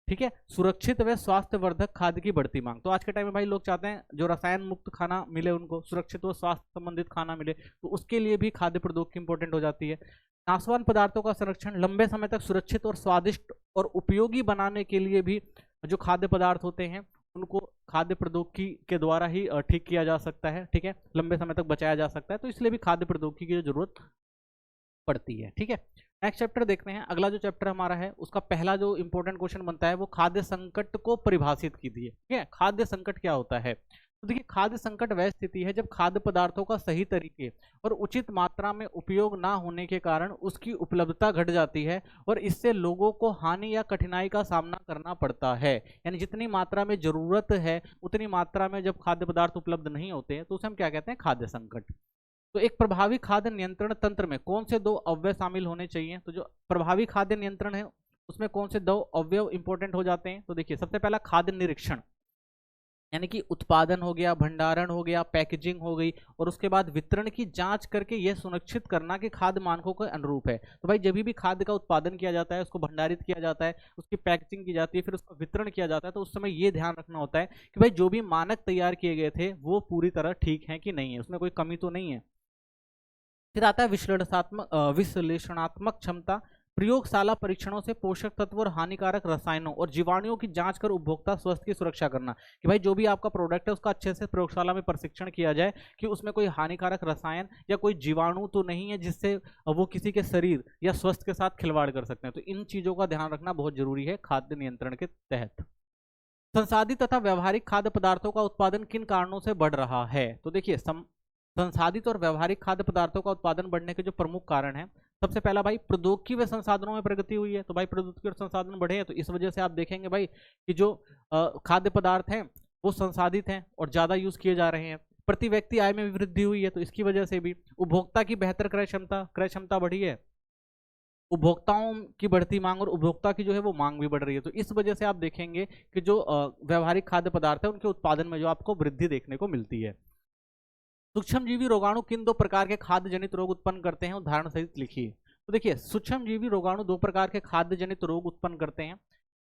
ठीक है, सुरक्षित व स्वास्थ्यवर्धक खाद्य की बढ़ती मांग। तो आज के टाइम में भाई लोग चाहते हैं जो रसायन मुक्त खाना मिले उनको, सुरक्षित व स्वास्थ्य संबंधित खाना मिले, तो उसके लिए भी खाद्य प्रौद्योगिकी इंपॉर्टेंट हो जाती है। नाशवान पदार्थों का संरक्षण, लंबे समय तक सुरक्षित और स्वादिष्ट और उपयोगी बनाने के लिए भी जो खाद्य पदार्थ होते हैं उनको खाद्य प्रौद्योगिकी के द्वारा ही ठीक किया जा सकता है, ठीक है, लंबे समय तक बचाया जा सकता है, तो इसलिए भी खाद्य प्रौद्योगिकी की जरूरत पड़ती है। ठीक है, नेक्स्ट चैप्टर देखते हैं। अगला जो चैप्टर हमारा है उसका पहला जो इंपॉर्टेंट क्वेश्चन बनता है वो खाद्य संकट को परिभाषित कीजिए। ठीक है, खाद्य संकट क्या होता है? तो देखिए, खाद्य संकट वह स्थिति है जब खाद्य पदार्थों का सही तरीके और उचित मात्रा में उपयोग ना होने के कारण उसकी उपलब्धता घट जाती है और इससे लोगों को हानि या कठिनाई का सामना करना पड़ता है। यानी जितनी मात्रा में जरूरत है उतनी मात्रा में जब खाद्य पदार्थ उपलब्ध नहीं होते हैं तो उसे हम क्या कहते हैं? खाद्य संकट। तो एक प्रभावी खाद्य नियंत्रण तंत्र में कौन से 2 अवयव शामिल होने चाहिए? तो जो प्रभावी खाद्य नियंत्रण है उसमें कौन से 2 अवयव इंपॉर्टेंट हो जाते हैं? तो देखिए, सबसे पहला खाद्य निरीक्षण, यानी कि उत्पादन हो गया, भंडारण हो गया, पैकेजिंग हो गई, और उसके बाद वितरण की जांच करके यह सुनिश्चित करना कि खाद्य मानकों के अनुरूप है। तो भाई जब भी खाद्य का उत्पादन किया जाता है, उसको भंडारित किया जाता है, उसकी पैकेजिंग की जाती है, फिर उसका वितरण किया जाता है, तो उस समय ये ध्यान रखना होता है कि भाई जो भी मानक तैयार किए गए थे वो पूरी तरह ठीक है कि नहीं है, उसमें कोई कमी तो नहीं है। फिर आता है विश्लेषणात्मक क्षमता, प्रयोगशाला परीक्षणों से पोषक तत्व और हानिकारक रसायनों और जीवाणुओं की जांच कर उपभोक्ता स्वास्थ्य की सुरक्षा करना, कि भाई जो भी आपका प्रोडक्ट है उसका अच्छे से प्रयोगशाला में परीक्षण किया जाए कि उसमें कोई हानिकारक रसायन या कोई जीवाणु तो नहीं है जिससे वो किसी के शरीर या स्वास्थ्य के साथ खिलवाड़ कर सकते हैं। तो इन चीजों का ध्यान रखना बहुत जरूरी है खाद्य नियंत्रण के तहत। संसाधित तथा व्यवहारिक खाद्य पदार्थों का उत्पादन किन कारणों से बढ़ रहा है? तो देखिए, संसाधित और व्यवहारिक खाद्य पदार्थों का उत्पादन बढ़ने के जो प्रमुख कारण हैं, सबसे पहला भाई प्रौद्योगिकी व संसाधनों में प्रगति हुई है। तो भाई प्रौद्योगिकी और संसाधन बढ़े हैं तो इस वजह से आप देखेंगे भाई कि जो खाद्य पदार्थ हैं वो संसाधित हैं और ज्यादा यूज किए जा रहे हैं। प्रति व्यक्ति आय में भी वृद्धि हुई है तो इसकी वजह से भी। उपभोक्ता की बेहतर क्रय क्षमता बढ़ी है, उपभोक्ताओं की बढ़ती मांग और उपभोक्ता की जो है वो मांग भी बढ़ रही है। तो इस वजह से आप देखेंगे कि जो व्यवहारिक खाद्य पदार्थ है उनके उत्पादन में जो आपको वृद्धि देखने को मिलती है। सूक्ष्मजीवी रोगाणु किन 2 प्रकार के खाद्य जनित रोग उत्पन्न करते हैं? उदाहरण सहित लिखिए। तो देखिए, सूक्ष्मजीवी रोगाणु 2 प्रकार के खाद्य जनित रोग उत्पन्न करते हैं।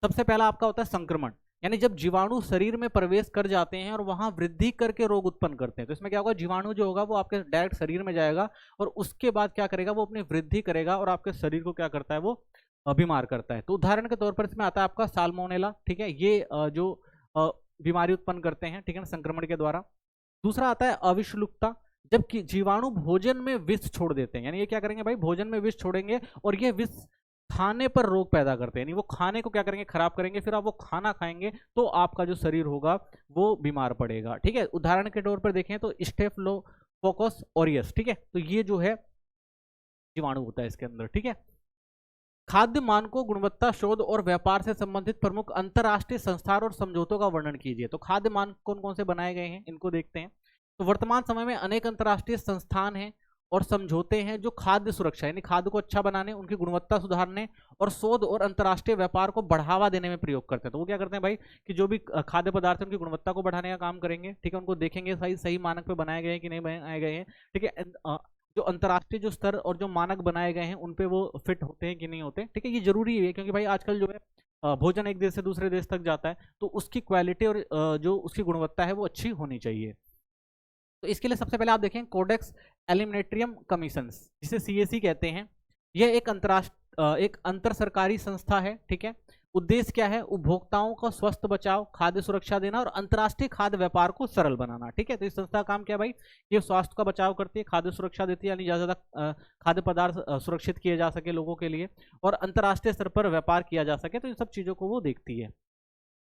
सबसे पहला आपका होता है संक्रमण, यानी जब जीवाणु शरीर में प्रवेश कर जाते हैं और वहां वृद्धि करके रोग उत्पन्न करते हैं। तो इसमें क्या होगा, जीवाणु जो होगा वो आपके डायरेक्ट शरीर में जाएगा और उसके बाद क्या करेगा, वो अपनी वृद्धि करेगा और आपके शरीर को क्या करता है, वो बीमार करता है। तो उदाहरण के तौर पर इसमें आता है आपका साल्मोनेला। ठीक है, ये जो बीमारी उत्पन्न करते हैं, ठीक है ना, संक्रमण के द्वारा। दूसरा आता है अविषलुप्तता, जबकि जीवाणु भोजन में विष छोड़ देते हैं। यानी ये क्या करेंगे भाई, भोजन में विष छोड़ेंगे और ये विष खाने पर रोग पैदा करते हैं, यानी वो खाने को क्या करेंगे, खराब करेंगे, फिर आप वो खाना खाएंगे तो आपका जो शरीर होगा वो बीमार पड़ेगा। ठीक है, उदाहरण के तौर पर देखें तो स्टेफिलोकोकस ऑरियस, ठीक है, तो ये जो है जीवाणु होता है इसके अंदर। ठीक है, खाद्य मानकों, गुणवत्ता, शोध और व्यापार से संबंधित प्रमुख अंतरराष्ट्रीय संस्थान और समझौतों का वर्णन कीजिए। तो खाद्य मानक कौन कौन से बनाए गए हैं इनको देखते हैं। तो वर्तमान समय में अनेक अंतरराष्ट्रीय संस्थान हैं और समझौते हैं जो खाद्य सुरक्षा यानी खाद्य को अच्छा बनाने, उनकी गुणवत्ता सुधारने और शोध और अंतरराष्ट्रीय व्यापार को बढ़ावा देने में प्रयोग करते हैं। तो वो क्या करते हैं भाई कि जो भी खाद्य पदार्थ है उनकी गुणवत्ता को बढ़ाने का काम करेंगे। ठीक है, उनको देखेंगे सही मानक पे बनाए गए हैं कि नहीं बनाए गए हैं। ठीक है, जो अंतरराष्ट्रीय जो स्तर और जो मानक बनाए गए हैं उन पे वो फिट होते हैं कि नहीं होते। ठीक है, ये जरूरी है क्योंकि भाई आजकल जो है भोजन एक देश से दूसरे देश तक जाता है तो उसकी क्वालिटी और जो उसकी गुणवत्ता है वो अच्छी होनी चाहिए। तो इसके लिए सबसे पहले आप देखें कोडेक्स एलिमिनेट्रियम कमीशन, जिसे CAC कहते हैं। यह एक अंतर सरकारी संस्था है। ठीक है, उद्देश्य क्या है, उपभोक्ताओं का स्वस्थ बचाव, खाद्य सुरक्षा देना और अंतर्राष्ट्रीय खाद्य व्यापार को सरल बनाना। ठीक है, तो इस संस्था का काम क्या है भाई, ये स्वास्थ्य का बचाव करती है, खाद्य सुरक्षा देती है, यानी ज़्यादा खाद्य पदार्थ सुरक्षित किए जा सके लोगों के लिए और अंतर्राष्ट्रीय स्तर पर व्यापार किया जा सके, तो इन सब चीज़ों को वो देखती है।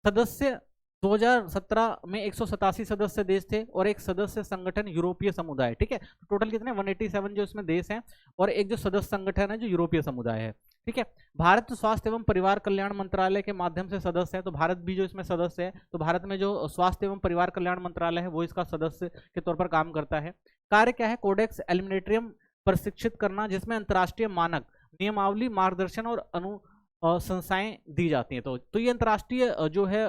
सदस्य 2017 में 187 सदस्य देश थे और एक सदस्य संगठन यूरोपीय समुदाय। ठीक है, तो टोटल कितने 187 जो इसमें देश हैं और एक जो सदस्य संगठन है जो यूरोपीय समुदाय है। ठीक है, भारत स्वास्थ्य एवं परिवार कल्याण मंत्रालय के माध्यम से सदस्य है, तो भारत भी जो इसमें सदस्य है, तो भारत में जो स्वास्थ्य एवं परिवार कल्याण मंत्रालय है वो इसका सदस्य के तौर पर काम करता है। कार्य क्या है, कोडेक्स एलिमिनेट्रियम प्रशिक्षित करना, जिसमें अंतर्राष्ट्रीय मानक, नियमावली, मार्गदर्शन और संस्थाएं दी जाती हैं। तो ये अंतर्राष्ट्रीय जो है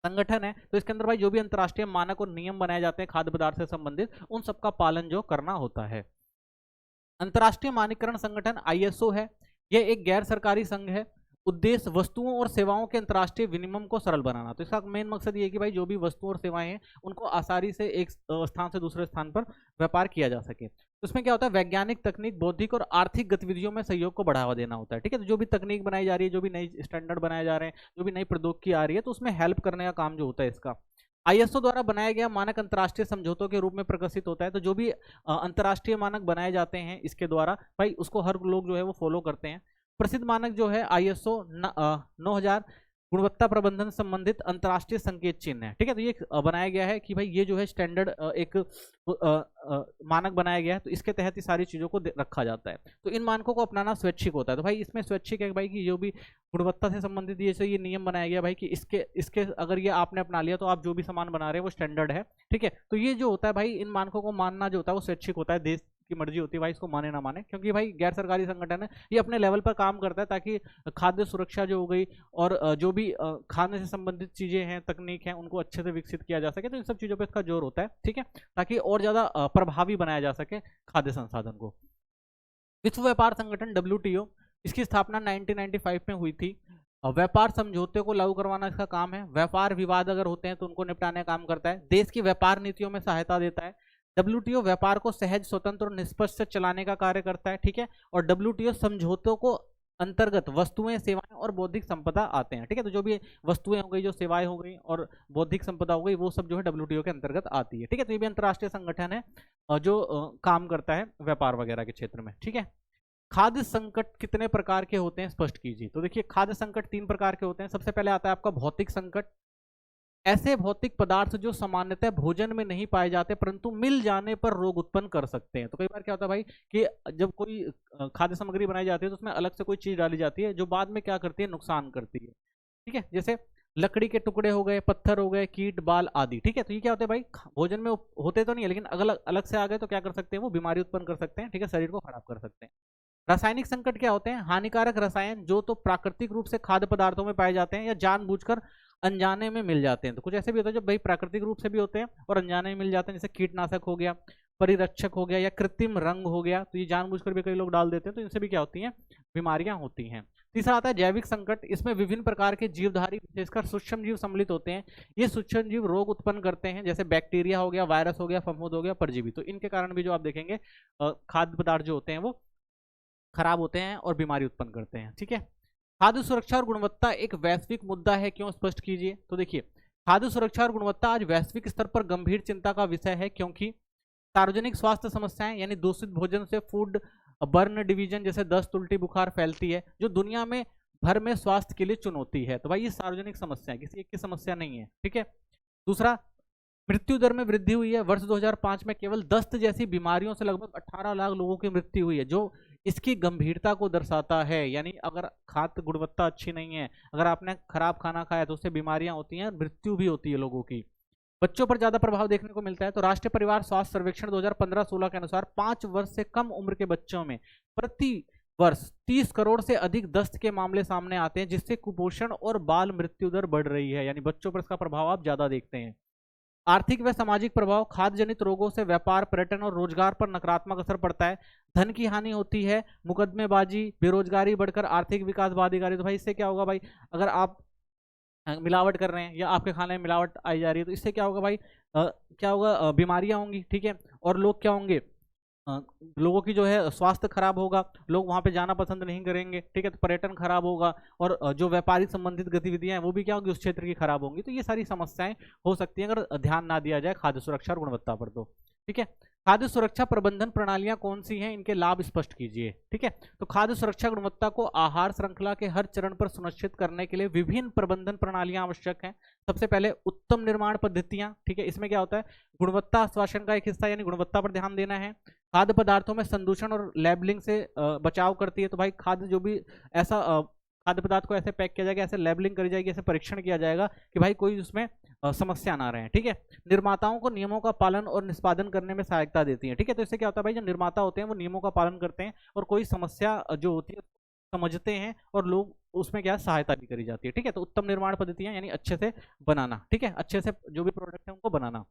संगठन है, तो इसके अंदर भाई जो भी अंतर्राष्ट्रीय मानक और नियम बनाए जाते हैं खाद्य पदार्थ से संबंधित, उन सबका पालन जो करना होता है। अंतर्राष्ट्रीय मानकीकरण संगठन आईएसओ है, यह एक गैर सरकारी संघ है। उद्देश्य वस्तुओं और सेवाओं के अंतर्राष्ट्रीय विनिमय को सरल बनाना। तो इसका मेन मकसद ये है कि भाई जो भी वस्तुओं और सेवाएं हैं उनको आसानी से एक स्थान से दूसरे स्थान पर व्यापार किया जा सके। तो इसमें क्या होता है, वैज्ञानिक, तकनीक, बौद्धिक और आर्थिक गतिविधियों में सहयोग को बढ़ावा देना होता है। ठीक है, तो जो भी तकनीक बनाई जा रही है, जो भी नई स्टैंडर्ड बनाए जा रहे हैं, जो भी नई प्रौद्योगिकी आ रही है, तो उसमें हेल्प करने का काम जो होता है इसका। आईएसओ द्वारा बनाया गया मानक अंतर्राष्ट्रीय समझौतों के रूप में प्रकाशित होता है। तो जो भी अंतर्राष्ट्रीय मानक बनाए जाते हैं इसके द्वारा भाई उसको हर लोग जो है वो फॉलो करते हैं। प्रसिद्ध मानक जो है आईएसओ 9000 गुणवत्ता प्रबंधन संबंधित अंतर्राष्ट्रीय संकेत चिन्ह है। ठीक है, तो ये बनाया गया है कि भाई ये जो है स्टैंडर्ड एक मानक बनाया गया है, तो इसके तहत ही सारी चीजों को रखा जाता है। तो इन मानकों को अपनाना स्वैच्छिक होता है। तो भाई इसमें स्वैच्छिक है भाई कि जो भी गुणवत्ता से संबंधित ये नियम बनाया गया भाई कि इसके अगर ये आपने अपना लिया तो आप जो भी सामान बना रहे हैं वो स्टैंडर्ड है। ठीक है, तो ये जो होता है भाई इन मानकों को मानना जो होता है वो स्वैच्छिक होता है, देश की मर्जी होती है भाई इसको माने ना माने, क्योंकि भाई गैर सरकारी संगठन है, ये अपने लेवल पर काम करता है ताकि खाद्य सुरक्षा जो हो गई और जो भी खाने से संबंधित चीजें हैं, तकनीक है, उनको अच्छे से विकसित किया जा सके। तो इन सब चीजों पे इसका जोर होता है। ठीक है, ताकि और ज्यादा प्रभावी बनाया जा सके खाद्य संसाधन को। विश्व व्यापार संगठन WTO, इसकी स्थापना 1995 में हुई थी। व्यापार समझौते को लागू करवाना इसका काम है। व्यापार विवाद अगर होते हैं तो उनको निपटाने का काम करता है। देश की व्यापार नीतियों में सहायता देता है। WTO व्यापार को सहज, स्वतंत्र और निष्पक्ष से चलाने का कार्य करता है। ठीक है, और WTO समझौतों को अंतर्गत वस्तुएं, सेवाएं और बौद्धिक संपदा आते हैं। ठीक है, तो जो भी वस्तुएं हो गई, जो सेवाएं हो गई और बौद्धिक संपदा हो गई, वो सब जो है WTO के अंतर्गत आती है। ठीक है, तो ये भी अंतर्राष्ट्रीय संगठन है जो काम करता है व्यापार वगैरह के क्षेत्र में। ठीक है, खाद्य संकट कितने प्रकार के होते हैं स्पष्ट कीजिए। तो देखिए खाद्य संकट 3 प्रकार के होते हैं। सबसे पहले आता है आपका भौतिक संकट। ऐसे भौतिक पदार्थ जो सामान्यतः भोजन में नहीं पाए जाते परंतु मिल जाने पर रोग उत्पन्न कर सकते हैं। तो कई बार क्या होता है भाई कि जब कोई खाद्य सामग्री बनाई जाती है तो उसमें अलग से कोई चीज डाली जाती है जो बाद में क्या करती है, नुकसान करती है। ठीक है, जैसे लकड़ी के टुकड़े हो गए, पत्थर हो गए, कीट, बाल आदि। ठीक है, तो ये क्या होते हैं भाई, भोजन में होते तो नहीं है लेकिन अगल अलग से आ गए तो क्या कर सकते हैं, वो बीमारी उत्पन्न कर सकते हैं। ठीक है, शरीर को खराब कर सकते हैं। रासायनिक संकट क्या होते हैं, हानिकारक रसायन जो तो प्राकृतिक रूप से खाद्य पदार्थों में पाए जाते हैं या जानबूझकर अनजाने में मिल जाते हैं। तो कुछ ऐसे भी होते हैं जो भाई प्राकृतिक रूप से भी होते हैं और अनजाने में मिल जाते हैं, जैसे कीटनाशक हो गया, परिरक्षक हो गया या कृत्रिम रंग हो गया। तो ये जानबूझकर भी कई लोग डाल देते हैं, तो इनसे भी क्या होती हैं, बीमारियां होती हैं। तीसरा आता है जैविक संकट। इसमें विभिन्न प्रकार के जीवधारी विशेषकर सूक्ष्म जीव सम्मिलित होते हैं। ये सूक्ष्म जीव रोग उत्पन्न करते हैं, जैसे बैक्टीरिया हो गया, वायरस हो गया, फफूंद हो गया, परजीवी। तो इनके कारण भी जो आप देखेंगे खाद्य पदार्थ जो होते हैं वो खराब होते हैं और बीमारी उत्पन्न करते हैं। ठीक है, खाद्य सुरक्षा और गुणवत्ता एक वैश्विक मुद्दा है, क्यों स्पष्ट कीजिए। तो देखिए खाद्य सुरक्षा और गुणवत्ता आज वैश्विक स्तर पर गंभीर चिंता का विषय है, क्योंकि सार्वजनिक स्वास्थ्य समस्याएं यानी दूषित भोजन से फूड बर्न डिवीजन जैसे दस्त, उल्टी, बुखार फैलती है, जो दुनिया में भर में स्वास्थ्य के लिए चुनौती है। तो भाई ये सार्वजनिक समस्या है, किसी एक की समस्या नहीं है। ठीक है, दूसरा मृत्यु दर में वृद्धि हुई है। वर्ष 2005 में केवल दस्त जैसी बीमारियों से लगभग 18 लाख लोगों की मृत्यु हुई है, जो इसकी गंभीरता को दर्शाता है। यानी अगर खाद्य गुणवत्ता अच्छी नहीं है, अगर आपने खराब खाना खाया तो उससे बीमारियां होती हैं, मृत्यु भी होती है लोगों की। बच्चों पर ज्यादा प्रभाव देखने को मिलता है। तो राष्ट्रीय परिवार स्वास्थ्य सर्वेक्षण 2015-16 के अनुसार 5 वर्ष से कम उम्र के बच्चों में प्रति वर्ष 30 करोड़ से अधिक दस्त के मामले सामने आते हैं, जिससे कुपोषण और बाल मृत्यु दर बढ़ रही है। यानी बच्चों पर इसका प्रभाव आप ज्यादा देखते हैं। आर्थिक व सामाजिक प्रभाव, खाद्य जनित रोगों से व्यापार, पर्यटन और रोजगार पर नकारात्मक असर पड़ता है। धन की हानि होती है, मुकदमेबाजी, बेरोजगारी बढ़कर आर्थिक विकास बाधिकारी। तो भाई इससे क्या होगा भाई, अगर आप मिलावट कर रहे हैं या आपके खाने में मिलावट आई जा रही है तो इससे क्या होगा भाई, क्या होगा, बीमारियां होंगी। ठीक है, और लोग क्या होंगे, लोगों की जो है स्वास्थ्य खराब होगा, लोग वहां पे जाना पसंद नहीं करेंगे। ठीक है, तो पर्यटन खराब होगा और जो व्यापारिक संबंधित गतिविधियां हैं वो भी क्या होगी, उस क्षेत्र की खराब होंगी। तो ये सारी समस्याएं हो सकती हैं अगर ध्यान ना दिया जाए खाद्य सुरक्षा और गुणवत्ता पर। तो ठीक है, खाद्य सुरक्षा प्रबंधन प्रणालियां कौन सी हैं, इनके लाभ स्पष्ट कीजिए। ठीक है, तो खाद्य सुरक्षा गुणवत्ता को आहार श्रृंखला के हर चरण पर सुनिश्चित करने के लिए विभिन्न प्रबंधन प्रणालियां आवश्यक हैं। सबसे पहले उत्तम निर्माण पद्धतियां। ठीक है, इसमें क्या होता है, गुणवत्ता आश्वासन का एक हिस्सा यानी गुणवत्ता पर ध्यान देना है। खाद्य पदार्थों में संदूषण और लेबलिंग से बचाव करती है। तो भाई खाद्य जो भी ऐसा खाद्य पदार्थ को ऐसे पैक किया जाएगा, ऐसे लेबलिंग करी जाएगी, ऐसे परीक्षण किया जाएगा कि भाई कोई उसमें समस्या ना रहे। ठीक है, निर्माताओं को नियमों का पालन और निष्पादन करने में सहायता देती है। ठीक है, तो इससे क्या होता है भाई, जो निर्माता होते हैं वो नियमों का पालन करते हैं और कोई समस्या जो होती है समझते हैं और लोग उसमें क्या सहायता भी करी जाती है। ठीक है, तो उत्तम निर्माण पद्धतियां यानी अच्छे से बनाना, ठीक है, अच्छे से जो भी प्रोडक्ट है उनको बनाना।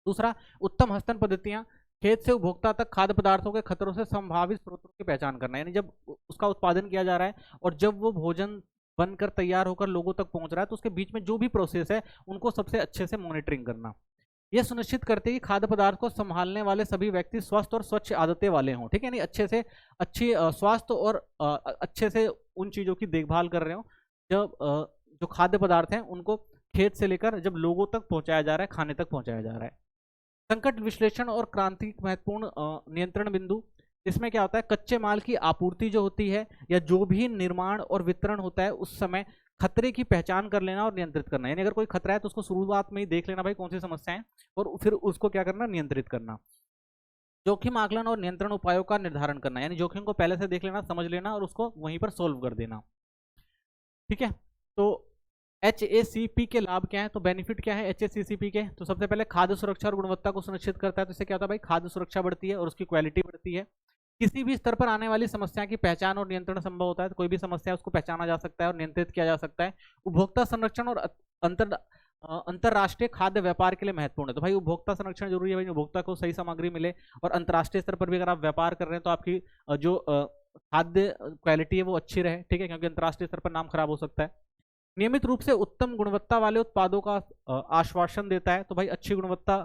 दूसरा, उत्तम हस्तन पद्धतियां, खेत से उपभोक्ता तक खाद्य पदार्थों के खतरों से संभावित स्रोतों की पहचान करना, यानी जब उसका उत्पादन किया जा रहा है और जब वो भोजन बनकर तैयार होकर लोगों तक पहुंच रहा है तो उसके बीच में जो भी प्रोसेस है उनको सबसे अच्छे से मॉनिटरिंग करना। यह सुनिश्चित करते हैं कि खाद्य पदार्थ को संभालने वाले सभी व्यक्ति स्वस्थ और स्वच्छ आदतें वाले हों। ठीक है, यानी अच्छे से अच्छी स्वास्थ्य और अच्छे से उन चीज़ों की देखभाल कर रहे हो जब जो खाद्य पदार्थ हैं उनको खेत से लेकर जब लोगों तक पहुंचाया जा रहा है, खाने तक पहुंचाया जा रहा है। संकट विश्लेषण और क्रांति महत्वपूर्ण नियंत्रण बिंदु, इसमें क्या होता है, कच्चे माल की आपूर्ति जो होती है या जो भी निर्माण और वितरण होता है उस समय खतरे की पहचान कर लेना और नियंत्रित करना, यानी अगर कोई खतरा है तो उसको शुरुआत में ही देख लेना भाई कौन सी समस्या है और फिर उसको क्या करना, नियंत्रित करना। जोखिम आकलन और नियंत्रण उपायों का निर्धारण करना, यानी जोखिम को पहले से देख लेना, समझ लेना और उसको वहीं पर सोल्व कर देना। ठीक है, तो HACCP के लाभ क्या है, तो बेनिफिट क्या है HACCP के, तो सबसे पहले खाद्य सुरक्षा और गुणवत्ता को सुनिश्चित करता है। तो इससे क्या होता है भाई, खाद्य सुरक्षा बढ़ती है और उसकी क्वालिटी बढ़ती है। किसी भी स्तर पर आने वाली समस्या की पहचान और नियंत्रण संभव होता है, तो कोई भी समस्या है उसको पहचाना जा सकता है और नियंत्रित किया जा सकता है। उपभोक्ता संरक्षण और अंतरराष्ट्रीय खाद्य व्यापार के लिए महत्वपूर्ण है। तो भाई उपभोक्ता संरक्षण जरूरी है, भाई उपभोक्ता को सही सामग्री मिले और अंतरराष्ट्रीय स्तर पर भी अगर आप व्यापार कर रहे हैं तो आपकी जो खाद्य क्वालिटी है वो अच्छी रहे। ठीक है, क्योंकि अंतरराष्ट्रीय स्तर पर नाम खराब हो सकता है। नियमित रूप से उत्तम गुणवत्ता वाले उत्पादों का आश्वासन देता है, तो भाई अच्छी गुणवत्ता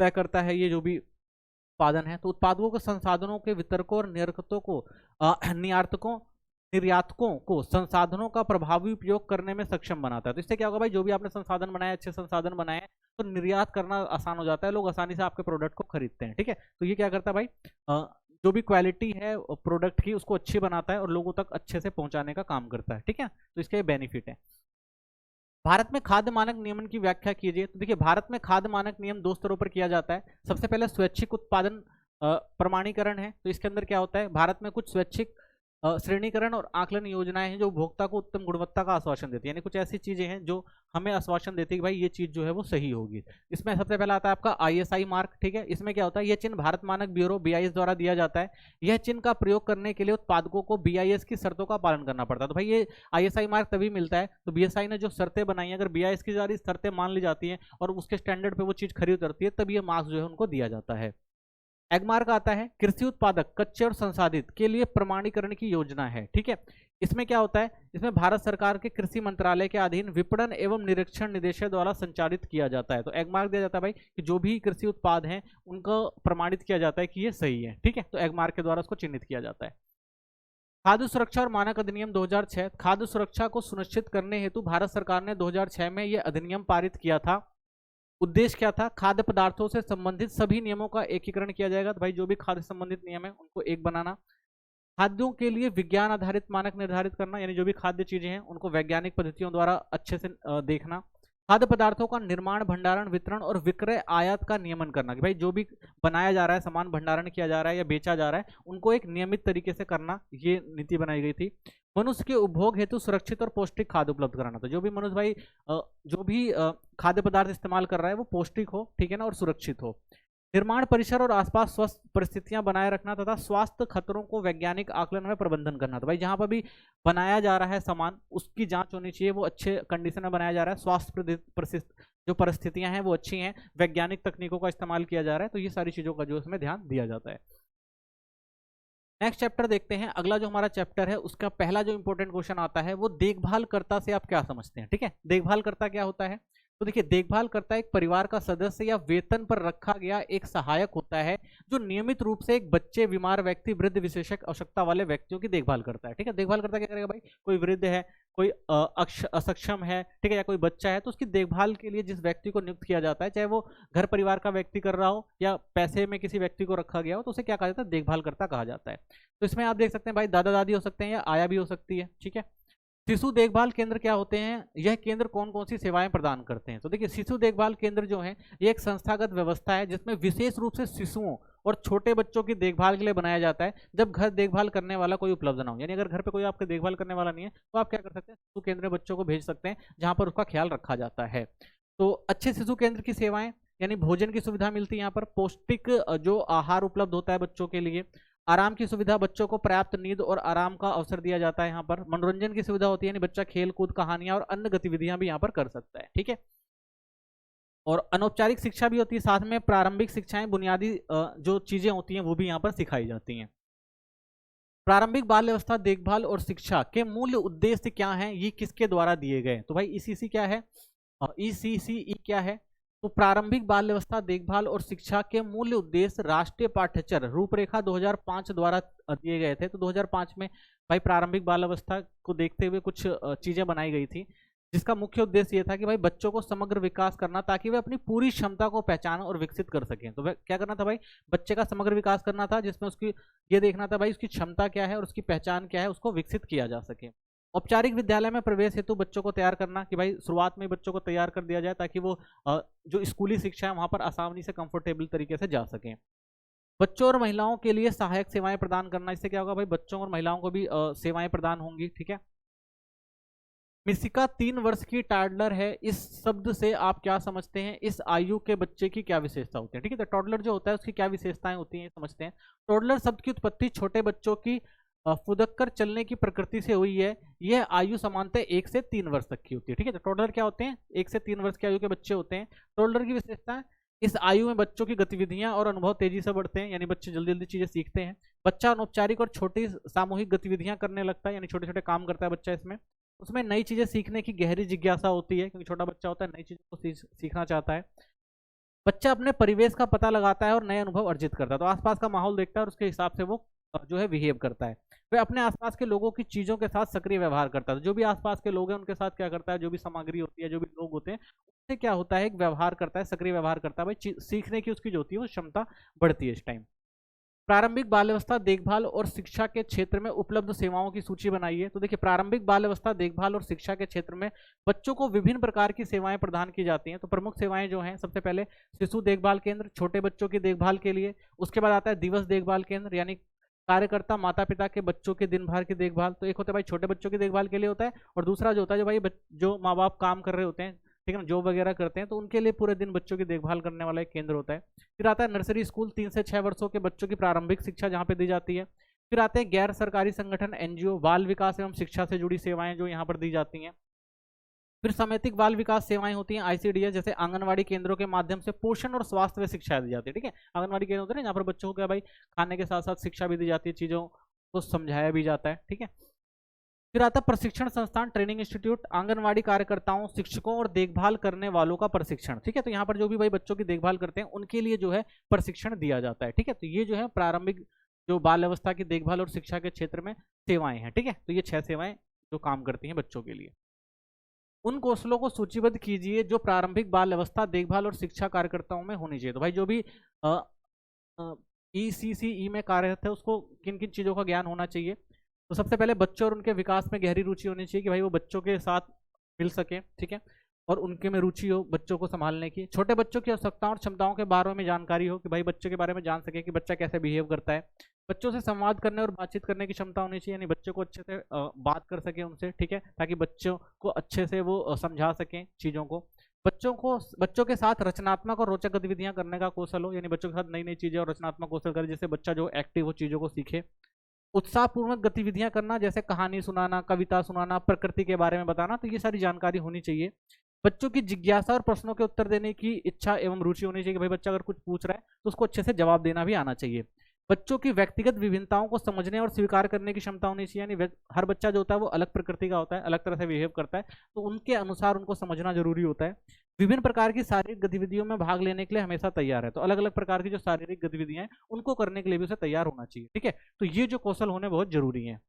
तय करता है ये जो भी उत्पादन है। तो उत्पादों के संसाधनों के वितरकों और निर्यातकों को संसाधनों का प्रभावी उपयोग करने में सक्षम बनाता है। तो इससे क्या होगा भाई, जो भी आपने संसाधन बनाए, अच्छे संसाधन बनाए तो निर्यात करना आसान हो जाता है, लोग आसानी से आपके प्रोडक्ट को खरीदते हैं। ठीक है, तो ये क्या करता है भाई, जो भी क्वालिटी है प्रोडक्ट की उसको अच्छी बनाता है और लोगों तक अच्छे से पहुंचाने का काम करता है। ठीक है, तो इसके बेनिफिट है। भारत में खाद्य मानक नियमन की व्याख्या कीजिए। तो देखिए, भारत में खाद्य मानक नियम दो स्तरों पर किया जाता है। सबसे पहले स्वैच्छिक उत्पादन प्रमाणीकरण है। तो इसके अंदर क्या होता है, भारत में कुछ स्वैच्छिक श्रेणीकरण और आकलन योजनाएं हैं जो उपभोक्ता को उत्तम गुणवत्ता का आश्वासन देती है, यानी कुछ ऐसी चीजें हैं जो हमें आश्वासन देती है कि भाई ये चीज जो है वो सही होगी। इसमें सबसे पहला आता है आपका ISI मार्क। ठीक है, इसमें क्या होता है, यह चिन्ह भारत मानक ब्यूरो BIS द्वारा दिया जाता है। यह चिन्ह का प्रयोग करने के लिए उत्पादकों को BIS की शर्तों का पालन करना पड़ता है। तो भाई ये ISI मार्क तभी मिलता है, तो BSI ने जो शर्तें बनाई है, अगर BIS की सारी शर्तें मान ली जाती हैं और उसके स्टैंडर्ड पे वो चीज खरी उतरती है तब ये मार्क्स जो है उनको दिया जाता है। एगमार्क आता है, कृषि उत्पादक कच्चे और संसाधित के लिए प्रमाणीकरण की योजना है। ठीक है, इसमें क्या होता है, इसमें भारत सरकार के कृषि मंत्रालय के अधीन विपणन एवं निरीक्षण निदेशालय द्वारा संचालित किया जाता है। तो एगमार्क दिया जाता है भाई कि जो भी कृषि उत्पाद हैं उनको प्रमाणित किया जाता है कि ये सही है। ठीक है, तो एगमार्क के द्वारा उसको चिन्हित किया जाता है। खाद्य सुरक्षा और मानक अधिनियम 2006, खाद्य सुरक्षा को सुनिश्चित करने हेतु भारत सरकार ने 2006 में यह अधिनियम पारित किया था। उद्देश्य क्या था, खाद्य पदार्थों से संबंधित सभी नियमों का एकीकरण किया जाएगा। तो भाई जो भी खाद्य संबंधित नियम है उनको एक बनाना। खाद्यों के लिए विज्ञान आधारित मानक निर्धारित करना, यानी जो भी खाद्य चीजें हैं उनको वैज्ञानिक पद्धतियों द्वारा अच्छे से देखना। खाद्य पदार्थों का निर्माण, भंडारण, वितरण और विक्रय आयात का नियमन करना, कि भाई जो भी बनाया जा रहा है, सामान भंडारण किया जा रहा है या बेचा जा रहा है उनको एक नियमित तरीके से करना, ये नीति बनाई गई थी। मनुष्य के उपभोग हेतु सुरक्षित और पौष्टिक खाद्य उपलब्ध कराना। तो जो भी मनुष्य भाई जो भी खाद्य पदार्थ इस्तेमाल कर रहा है वो पौष्टिक हो, ठीक है ना, और सुरक्षित हो। निर्माण परिसर और आसपास स्वस्थ परिस्थितियां बनाए रखना तथा स्वास्थ्य खतरों को वैज्ञानिक आकलन में प्रबंधन करना। तो भाई जहां पर भी बनाया जा रहा है सामान उसकी जांच होनी चाहिए, वो अच्छे कंडीशन में बनाया जा रहा है, स्वास्थ्य जो परिस्थितियां हैं वो अच्छी हैं, वैज्ञानिक तकनीकों का इस्तेमाल किया जा रहा है, तो ये सारी चीजों का जो इसमें ध्यान दिया जाता है। नेक्स्ट चैप्टर देखते हैं। अगला जो हमारा चैप्टर है उसका पहला जो इंपॉर्टेंट क्वेश्चन आता है वो देखभालकर्ता से आप क्या समझते हैं। ठीक है, देखभालकर्ता क्या होता है, तो देखिए देखभालकर्ता एक परिवार का सदस्य या वेतन पर रखा गया एक सहायक होता है जो नियमित रूप से एक बच्चे, बीमार व्यक्ति, वृद्ध, विशेषज्ञ आवश्यकता वाले व्यक्तियों की देखभाल करता है। ठीक है, देखभालकर्ता क्या करेगा भाई, कोई वृद्ध है, कोई असक्षम है, ठीक है, या कोई बच्चा है, तो उसकी देखभाल के लिए जिस व्यक्ति को नियुक्त किया जाता है, चाहे वो घर परिवार का व्यक्ति कर रहा हो या पैसे में किसी व्यक्ति को रखा गया हो, तो उसे क्या कहा जाता है, देखभालकर्ता कहा जाता है। तो इसमें आप देख सकते हैं भाई दादा दादी हो सकते हैं या आया भी हो सकती है। ठीक है, शिशु देखभाल केंद्र क्या होते हैं, यह केंद्र कौन कौन सी सेवाएं प्रदान करते हैं। तो देखिए शिशु देखभाल केंद्र जो है ये एक संस्थागत व्यवस्था है जिसमें विशेष रूप से शिशुओं और छोटे बच्चों की देखभाल के लिए बनाया जाता है जब घर देखभाल करने वाला कोई उपलब्ध ना हो। यानी अगर घर पे कोई आपके देखभाल करने वाला नहीं है तो आप क्या कर सकते हैं, शिशु केंद्र में बच्चों को भेज सकते हैं जहां पर उसका ख्याल रखा जाता है। तो अच्छे शिशु केंद्र की सेवाएं यानी भोजन की सुविधा मिलती है यहाँ पर, पौष्टिक जो आहार उपलब्ध होता है बच्चों के लिए, आराम की सुविधा, बच्चों को पर्याप्त नींद और आराम का अवसर दिया जाता है। यहाँ पर मनोरंजन की सुविधा होती है, यानी बच्चा खेल कूद, कहानियां और अन्य गतिविधियां भी यहाँ पर कर सकता है। ठीक है, और अनौपचारिक शिक्षा भी होती है साथ में। प्रारंभिक शिक्षाएं, बुनियादी जो चीजें होती हैं वो भी यहाँ पर सिखाई जाती हैं। प्रारंभिक बाल अवस्था देखभाल और शिक्षा के मूल उद्देश्य क्या हैं, ये किसके द्वारा दिए गए? तो भाई ईसीसी क्या है, ईसीसीई क्या है? तो प्रारंभिक बाल अवस्था देखभाल और शिक्षा के मूल उद्देश्य राष्ट्रीय पाठ्यचर्या रूपरेखा 2005 द्वारा दिए गए थे। तो 2005 में भाई प्रारंभिक बाल अवस्था को देखते हुए कुछ चीजें बनाई गई थी, जिसका मुख्य उद्देश्य ये था कि भाई बच्चों को समग्र विकास करना, ताकि वे अपनी पूरी क्षमता को पहचान और विकसित कर सकें। तो क्या करना था भाई, बच्चे का समग्र विकास करना था, जिसमें उसकी ये देखना था भाई उसकी क्षमता क्या है और उसकी पहचान क्या है, उसको विकसित किया जा सके। औपचारिक विद्यालय में प्रवेश हेतु बच्चों को तैयार करना, कि भाई शुरुआत में बच्चों को तैयार कर दिया जाए ताकि वो जो स्कूली शिक्षा है वहां पर आसानी से कंफर्टेबल तरीके से जा सकें। बच्चों और महिलाओं के लिए सहायक सेवाएं प्रदान करना, इससे क्या होगा भाई, बच्चों और महिलाओं को भी सेवाएं प्रदान होंगी। ठीक है, मिसिका 3 वर्ष की टॉडलर है, इस शब्द से आप क्या समझते हैं, इस आयु के बच्चे की क्या विशेषता होती है? ठीक है, तो टॉडलर जो होता है उसकी क्या विशेषताएं होती हैं समझते हैं। टॉडलर शब्द की उत्पत्ति छोटे बच्चों की फुदक कर चलने की प्रकृति से हुई है। यह आयु सामान्यतः 1 से 3 वर्ष तक की होती है। ठीक है, तो टॉडलर क्या होते हैं, 1 से 3 वर्ष की आयु के बच्चे होते हैं। टॉडलर की विशेषता, इस आयु में बच्चों की गतिविधियां और अनुभव तेजी से बढ़ते हैं, यानी बच्चे जल्दी जल्दी चीजें सीखते हैं। बच्चा अनौपचारिक और छोटी सामूहिक गतिविधियां करने लगता है, यानी छोटे छोटे काम करता है बच्चा इसमें। उसमें नई चीजें सीखने की गहरी जिज्ञासा होती है, क्योंकि छोटा बच्चा होता है, नई चीजों को सीखना चाहता है। बच्चा अपने परिवेश का पता लगाता है और नए अनुभव अर्जित करता है, तो आसपास का माहौल देखता है और उसके हिसाब से वो जो है बिहेव करता है। वह अपने आसपास के लोगों की चीजों के साथ सक्रिय व्यवहार करता है, जो भी आसपास के लोग हैं उनके साथ क्या करता है, जो भी सामग्री होती है, जो भी लोग होते हैं उससे क्या होता है, एक व्यवहार करता है, सक्रिय व्यवहार करता है। भाई सीखने की उसकी जो होती है वो क्षमता बढ़ती है इस टाइम। प्रारंभिक बाल अवस्था देखभाल और शिक्षा के क्षेत्र में उपलब्ध सेवाओं की सूची बनाइए। तो देखिए, प्रारंभिक बाल अवस्था देखभाल और शिक्षा के क्षेत्र में बच्चों को विभिन्न प्रकार की सेवाएं प्रदान की जाती हैं। तो प्रमुख सेवाएं जो हैं, सबसे पहले शिशु देखभाल केंद्र, छोटे बच्चों की देखभाल के लिए। उसके बाद आता है दिवस देखभाल केंद्र, यानी कार्यकर्ता माता पिता के बच्चों के दिन भर की देखभाल। तो एक होता है भाई छोटे बच्चों की देखभाल के लिए होता है, और दूसरा जो होता है जो भाई जो माँ बाप काम कर रहे होते हैं, ठीक है ना, जॉब वगैरह करते हैं, तो उनके लिए पूरे दिन बच्चों की देखभाल करने वाला एक केंद्र होता है। फिर आता है नर्सरी स्कूल, 3 से 6 वर्षों के बच्चों की प्रारंभिक शिक्षा जहाँ पे दी जाती है। फिर आते हैं गैर सरकारी संगठन, एनजीओ, बाल विकास एवं शिक्षा से जुड़ी सेवाएं जो यहाँ पर दी जाती हैं। फिर समेतिक बाल विकास सेवाएं होती हैं, आईसीडीएस, जैसे आंगनवाड़ी केंद्रों के माध्यम से पोषण और स्वास्थ्य व शिक्षा दी जाती है। ठीक है, आंगनवाड़ी केंद्र होते हैं जहाँ पर बच्चों को क्या भाई खाने के साथ साथ शिक्षा भी दी जाती है, चीजों को समझाया भी जाता है। ठीक है, फिर आता प्रशिक्षण संस्थान, ट्रेनिंग इंस्टीट्यूट, आंगनवाड़ी कार्यकर्ताओं, शिक्षकों और देखभाल करने वालों का प्रशिक्षण। ठीक है, तो यहाँ पर जो भी भाई बच्चों की देखभाल करते हैं उनके लिए जो है प्रशिक्षण दिया जाता है। ठीक है, तो ये जो है प्रारंभिक जो बाल अवस्था की देखभाल और शिक्षा के क्षेत्र में सेवाएं हैं। ठीक है, तो ये 6 सेवाएं जो काम करती हैं बच्चों के लिए। उन कौशलों को सूचीबद्ध कीजिए जो प्रारंभिक बाल अवस्था देखभाल और शिक्षा कार्यकर्ताओं में होनी चाहिए। तो भाई जो भी ईसीसीई में कार्यरत है उसको किन किन चीज़ों का ज्ञान होना चाहिए। तो सबसे पहले बच्चों और उनके विकास में गहरी रुचि होनी चाहिए, कि भाई वो बच्चों के साथ मिल सके। ठीक है, और उनके में रुचि हो बच्चों को संभालने की। छोटे बच्चों की आवश्यकताओं और क्षमताओं के बारे में जानकारी हो, कि भाई बच्चों के बारे में जान सके कि बच्चा कैसे बिहेव करता है। बच्चों से संवाद करने और बातचीत करने की क्षमता होनी चाहिए, यानी बच्चों को अच्छे से बात कर सके उनसे। ठीक है, ताकि बच्चों को अच्छे से वो समझा सकें चीज़ों को। बच्चों के साथ रचनात्मक और रोचक गतिविधियां करने का कौशल हो, यानी बच्चों के साथ नई नई चीजें और रचनात्मक कौशल करे, जिससे बच्चा जो एक्टिव हो चीजों को सीखे। उत्साहपूर्वक गतिविधियां करना, जैसे कहानी सुनाना, कविता सुनाना, प्रकृति के बारे में बताना, तो ये सारी जानकारी होनी चाहिए। बच्चों की जिज्ञासा और प्रश्नों के उत्तर देने की इच्छा एवं रुचि होनी चाहिए, कि भाई बच्चा अगर कुछ पूछ रहा है तो उसको अच्छे से जवाब देना भी आना चाहिए। बच्चों की व्यक्तिगत विभिन्नताओं को समझने और स्वीकार करने की क्षमता होनी चाहिए, यानी हर बच्चा जो होता है वो अलग प्रकृति का होता है, अलग तरह से बिहेव करता है, तो उनके अनुसार उनको समझना जरूरी होता है। विभिन्न प्रकार की शारीरिक गतिविधियों में भाग लेने के लिए हमेशा तैयार है, तो अलग अलग प्रकार की जो शारीरिक गतिविधियां हैं उनको करने के लिए भी उसे तैयार होना चाहिए। ठीक है, तो ये जो कौशल होने बहुत जरूरी है।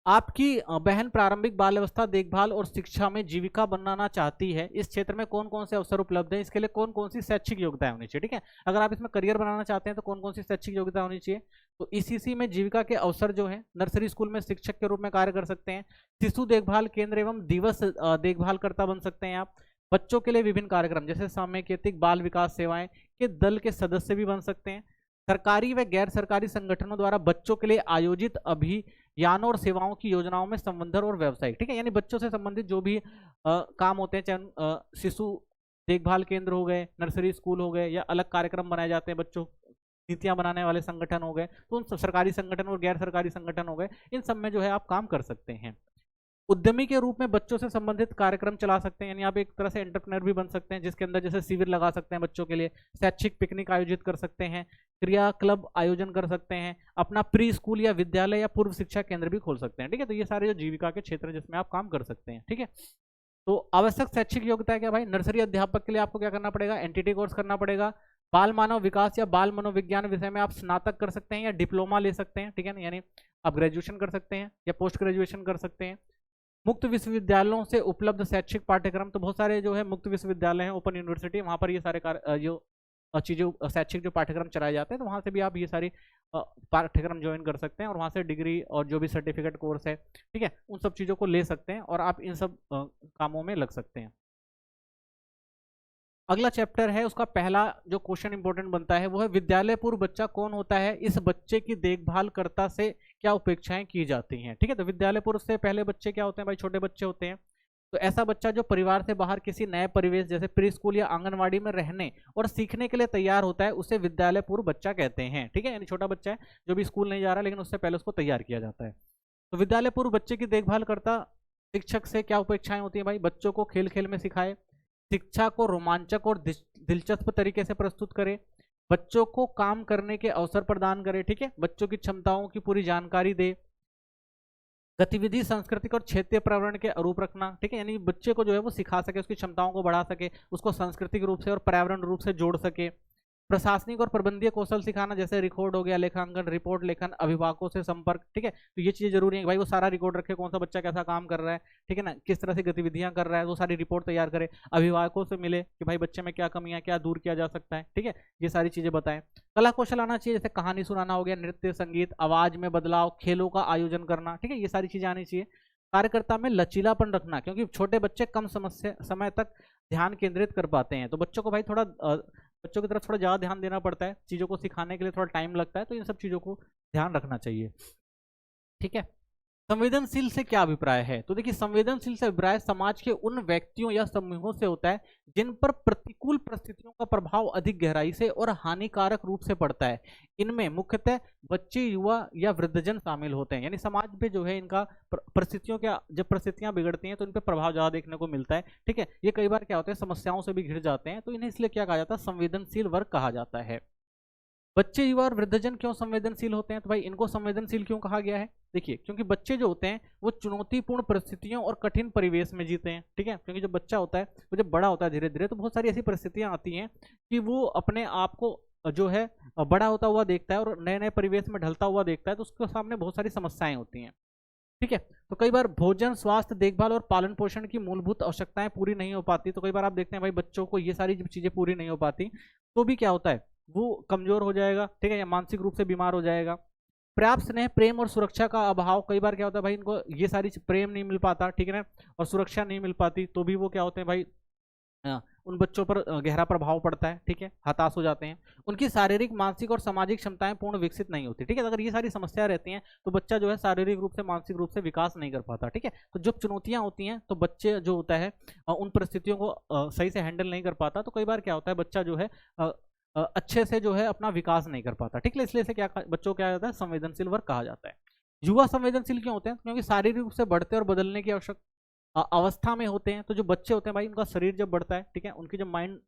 आपकी बहन प्रारंभिक बाल अवस्था देखभाल और शिक्षा में जीविका बनाना चाहती है, इस क्षेत्र में कौन कौन से अवसर उपलब्ध है, इसके लिए कौन कौन सी शैक्षिक योग्यता होनी चाहिए। ठीक है, अगर आप इसमें करियर बनाना चाहते हैं तो कौन कौन सी शैक्षिक योग्यता होनी चाहिए। तो ईसीसी में जीविका के अवसर जो है, नर्सरी स्कूल में शिक्षक के रूप में कार्य कर सकते हैं, शिशु देखभाल केंद्र एवं दिवस देखभालकर्ता बन सकते हैं आप। बच्चों के लिए विभिन्न कार्यक्रम जैसे सामयिक बाल विकास सेवाएं के दल के सदस्य भी बन सकते हैं। सरकारी व गैर सरकारी संगठनों द्वारा बच्चों के लिए आयोजित अभियानों और सेवाओं की योजनाओं में संबंधन और व्यवसायिक। ठीक है, यानी बच्चों से संबंधित जो भी काम होते हैं, चाहे शिशु देखभाल केंद्र हो गए, नर्सरी स्कूल हो गए, या अलग कार्यक्रम बनाए जाते हैं बच्चों नीतियां बनाने वाले संगठन हो गए, तो उन सरकारी संगठन और गैर सरकारी संगठन हो गए, इन सब में जो है आप काम कर सकते हैं। उद्यमी के रूप में बच्चों से संबंधित कार्यक्रम चला सकते हैं, यानी आप एक तरह से एंटरप्रेन्योर भी बन सकते हैं, जिसके अंदर जैसे शिविर लगा सकते हैं बच्चों के लिए, शैक्षिक पिकनिक आयोजित कर सकते हैं, क्रिया क्लब आयोजन कर सकते हैं, अपना प्री स्कूल या विद्यालय या पूर्व शिक्षा केंद्र भी खोल सकते हैं। ठीक है, तो ये सारे जो जीविका के क्षेत्र हैं जिसमें आप काम कर सकते हैं। ठीक है, तो आवश्यक शैक्षिक योग्यता है क्या भाई? नर्सरी अध्यापक के लिए आपको क्या करना पड़ेगा? एनटीटी कोर्स करना पड़ेगा। बाल मानव विकास या बाल मनोविज्ञान विषय में आप स्नातक कर सकते हैं या डिप्लोमा ले सकते हैं। ठीक है ना, यानी आप ग्रेजुएशन कर सकते हैं या पोस्ट ग्रेजुएशन कर सकते हैं। मुक्त विश्वविद्यालयों से उपलब्ध शैक्षिक पाठ्यक्रम, तो बहुत सारे जो है मुक्त विश्वविद्यालय हैं, ओपन यूनिवर्सिटी, वहाँ पर ये सारे जो चीज़ें शैक्षिक जो पाठ्यक्रम चलाए जाते हैं, तो वहाँ से भी आप ये सारी पाठ्यक्रम ज्वाइन कर सकते हैं और वहाँ से डिग्री और जो भी सर्टिफिकेट कोर्स है, ठीक है, उन सब चीज़ों को ले सकते हैं और आप इन सब कामों में लग सकते हैं। अगला चैप्टर है, उसका पहला जो क्वेश्चन इंपॉर्टेंट बनता है वो है विद्यालय पूर्व बच्चा कौन होता है, इस बच्चे की देखभाल कर्ता से क्या अपेक्षाएं की जाती हैं। ठीक है, तो विद्यालय पूर्व से पहले बच्चे क्या होते हैं भाई? छोटे बच्चे होते हैं। तो ऐसा बच्चा जो परिवार से बाहर किसी नए परिवेश जैसे प्री स्कूल या आंगनवाड़ी में रहने और सीखने के लिए तैयार होता है, उसे विद्यालय पूर्व बच्चा कहते हैं। ठीक है, यानी छोटा बच्चा है जो भी स्कूल नहीं जा रहा लेकिन उससे पहले उसको तैयार किया जाता है। तो विद्यालय पूर्व बच्चे की देखभाल करता शिक्षक से क्या अपेक्षाएं होती है भाई? बच्चों को खेल खेल में सिखाए, शिक्षा को रोमांचक और दिलचस्प तरीके से प्रस्तुत करे, बच्चों को काम करने के अवसर प्रदान करे, ठीक है, बच्चों की क्षमताओं की पूरी जानकारी दे, गतिविधि सांस्कृतिक और क्षेत्रीय पर्यावरण के अनुरूप रखना। ठीक है, यानी बच्चे को जो है वो सिखा सके, उसकी क्षमताओं को बढ़ा सके, उसको सांस्कृतिक रूप से और पर्यावरण रूप से जोड़ सके। प्रशासनिक और प्रबंधीय कौशल सिखाना, जैसे रिकॉर्ड हो गया, लेखांकन, रिपोर्ट लेखन, अभिभावकों से संपर्क। ठीक है, तो ये चीजें जरूरी है भाई, वो सारा रिकॉर्ड रखे, कौन सा बच्चा कैसा काम कर रहा है, ठीक है ना, किस तरह से गतिविधियां कर रहा है, वो सारी रिपोर्ट तैयार करे, अभिभावकों से मिले कि भाई बच्चे में क्या कमियां, क्या दूर किया जा सकता है। ठीक है, ये सारी चीजें बताएं। कला कौशल आना चाहिए, जैसे कहानी सुनाना हो गया, नृत्य, संगीत, आवाज में बदलाव, खेलों का आयोजन करना। ठीक है, ये सारी चीजें आनी चाहिए। कार्यकर्ता में लचीलापन रखना, क्योंकि छोटे बच्चे कम समय तक ध्यान केंद्रित कर पाते हैं, तो बच्चों को भाई थोड़ा बच्चों की तरफ थोड़ा ज़्यादा ध्यान देना पड़ता है, चीज़ों को सिखाने के लिए थोड़ा टाइम लगता है, तो इन सब चीज़ों को ध्यान रखना चाहिए। ठीक है, संवेदनशील से क्या अभिप्राय है? तो देखिए, संवेदनशील से अभिप्राय समाज के उन व्यक्तियों या समूहों से होता है जिन पर प्रतिकूल परिस्थितियों का प्रभाव अधिक गहराई से और हानिकारक रूप से पड़ता है। इनमें मुख्यतः बच्चे, युवा या वृद्धजन शामिल होते हैं, यानी समाज पे जो है इनका परिस्थितियों के, जब परिस्थितियां बिगड़ती हैं तो इन पर प्रभाव ज्यादा देखने को मिलता है। ठीक है, ये कई बार क्या होता है, समस्याओं से भी घिर जाते हैं, तो इन्हें इसलिए क्या कहा जाता है? संवेदनशील वर्ग कहा जाता है। बच्चे, युवा और वृद्धजन क्यों संवेदनशील होते हैं? तो भाई इनको संवेदनशील क्यों कहा गया है? देखिए, क्योंकि बच्चे जो होते हैं वो चुनौतीपूर्ण परिस्थितियों और कठिन परिवेश में जीते हैं। ठीक है, क्योंकि जब बच्चा होता है वो जब बड़ा होता है धीरे धीरे, तो बहुत सारी ऐसी परिस्थितियां आती हैं कि वो अपने आप को जो है बड़ा होता हुआ देखता है और नए नए परिवेश में ढलता हुआ देखता है, तो उसके सामने बहुत सारी समस्याएं होती हैं। ठीक है, तो कई बार भोजन, स्वास्थ्य, देखभाल और पालन पोषण की मूलभूत आवश्यकताएं पूरी नहीं हो पाती, तो कई बार आप देखते हैं भाई बच्चों को ये सारी चीजें पूरी नहीं हो पाती, तो भी क्या होता है, वो कमजोर हो जाएगा, ठीक है, या मानसिक रूप से बीमार हो जाएगा। पर्याप्त स्नेह, प्रेम और सुरक्षा का अभाव, कई बार क्या होता है भाई इनको ये सारी प्रेम नहीं मिल पाता, ठीक है ना, और सुरक्षा नहीं मिल पाती, तो भी वो क्या होते हैं भाई, उन बच्चों पर गहरा प्रभाव पड़ता है। ठीक है, हताश हो जाते हैं, उनकी शारीरिक, मानसिक और सामाजिक क्षमताएं पूर्ण विकसित नहीं होती। ठीक है, अगर ये सारी समस्याएं रहती हैं तो बच्चा जो है शारीरिक रूप से, मानसिक रूप से विकास नहीं कर पाता। ठीक है, तो जब चुनौतियां होती हैं तो बच्चे जो होता है उन परिस्थितियों को सही से हैंडल नहीं कर पाता, तो कई बार क्या होता है बच्चा जो है अच्छे से जो है अपना विकास नहीं कर पाता। ठीक है, इसलिए से क्या बच्चों को क्या जाता है? संवेदनशील वर्ग कहा जाता है। युवा संवेदनशील क्यों होते हैं? क्योंकि शारीरिक रूप से बढ़ते और बदलने की आवश्यक अवस्था में होते हैं। तो जो बच्चे होते हैं भाई, उनका शरीर जब बढ़ता है, ठीक है, उनकी जब माइंड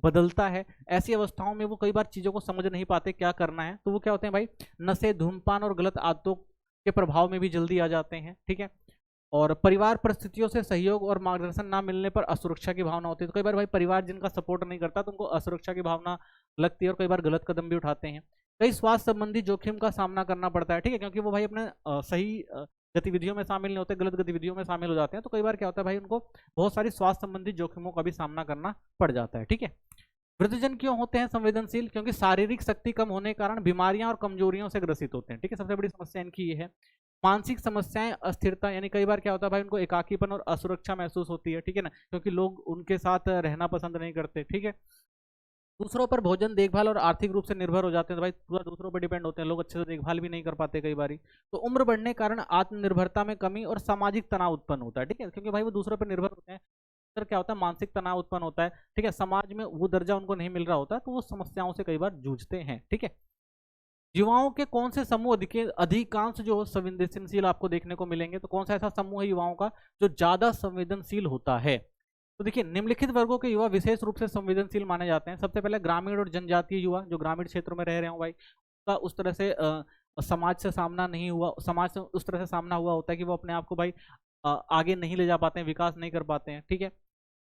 बदलता है, ऐसी अवस्थाओं में वो कई बार चीज़ों को समझ नहीं पाते क्या करना है, तो वो क्या होते हैं भाई, नशे, धूमपान और गलत आदतों के प्रभाव में भी जल्दी आ जाते हैं। ठीक है, और परिवार परिस्थितियों से सहयोग और मार्गदर्शन ना मिलने पर असुरक्षा की भावना होती है, तो कई बार भाई परिवार जिनका सपोर्ट नहीं करता तो उनको असुरक्षा की भावना लगती है और कई बार गलत कदम भी उठाते हैं। कई स्वास्थ्य संबंधी जोखिम का सामना करना पड़ता है। ठीक है, क्योंकि वो भाई अपने सही गतिविधियों में शामिल नहीं होते, गलत गतिविधियों में शामिल हो जाते हैं, तो कई बार क्या होता है भाई उनको बहुत सारी स्वास्थ्य संबंधी जोखिमों का भी सामना करना पड़ जाता है। ठीक है, वृद्धजन क्यों होते हैं संवेदनशील? क्योंकि शारीरिक शक्ति कम होने के कारण बीमारियां और कमजोरियों से ग्रसित होते हैं। ठीक है, सबसे बड़ी समस्या इनकी ये है। मानसिक समस्याएं, अस्थिरता, यानी कई बार क्या होता है भाई उनको एकाकीपन और असुरक्षा महसूस होती है। ठीक है ना, क्योंकि लोग उनके साथ रहना पसंद नहीं करते। ठीक है, दूसरों पर भोजन, देखभाल और आर्थिक रूप से निर्भर हो जाते हैं, तो भाई पूरा दूसरों पर डिपेंड होते हैं लोग, अच्छे से देखभाल भी नहीं कर पाते कई बारी। तो उम्र बढ़ने के कारण आत्मनिर्भरता में कमी और सामाजिक तनाव उत्पन्न होता है। ठीक है, क्योंकि भाई वो दूसरों पर निर्भर होते हैं, अंदर क्या होता है, मानसिक तनाव उत्पन्न होता है, ठीक है, समाज में वो दर्जा उनको नहीं मिल रहा होता, तो वो समस्याओं से कई बार जूझते हैं, ठीक है। युवाओं के कौन से समूह अधिकांश जो संवेदनशील आपको देखने को मिलेंगे, तो कौन सा ऐसा समूह है युवाओं का जो ज्यादा संवेदनशील होता है? तो देखिए, निम्नलिखित वर्गों के युवा विशेष रूप से संवेदनशील माने जाते हैं। सबसे पहले ग्रामीण और जनजातीय युवा, जो ग्रामीण क्षेत्रों में रह रहे हो भाई, का उस तरह से समाज से सामना नहीं हुआ, समाज से उस तरह से सामना हुआ होता है कि वो अपने आप को भाई आगे नहीं ले जा पाते हैं, विकास नहीं कर पाते हैं, ठीक है।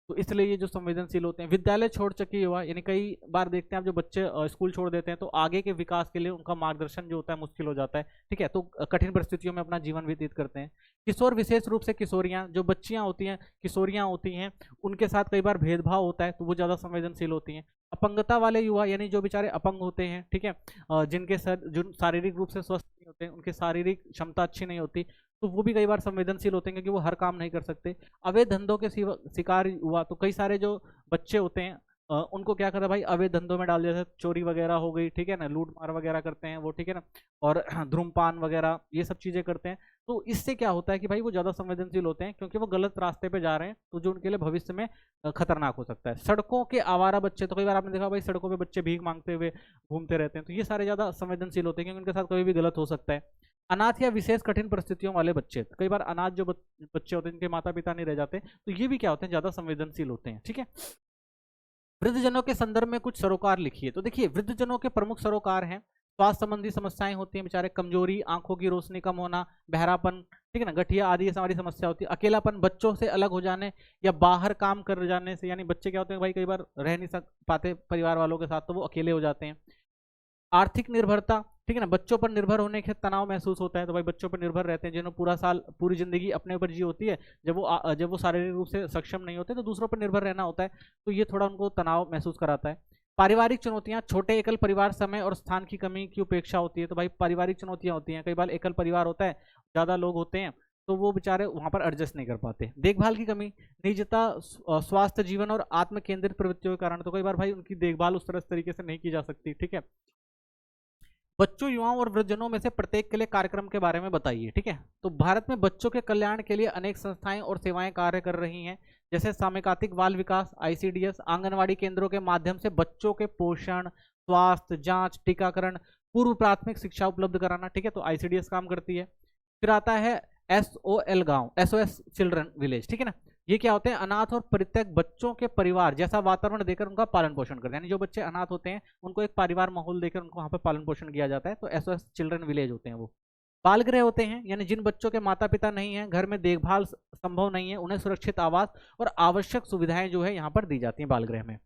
तो इसलिए ये जो संवेदनशील होते हैं। विद्यालय छोड़ चुके युवा, यानी कई बार देखते हैं आप, जो बच्चे स्कूल छोड़ देते हैं तो आगे के विकास के लिए उनका मार्गदर्शन जो होता है मुश्किल हो जाता है, ठीक है, तो कठिन परिस्थितियों में अपना जीवन व्यतीत करते हैं। किशोर, विशेष रूप से किशोरियां, जो बच्चियां होती हैं, किशोरियां होती हैं, उनके साथ कई बार भेदभाव होता है, तो वो ज़्यादा संवेदनशील होती हैं। अपंगता वाले युवा, यानी जो बेचारे अपंग होते हैं, ठीक है, जिनके जो शारीरिक रूप से स्वस्थ नहीं होते हैं, उनकी शारीरिक क्षमता अच्छी नहीं होती, तो वो भी कई बार संवेदनशील होते हैं क्योंकि वो हर काम नहीं कर सकते। अवैध धंधों के शिकार हुआ, तो कई सारे जो बच्चे होते हैं उनको क्या करता है भाई, अवैध धंधों में डाल दिया, जैसे चोरी वगैरह हो गई, ठीक है ना, लूट मार वगैरह करते हैं वो, ठीक है ना, और धूम्रपान वगैरह ये सब चीजें करते हैं। तो इससे क्या होता है कि भाई वो ज्यादा संवेदनशील होते हैं क्योंकि वो गलत रास्ते पे जा रहे हैं, तो जो उनके लिए भविष्य में खतरनाक हो सकता है। सड़कों के आवारा बच्चे, तो कई बार आपने देखा भाई सड़कों पे बच्चे भीख मांगते हुए घूमते रहते हैं, तो ये सारे ज्यादा संवेदनशील होते हैं क्योंकि उनके साथ कभी भी गलत हो सकता है। अनाथ या विशेष कठिन परिस्थितियों वाले बच्चे, तो कई बार अनाथ जो बच्चे होते हैं जिनके माता पिता नहीं रह जाते, तो ये भी क्या होते हैं, ज्यादा संवेदनशील होते हैं, ठीक है। वृद्धजनों के संदर्भ में कुछ सरोकार लिखिए। तो देखिए, वृद्धजनों के प्रमुख सरोकार हैं, स्वास्थ्य संबंधी समस्याएं होती हैं, बेचारे कमजोरी, आंखों की रोशनी कम होना, बहरापन, ठीक है ना, गठिया आदि हमारी समस्या होती है। अकेलापन, बच्चों से अलग हो जाने या बाहर काम कर जाने से, यानी बच्चे क्या होते हैं भाई, कई बार रह नहीं पाते परिवार वालों के साथ, तो वो अकेले हो जाते हैं। आर्थिक निर्भरता, ठीक है ना, बच्चों पर निर्भर होने के तनाव महसूस होता है, तो भाई बच्चों पर निर्भर रहते हैं, जिन्होंने पूरा साल पूरी जिंदगी अपने ऊपर जी होती है, जब वो शारीरिक रूप से सक्षम नहीं होते तो दूसरों पर निर्भर रहना होता है, तो ये थोड़ा उनको तनाव महसूस कराता है। पारिवारिक चुनौतियां, छोटे एकल परिवार, समय और स्थान की कमी की उपेक्षा होती है, तो भाई पारिवारिक चुनौतियां होती हैं, कई बार एकल परिवार होता है, ज्यादा लोग होते हैं, तो वो बेचारे वहां पर एडजस्ट नहीं कर पाते। देखभाल की कमी, निजता, स्वास्थ्य, जीवन और आत्म केंद्रित प्रवृत्तियों के कारण, तो कई बार भाई उनकी देखभाल उस तरीके से नहीं की जा सकती, ठीक है। बच्चों, युवाओं और वृद्धजनों में से प्रत्येक के लिए कार्यक्रम के बारे में बताइए, ठीक है। तो भारत में बच्चों के कल्याण के लिए अनेक संस्थाएं और सेवाएं कार्य कर रही हैं, जैसे सामूहिक बाल विकास, आईसीडीएस, आंगनवाड़ी केंद्रों के माध्यम से बच्चों के पोषण, स्वास्थ्य जांच, टीकाकरण, पूर्व प्राथमिक शिक्षा उपलब्ध कराना, ठीक है, तो आईसीडीएस काम करती है। फिर आता है SOL गांव, SOS चिल्ड्रन विलेज, ठीक है ना, ये क्या होते हैं, अनाथ और परित्यक्त बच्चों के परिवार जैसा वातावरण देकर उनका पालन पोषण करते हैं, यानी जो बच्चे अनाथ होते हैं उनको एक परिवार माहौल देकर उनको वहां पर पालन पोषण किया जाता है, तो SOS चिल्ड्रन विलेज होते हैं वो। बाल गृह होते हैं, यानी जिन बच्चों के माता पिता नहीं है, घर में देखभाल संभव नहीं है, उन्हें सुरक्षित आवास और आवश्यक सुविधाएं जो है यहाँ पर दी जाती हैं बाल गृह में।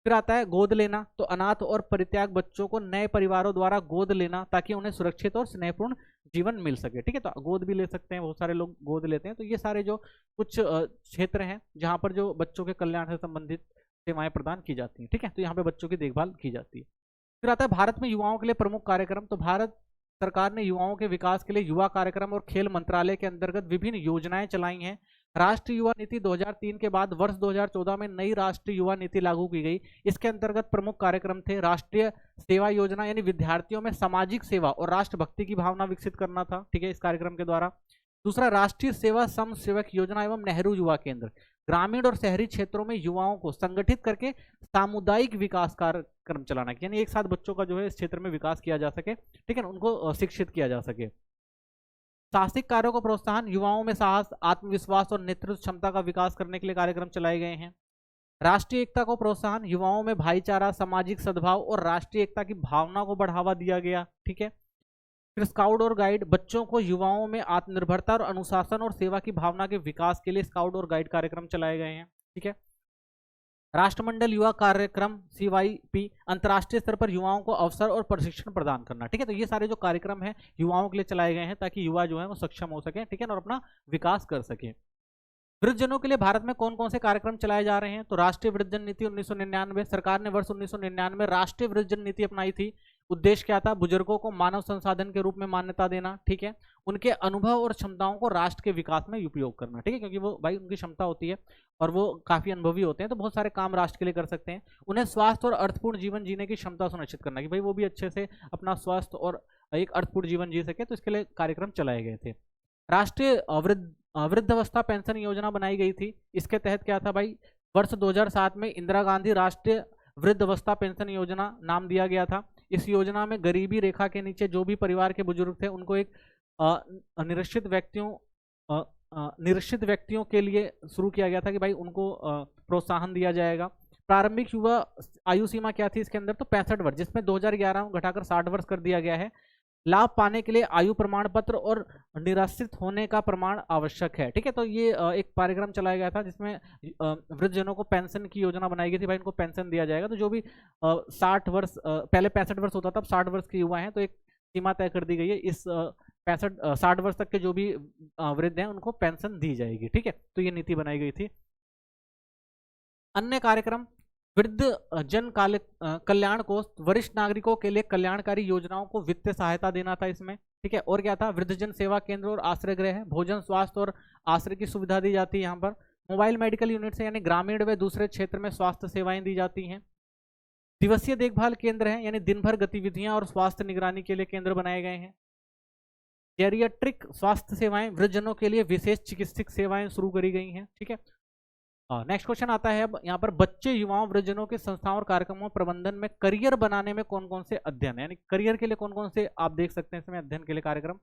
फिर आता है गोद लेना, तो अनाथ और परित्याग बच्चों को नए परिवारों द्वारा गोद लेना ताकि उन्हें सुरक्षित और स्नेहपूर्ण जीवन मिल सके, ठीक है, तो गोद भी ले सकते हैं, बहुत सारे लोग गोद लेते हैं। तो ये सारे जो कुछ क्षेत्र हैं जहाँ पर जो बच्चों के कल्याण से संबंधित सेवाएं प्रदान की जाती हैं, ठीक है, तो यहाँ पे बच्चों की देखभाल की जाती है। फिर आता है भारत में युवाओं के लिए प्रमुख कार्यक्रम, तो भारत सरकार ने युवाओं के विकास के लिए युवा कार्यक्रम और खेल मंत्रालय के अंतर्गत विभिन्न योजनाएं चलाई हैं। राष्ट्रीय युवा नीति 2003 के बाद वर्ष 2014 में नई राष्ट्रीय युवा नीति लागू की गई। इसके अंतर्गत प्रमुख कार्यक्रम थे राष्ट्रीय सेवा योजना, यानी विद्यार्थियों में सामाजिक सेवा और राष्ट्रभक्ति की भावना विकसित करना था, ठीक है, इस कार्यक्रम के द्वारा। दूसरा, राष्ट्रीय सेवा सम सेवक योजना एवं नेहरू युवा केंद्र, ग्रामीण और शहरी क्षेत्रों में युवाओं को संगठित करके सामुदायिक विकास कार्यक्रम चलाना, यानी एक साथ बच्चों का जो है इस क्षेत्र में विकास किया जा सके, ठीक है, उनको शिक्षित किया जा सके। साहसिक कार्यों को प्रोत्साहन, युवाओं में साहस, आत्मविश्वास और नेतृत्व क्षमता का विकास करने के लिए कार्यक्रम चलाए गए हैं। राष्ट्रीय एकता को प्रोत्साहन, युवाओं में भाईचारा, सामाजिक सद्भाव और राष्ट्रीय एकता की भावना को बढ़ावा दिया गया, ठीक है। फिर स्काउट और गाइड, बच्चों को युवाओं में आत्मनिर्भरता और अनुशासन और सेवा की भावना के विकास के लिए स्काउट और गाइड कार्यक्रम चलाए गए हैं, ठीक है। राष्ट्रमंडल युवा कार्यक्रम CYP, अंतर्राष्ट्रीय स्तर पर युवाओं को अवसर और प्रशिक्षण प्रदान करना, ठीक है, तो ये सारे जो कार्यक्रम हैं युवाओं के लिए चलाए गए हैं ताकि युवा जो है वो सक्षम हो सके, ठीक है, और अपना विकास कर सके। वृद्धजनों के लिए भारत में कौन कौन से कार्यक्रम चलाए जा रहे हैं, तो राष्ट्रीय वृद्धजन नीति 1999, सरकार ने वर्ष 1999 राष्ट्रीय वृद्धजन नीति अपनाई थी। उद्देश्य क्या था, बुजुर्गों को मानव संसाधन के रूप में मान्यता देना, ठीक है, उनके अनुभव और क्षमताओं को राष्ट्र के विकास में उपयोग करना, ठीक है, क्योंकि वो भाई उनकी क्षमता होती है और वो काफी अनुभवी होते हैं, तो बहुत सारे काम राष्ट्र के लिए कर सकते हैं। उन्हें स्वास्थ्य और अर्थपूर्ण जीवन जीने की क्षमता सुनिश्चित करना कि भाई वो भी अच्छे से अपना स्वास्थ्य और एक अर्थपूर्ण जीवन जी सके, तो इसके लिए कार्यक्रम चलाए गए थे। राष्ट्रीय वृद्धावस्था पेंशन योजना बनाई गई थी। इसके तहत क्या था भाई, वर्ष 2007 में इंदिरा गांधी राष्ट्रीय वृद्धावस्था पेंशन योजना नाम दिया गया था। इस योजना में गरीबी रेखा के नीचे जो भी परिवार के बुजुर्ग थे उनको एक निरक्षित व्यक्तियों के लिए शुरू किया गया था कि भाई उनको प्रोत्साहन दिया जाएगा। प्रारंभिक युवा आयु सीमा क्या थी इसके अंदर, तो 65 वर्ष, जिसमें 2011 में घटाकर 60 वर्ष कर दिया गया है। लाभ पाने के लिए आयु प्रमाण पत्र और निराश्रित होने का प्रमाण आवश्यक है। ठीक है, तो ये एक कार्यक्रम चलाया गया था जिसमें वृद्धजनों को पेंशन की योजना बनाई गई थी, भाई इनको पेंशन दिया जाएगा। तो जो भी 60 वर्ष, पहले 65 वर्ष होता था, अब 60 वर्ष के युवा हैं तो एक सीमा तय कर दी गई है, इस 60 वर्ष तक के जो भी वृद्ध हैं उनको पेंशन दी जाएगी। ठीक है, तो ये नीति बनाई गई थी। अन्य कार्यक्रम, वृद्ध जन कल्याण कोष, वरिष्ठ नागरिकों के लिए कल्याणकारी योजनाओं को वित्तीय सहायता देना था इसमें। ठीक है, और क्या था, वृद्धजन सेवा केंद्र और आश्रय गृह है, भोजन, स्वास्थ्य और आश्रय की सुविधा दी जाती है यहाँ पर। मोबाइल मेडिकल यूनिट है, यानी ग्रामीण व दूसरे क्षेत्र में स्वास्थ्य सेवाएं दी जाती हैं। दिवसीय देखभाल केंद्र है, यानी दिन भर गतिविधियां और स्वास्थ्य निगरानी के लिए केंद्र बनाए गए हैं। जेरियाट्रिक स्वास्थ्य सेवाएं, वृद्धजनों के लिए विशेष चिकित्सक सेवाएं शुरू करी गई हैं। ठीक है, नेक्स्ट क्वेश्चन आता है अब यहाँ पर, बच्चे, युवाओं, वृद्धजनों के संस्थाओं और कार्यक्रमों प्रबंधन में करियर बनाने में कौन कौन से अध्ययन, यानी करियर के लिए कौन कौन से आप देख सकते हैं इसमें अध्ययन के लिए कार्यक्रम।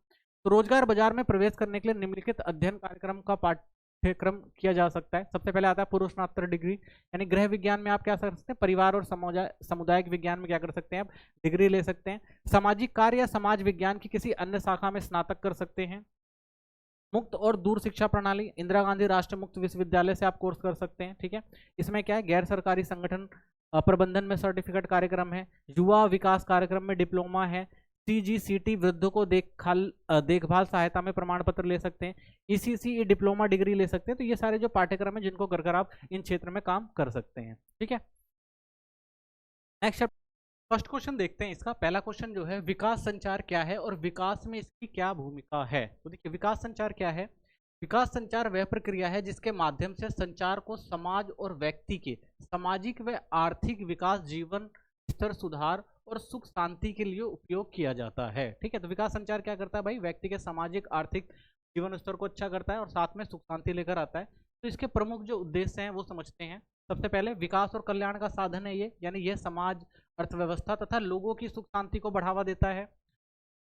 तो रोजगार बाजार में प्रवेश करने के लिए निम्नलिखित अध्ययन कार्यक्रम का पाठ्यक्रम किया जा सकता है। सबसे पहले आता है पूर्व स्नातक डिग्री, यानी गृह विज्ञान में आप क्या कर सकते हैं, परिवार और सामुदायिक विज्ञान में क्या कर सकते हैं आप डिग्री ले सकते हैं। सामाजिक कार्य या समाज विज्ञान की किसी अन्य शाखा में स्नातक कर सकते हैं। मुक्त और दूर शिक्षा प्रणाली, इंदिरा गांधी राष्ट्रीय मुक्त विश्वविद्यालय से आप कोर्स कर सकते हैं। ठीक है, इसमें क्या है, गैर सरकारी संगठन प्रबंधन में सर्टिफिकेट कार्यक्रम है। युवा विकास कार्यक्रम में डिप्लोमा है। CGCT वृद्धों को देखभाल सहायता में प्रमाण पत्र ले सकते हैं। ECCE डिप्लोमा डिग्री ले सकते हैं। तो ये सारे जो पाठ्यक्रम है जिनको कर आप इन क्षेत्र में काम कर सकते हैं। ठीक है, नेक्स्ट फर्स्ट क्वेश्चन देखते हैं इसका। पहला क्वेश्चन जो है, विकास संचार क्या है और विकास में इसकी क्या भूमिका है। तो देखिए, विकास संचार क्या है। विकास संचार वह प्रक्रिया है जिसके माध्यम से संचार को समाज और व्यक्ति के सामाजिक व आर्थिक विकास, जीवन स्तर सुधार और सुख शांति के लिए उपयोग किया जाता है। ठीक है, तो विकास संचार क्या करता है भाई, व्यक्ति के सामाजिक आर्थिक जीवन स्तर को अच्छा करता है और साथ में सुख शांति लेकर आता है। तो इसके प्रमुख जो उद्देश्य हैं वो समझते हैं। सबसे पहले, विकास और कल्याण का साधन है ये, यानी यह समाज, अर्थव्यवस्था तथा लोगों की सुख शांति को बढ़ावा देता है।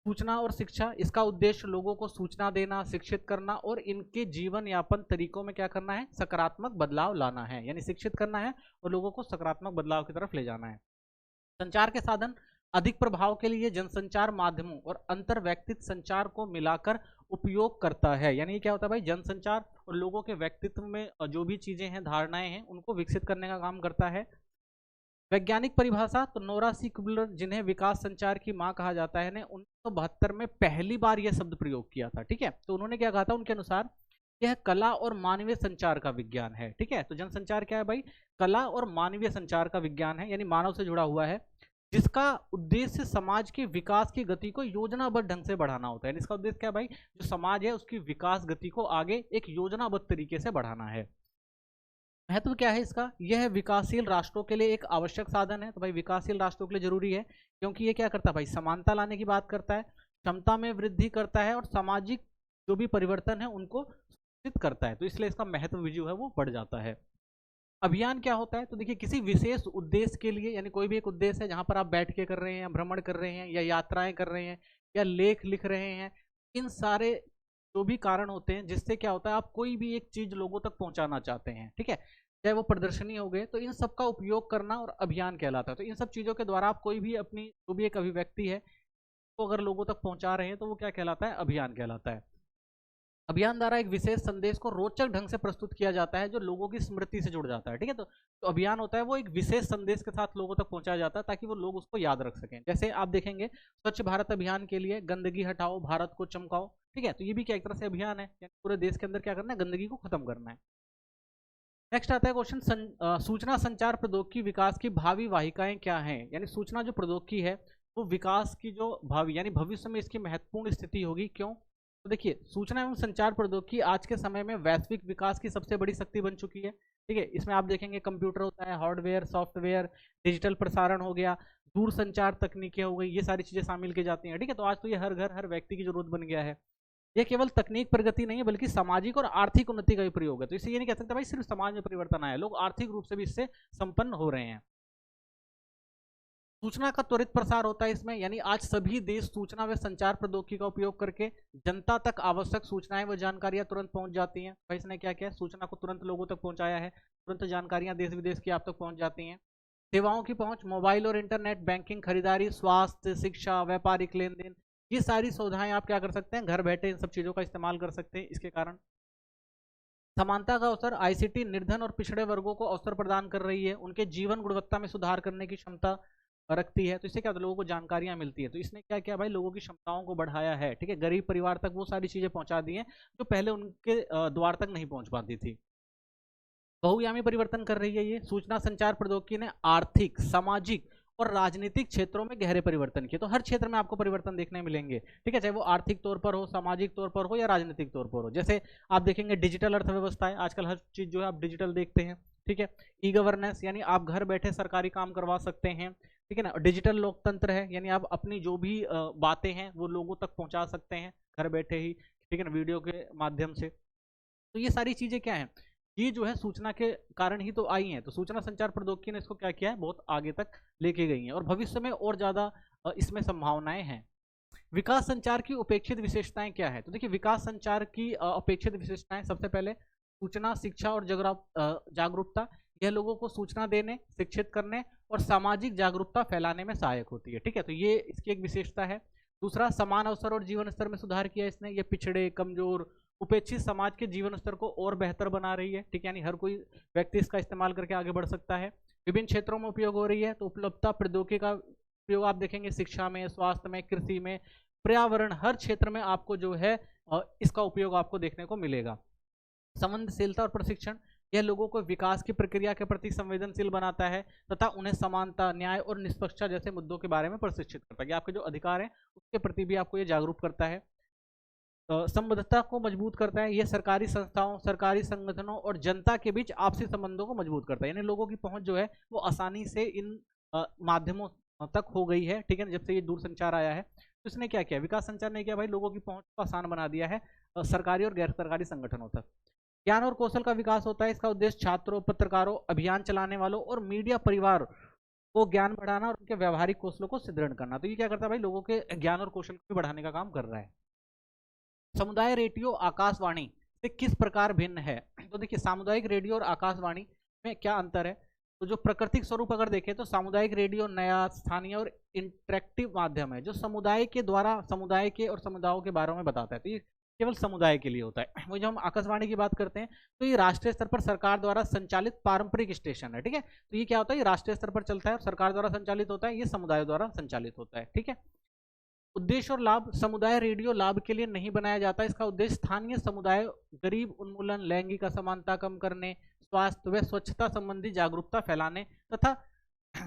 सूचना और शिक्षा, इसका उद्देश्य लोगों को सूचना देना, शिक्षित करना और इनके जीवन यापन तरीकों में क्या करना है, सकारात्मक बदलाव लाना है, यानी शिक्षित करना है और लोगों को सकारात्मक बदलाव की तरफ ले जाना है। संचार के साधन, अधिक प्रभाव के लिए जनसंचार माध्यमों और अंतर व्यक्तित्व संचार को मिलाकर उपयोग करता है। यानी क्या होता है भाई, जनसंचार और लोगों के व्यक्तित्व में जो भी चीजें हैं, धारणाएं हैं, उनको विकसित करने का काम करता है। वैज्ञानिक परिभाषा, तो नोरा सी कुबलर, जिन्हें विकास संचार की मां कहा जाता है, ने 1972 में पहली बार यह शब्द प्रयोग किया था। ठीक है, तो उन्होंने क्या कहा था, उनके अनुसार यह कला और मानवीय संचार का विज्ञान है। ठीक है, तो जनसंचार क्या है भाई, कला और मानवीय संचार का विज्ञान है, यानी मानव से जुड़ा हुआ है, जिसका उद्देश्य समाज के विकास की गति को योजनाबद्ध ढंग से बढ़ाना होता है। इसका उद्देश्य क्या है भाई, जो समाज है उसकी विकास गति को आगे एक योजनाबद्ध तरीके से बढ़ाना है। महत्व क्या है इसका, यह विकासशील राष्ट्रों के लिए एक आवश्यक साधन है। तो भाई विकासशील राष्ट्रों के लिए जरूरी है क्योंकि ये क्या करता है भाई, समानता लाने की बात करता है, क्षमता में वृद्धि करता है और सामाजिक जो भी परिवर्तन है उनको सूचित करता है। तो इसलिए इसका महत्व भी जो है वो बढ़ जाता है। अभियान क्या होता है, तो देखिए, किसी विशेष उद्देश्य के लिए, यानी कोई भी एक उद्देश्य है जहां पर आप बैठ के कर रहे हैं, भ्रमण कर रहे हैं, या यात्राएं कर रहे हैं, या लेख लिख रहे हैं, इन सारे जो भी कारण होते हैं जिससे क्या होता है, आप कोई भी एक चीज लोगों तक पहुंचाना चाहते हैं। ठीक है, चाहे वो प्रदर्शनी हो गए, तो इन सब का उपयोग करना और अभियान कहलाता है। तो इन सब चीजों के द्वारा आप कोई भी अपनी जो भी एक अभिव्यक्ति है तो अगर लोगों तक पहुंचा रहे हैं तो वो क्या कहलाता है, अभियान कहलाता है। अभियान द्वारा एक विशेष संदेश को रोचक ढंग से प्रस्तुत किया जाता है जो लोगों की स्मृति से जुड़ जाता है। ठीक है, तो अभियान होता है वो एक विशेष संदेश के साथ लोगों तक पहुंचाया जाता है ताकि वो लोग उसको याद रख सकें। जैसे आप देखेंगे, स्वच्छ भारत अभियान के लिए गंदगी हटाओ, भारत को चमकाओ। ठीक है, तो ये भी क्या एक तरह से अभियान है, पूरे देश के अंदर क्या करना है, गंदगी को खत्म करना है। नेक्स्ट आता है क्वेश्चन, सूचना संचार प्रौद्योगिकी विकास की भावी वाहिकाएं क्या हैं। यानी सूचना जो प्रौद्योगिकी है वो विकास की जो भावी यानी भविष्य में इसकी महत्वपूर्ण स्थिति होगी। क्यों, तो देखिए, सूचना एवं संचार प्रौद्योगिकी आज के समय में वैश्विक विकास की सबसे बड़ी शक्ति बन चुकी है। ठीक है, इसमें आप देखेंगे कंप्यूटर होता है, हार्डवेयर, सॉफ्टवेयर, डिजिटल प्रसारण हो गया, दूर संचार तकनीकें हो गई, ये सारी चीजें शामिल की जाती हैं। ठीक है, तो आज तो ये हर घर हर व्यक्ति की जरूरत बन गया है। ये केवल तकनीक प्रगति नहीं है बल्कि सामाजिक और आर्थिक उन्नति का भी प्रयोग है। तो इससे ये नहीं कह सकते भाई सिर्फ समाज में परिवर्तन आया, लोग आर्थिक रूप से भी इससे संपन्न हो रहे हैं। सूचना का त्वरित प्रसार होता है इसमें, यानी आज सभी देश सूचना व संचार प्रौद्योगिकी का उपयोग करके जनता तक आवश्यक सूचनाएं व जानकारियां तुरंत पहुंच जाती हैं। भाई इसने क्या किया, सूचना को तुरंत लोगों तक पहुंचाया है, तुरंत जानकारियां देश विदेश की आप तक पहुंच जाती हैं। सेवाओं की पहुंच, मोबाइल और इंटरनेट, बैंकिंग, खरीदारी, स्वास्थ्य, शिक्षा, व्यापारिक लेन देन, ये सारी सुविधाएं आप क्या कर सकते हैं, घर बैठे इन सब चीजों का इस्तेमाल कर सकते हैं। इसके कारण समानता का अवसर, आईसीटी निर्धन और पिछड़े वर्गों को अवसर प्रदान कर रही है, उनके जीवन गुणवत्ता में सुधार करने की क्षमता रखती है। तो इससे क्या होता है, लोगों को जानकारियां मिलती है। तो इसने क्या किया भाई, लोगों की क्षमताओं को बढ़ाया है, ठीक है, गरीब परिवार तक वो सारी चीजें पहुंचा दी हैं जो पहले उनके द्वार तक नहीं पहुंच पाती थी। बहुआयामी परिवर्तन कर रही है ये सूचना संचार प्रौद्योगिकी ने, आर्थिक, सामाजिक और राजनीतिक क्षेत्रों में गहरे परिवर्तन किए। तो हर क्षेत्र में आपको परिवर्तन देखने मिलेंगे, ठीक है, चाहे वो आर्थिक तौर पर हो, सामाजिक तौर पर हो या राजनीतिक तौर पर हो। जैसे आप देखेंगे डिजिटल अर्थव्यवस्था है, आजकल हर चीज जो है आप डिजिटल देखते हैं, ठीक है। ई गवर्नेंस, यानी आप घर बैठे सरकारी काम करवा सकते हैं, ठीक है ना। डिजिटल लोकतंत्र है, यानी आप अपनी जो भी बातें हैं वो लोगों तक पहुंचा सकते हैं घर बैठे ही, ठीक है ना, वीडियो के माध्यम से। तो ये सारी चीजें क्या है, ये जो है सूचना के कारण ही तो आई हैं। तो सूचना संचार प्रौद्योगिकी ने इसको क्या किया है, बहुत आगे तक लेके गई हैं और भविष्य में और ज्यादा इसमें संभावनाएं हैं। विकास संचार की उपेक्षित विशेषताएं क्या है, तो देखिए विकास संचार की अपेक्षित विशेषताएं, सबसे पहले सूचना, शिक्षा और जागरूकता, यह लोगों को सूचना देने, शिक्षित करने और सामाजिक जागरूकता फैलाने में सहायक होती है, ठीक है। तो ये इसकी एक विशेषता है। दूसरा, समान अवसर और जीवन स्तर में सुधार किया इसने, ये पिछड़े, कमजोर, उपेक्षित समाज के जीवन स्तर को और बेहतर बना रही है, ठीक है, यानी हर कोई व्यक्ति इसका इस्तेमाल करके आगे बढ़ सकता है। विभिन्न क्षेत्रों में उपयोग हो रही है, तो उपलब्धता प्रौद्योगिकी का उपयोग आप देखेंगे शिक्षा में, स्वास्थ्य में, कृषि में, पर्यावरण, हर क्षेत्र में आपको जो है इसका उपयोग आपको देखने को मिलेगा। संवेदनशीलता और प्रशिक्षण, यह लोगों को विकास की प्रक्रिया के प्रति संवेदनशील बनाता है तथा उन्हें समानता, न्याय और निष्पक्षता जैसे मुद्दों के बारे में प्रशिक्षित करता है। आपके जो अधिकार हैं उसके प्रति भी आपको ये जागरूक करता है। संबद्धता को मजबूत करता है, यह सरकारी संस्थाओं, सरकारी संगठनों और जनता के बीच आपसी संबंधों को मजबूत करता है, यानी लोगों की पहुंच जो है वो आसानी से इन माध्यमों तक हो गई है, ठीक है, जब से ये दूरसंचार आया है। तो इसने क्या किया, विकास संचार ने किया भाई, लोगों की पहुंच को आसान बना दिया है सरकारी और गैर सरकारी संगठनों तक। ज्ञान और कौशल का विकास होता है, इसका उद्देश्य छात्रों, पत्रकारों, अभियान चलाने वालों और मीडिया परिवार को ज्ञान बढ़ाना और उनके व्यवहारिक कौशलों को सुदृढ़ करना। तो ये क्या करता है भाई, लोगों के ज्ञान और कौशल को बढ़ाने का काम कर रहा है। समुदाय रेडियो आकाशवाणी से किस प्रकार भिन्न है, तो देखिए सामुदायिक रेडियो और आकाशवाणी में क्या अंतर है। तो जो प्राकृतिक स्वरूप अगर देखें तो सामुदायिक रेडियो नया, स्थानीय और इंटरेक्टिव माध्यम है जो समुदाय के द्वारा समुदाय के और समुदायों के बारे में बताता है। तो ये केवल समुदाय के लिए होता है। वही जब हम आकाशवाणी की बात करते हैं तो ये राष्ट्रीय स्तर पर सरकार द्वारा संचालित पारंपरिक स्टेशन है, ठीक है। तो ये क्या होता है, ये राष्ट्रीय स्तर पर चलता है और सरकार द्वारा संचालित होता है, ये समुदाय द्वारा संचालित होता है, ठीक है। उद्देश्य और लाभ, समुदाय रेडियो लाभ के लिए नहीं बनाया जाता, इसका उद्देश्य स्थानीय समुदाय, गरीब उन्मूलन, लैंगिक असमानता कम करने, स्वास्थ्य व स्वच्छता संबंधी जागरूकता फैलाने तथा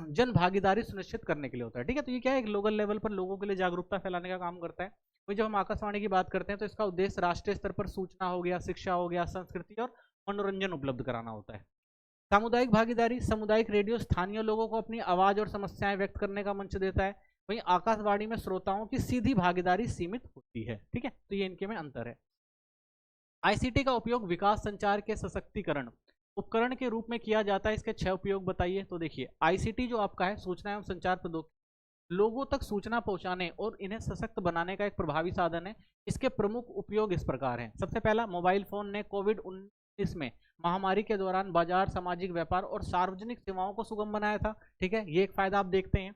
जन भागीदारी सुनिश्चित करने के लिए होता है, ठीक है। तो ये क्या है, एक लोकल लेवल पर लोगों के लिए जागरूकता फैलाने का काम करता है। वही जब हम आकाशवाणी की बात करते हैं तो इसका उद्देश्य राष्ट्रीय स्तर पर सूचना हो गया, शिक्षा हो गया, संस्कृति और मनोरंजन उपलब्ध कराना होता है। सामुदायिक भागीदारी, सामुदायिक रेडियो स्थानीय लोगों को अपनी आवाज और समस्याएं व्यक्त करने का मंच देता है, वहीं आकाशवाणी में श्रोताओं की सीधी भागीदारी सीमित होती है, ठीक है। तो ये इनके में अंतर है। आईसीटी का उपयोग विकास संचार के सशक्तिकरण उपकरण के रूप में किया जाता है, इसके 6 उपयोग बताइए। तो देखिए आईसीटी जो आपका है, सूचना एवं संचार प्रौद्योगिकी, लोगों तक सूचना पहुंचाने और इन्हें सशक्त बनाने का एक प्रभावी साधन है। इसके प्रमुख उपयोग इस प्रकार हैं। सबसे पहला, मोबाइल फोन ने कोविड-19 में महामारी के दौरान बाजार, सामाजिक व्यापार और सार्वजनिक सेवाओं को सुगम बनाया था, ठीक है, ये एक फायदा आप देखते हैं।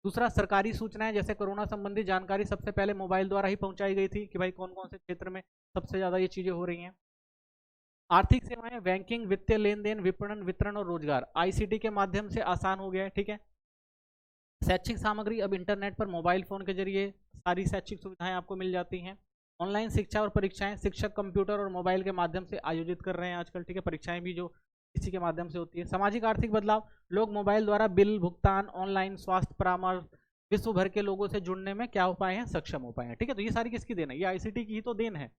दूसरा, सरकारी सूचनाएं जैसे कोरोना संबंधी जानकारी सबसे पहले मोबाइल द्वारा ही पहुंचाई गई थी कि भाई कौन कौन से क्षेत्र में सबसे ज्यादा ये चीजें हो रही हैं। आर्थिक सेवाएं, बैंकिंग, वित्तीय लेन देन, विपणन, वितरण और रोजगार आईसीटी के माध्यम से आसान हो गया है, ठीक है। शैक्षिक सामग्री, अब इंटरनेट पर मोबाइल फोन के जरिए सारी शैक्षिक सुविधाएं आपको मिल जाती हैं। ऑनलाइन शिक्षा और परीक्षाएं, शिक्षक कंप्यूटर और मोबाइल के माध्यम से आयोजित कर रहे हैं आजकल, ठीक है, परीक्षाएं भी जो इसी के माध्यम से होती है। सामाजिक आर्थिक बदलाव, लोग मोबाइल द्वारा बिल भुगतान, ऑनलाइन स्वास्थ्य परामर्श, विश्व भर के लोगों से जुड़ने में क्या हो पाए हैं, सक्षम हो पाए हैं, ठीक है। तो ये सारी किसकी देन है, ये आईसीटी की ही तो देन है।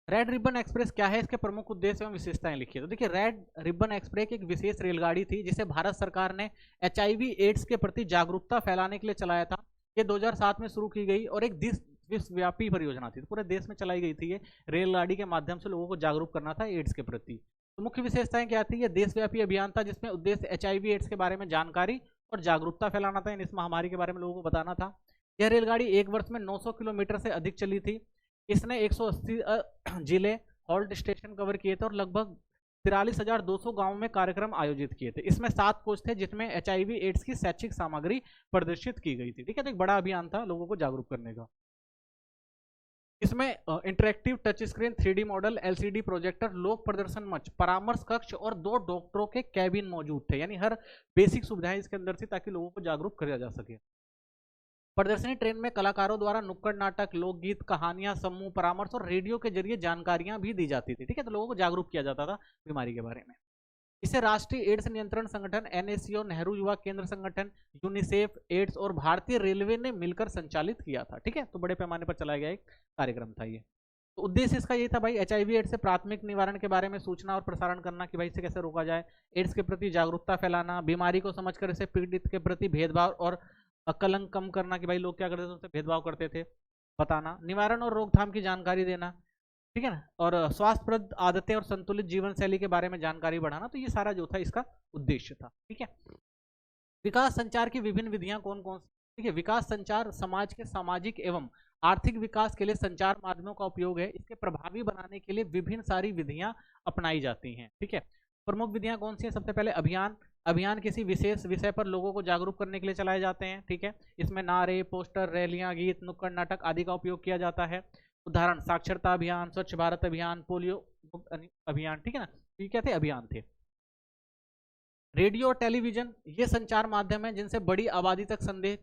रेड रिबन एक्सप्रेस क्या है, इसके प्रमुख उद्देश्य एवं विशेषताएं लिखिए। तो देखिए रेड रिबन एक्सप्रेस एक विशेष रेलगाड़ी थी जिसे भारत सरकार ने एचआईवी एड्स के प्रति जागरूकता फैलाने के लिए चलाया था। ये 2007 में शुरू की गई और एक विश्वव्यापी परियोजना थी, तो पूरे देश में चलाई गई थी ये। रेलगाड़ी के माध्यम से लोगों को जागरूक करना था एड्स के प्रति। तो मुख्य विशेषताएं क्या थी? ये देशव्यापी अभियान था जिसमें उद्देश्य HIV एड्स के बारे में जानकारी और जागरूकता फैलाना था, इस महामारी के बारे में लोगों को बताना था। यह रेलगाड़ी एक वर्ष में 900 किलोमीटर से अधिक चली थी। इसने 180 जिले हॉल्ट स्टेशन कवर किए थे और लगभग 43,200 गांवों में कार्यक्रम आयोजित किए थे। इसमें 7 कोच थे जिसमें HIV एड्स की शैक्षिक सामग्री प्रदर्शित की गई थी। ठीक है, तो एक बड़ा अभियान था लोगों को जागरूक करने का। इसमें interactive touch screen, 3D model, LCD projector, लोक प्रदर्शन मंच, परामर्श कक्ष और 2 डॉक्टरों के कैबिन मौजूद थे। यानी हर बेसिक सुविधाएं इसके अंदर थी ताकि लोगों को जागरूक किया जा सके। प्रदर्शनी ट्रेन में कलाकारों द्वारा नुक्कड़ नाटक, लोकगीत, कहानियां, समूह परामर्श और रेडियो के जरिए जानकारियां भी दी जाती थी। ठीक है, तो लोगों को जागरूक किया जाता था बीमारी के बारे में। इसे राष्ट्रीय एड्स नियंत्रण संगठन NACO, नेहरू युवा केंद्र संगठन, यूनिसेफ, एड्स और भारतीय रेलवे ने मिलकर संचालित किया था। ठीक है, तो बड़े पैमाने पर चलाया गया एक कार्यक्रम था ये। तो उद्देश्य इसका ये था भाई, HIV एड्स से प्राथमिक निवारण के बारे में सूचना और प्रसारण करना कि भाई इसे कैसे रोका जाए, एड्स के प्रति जागरूकता फैलाना, बीमारी को समझकर इसे पीड़ित के प्रति भेदभाव और कलंक कम करना कि भाई लोग क्या करते थे, उनसे भेदभाव करते थे, बताना, निवारण और रोकथाम की जानकारी देना। ठीक है ना, और स्वास्थ्यप्रद आदतें और संतुलित जीवन शैली के बारे में जानकारी बढ़ाना। तो ये सारा जो था इसका उद्देश्य था। ठीक है, विकास संचार की विभिन्न विधियां कौन कौन सी? ठीक है, विकास संचार समाज के सामाजिक एवं आर्थिक विकास के लिए संचार माध्यमों का उपयोग है। इसके प्रभावी बनाने के लिए विभिन्न सारी विधियां अपनाई जाती हैं। ठीक है, प्रमुख विधियां कौन सी हैं? सबसे पहले अभियान किसी विशेष विषय पर लोगों को जागरूक करने के लिए चलाए जाते हैं। ठीक है, इसमें नारे, पोस्टर, रैलियां, गीत, नुक्कड़ नाटक आदि का उपयोग किया जाता है। उदाहरण, साक्षरता अभियान, स्वच्छ भारत अभियान, पोलियो अभियान। ठीक है ना, ये क्या थे? अभियान थे। रेडियो और टेलीविजन ये संचार माध्यम है जिनसे बड़ी आबादी तक संदेश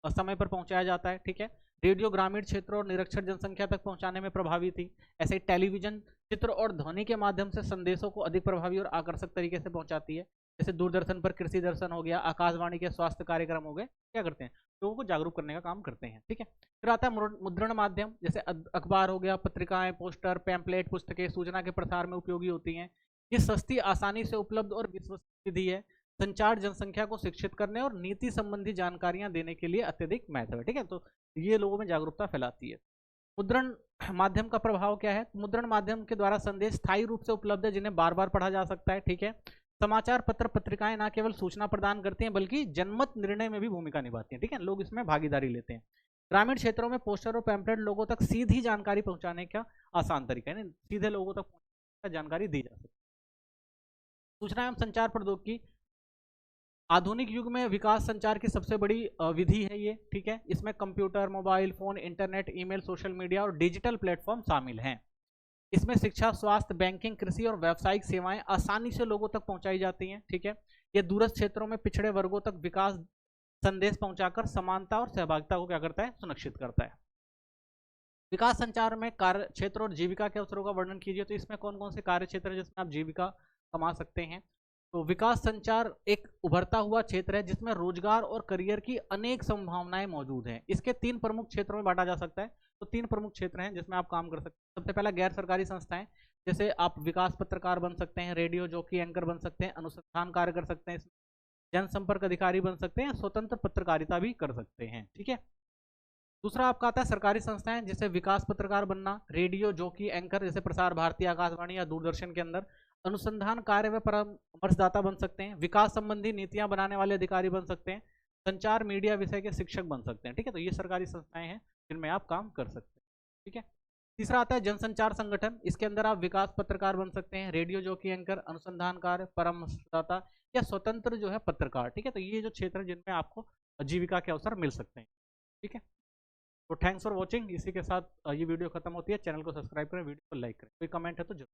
समय पर पहुंचाया जाता है। ठीक है, रेडियो ग्रामीण क्षेत्रों और निरक्षर जनसंख्या तक पहुंचाने में प्रभावी थी। ऐसे टेलीविजन चित्र और ध्वनि के माध्यम से संदेशों को अधिक प्रभावी और आकर्षक तरीके से पहुंचाती है। जैसे दूरदर्शन पर कृषि दर्शन हो गया, आकाशवाणी के स्वास्थ्य कार्यक्रम हो गए, क्या करते हैं? लोगों को जागरूक करने का काम करते हैं। ठीक है, फिर आता है मुद्रण माध्यम, जैसे अखबार हो गया, पत्रिकाएं, पोस्टर, पैम्पलेट, पुस्तकें सूचना के प्रसार में उपयोगी होती हैं। ये सस्ती, आसानी से उपलब्ध और विश्वसनीय विधि है। संचार जनसंख्या को शिक्षित करने और नीति संबंधी जानकारियां देने के लिए अत्यधिक महत्व है। ठीक है, तो ये लोगों में जागरूकता फैलाती है। मुद्रण माध्यम का प्रभाव क्या है? मुद्रण माध्यम के द्वारा संदेश स्थायी रूप से उपलब्ध है जिन्हें बार बार पढ़ा जा सकता है। ठीक है, समाचार पत्र पत्रिकाएं न केवल सूचना प्रदान करती हैं बल्कि जनमत निर्णय में भी भूमिका निभाती हैं। ठीक है, लोग इसमें भागीदारी लेते हैं। ग्रामीण क्षेत्रों में पोस्टर और पैम्पलेट लोगों तक सीधी जानकारी पहुंचाने का आसान तरीका है, सीधे लोगों तक जानकारी दी जा सकती है। सूचना एवं संचार प्रौद्योगिकी आधुनिक युग में विकास संचार की सबसे बड़ी विधि है ये। ठीक है, इसमें computer, mobile phone, internet, email, social media और डिजिटल प्लेटफॉर्म शामिल हैं। इसमें शिक्षा, स्वास्थ्य, बैंकिंग, कृषि और व्यावसायिक सेवाएं आसानी से लोगों तक पहुंचाई जाती हैं। ठीक है, ये दूरस्थ क्षेत्रों में पिछड़े वर्गों तक विकास संदेश पहुंचाकर समानता और सहभागिता को क्या करता है? सुनिश्चित करता है। विकास संचार में कार्य क्षेत्र और जीविका के अवसरों का वर्णन कीजिए। तो इसमें कौन कौन से कार्य क्षेत्र है जिसमें आप जीविका कमा सकते हैं? तो विकास संचार एक उभरता हुआ क्षेत्र है जिसमें रोजगार और करियर की अनेक संभावनाएं मौजूद हैं। इसके 3 प्रमुख क्षेत्रों में बांटा जा सकता है। तो 3 प्रमुख क्षेत्र हैं जिसमें आप काम कर सकते हैं। सबसे पहला गैर सरकारी संस्थाएं, जैसे आप विकास पत्रकार बन सकते हैं, रेडियो जॉकी एंकर बन सकते हैं, अनुसंधान कार्य कर सकते हैं, जनसंपर्क अधिकारी बन सकते हैं, स्वतंत्र पत्रकारिता भी कर सकते हैं। ठीक है, दूसरा आपका आता है सरकारी संस्थाएं, जैसे विकास पत्रकार बनना, रेडियो जॉकी एंकर जैसे प्रसार भारती, आकाशवाणी या दूरदर्शन के अंदर, अनुसंधान कार्य व परामर्शदाता बन सकते हैं, विकास संबंधी नीतियां बनाने वाले अधिकारी बन सकते हैं, संचार मीडिया विषय के शिक्षक बन सकते हैं। ठीक है, तो ये सरकारी संस्थाएं हैं जिनमें आप काम कर सकते हैं। ठीक है, तीसरा आता है जनसंचार संगठन। इसके अंदर आप विकास पत्रकार बन सकते हैं, रेडियो जॉकी एंकर, अनुसंधान कार्य, परामर्शदाता या स्वतंत्र जो है पत्रकार। ठीक है, तो ये जो क्षेत्र है जिनमें आपको जीविका के अवसर मिल सकते हैं। ठीक है, तो थैंक्स फॉर वॉचिंग। इसी के साथ ये वीडियो खत्म होती है। चैनल को सब्सक्राइब करें, वीडियो को लाइक करें, कोई कमेंट है तो जरूर।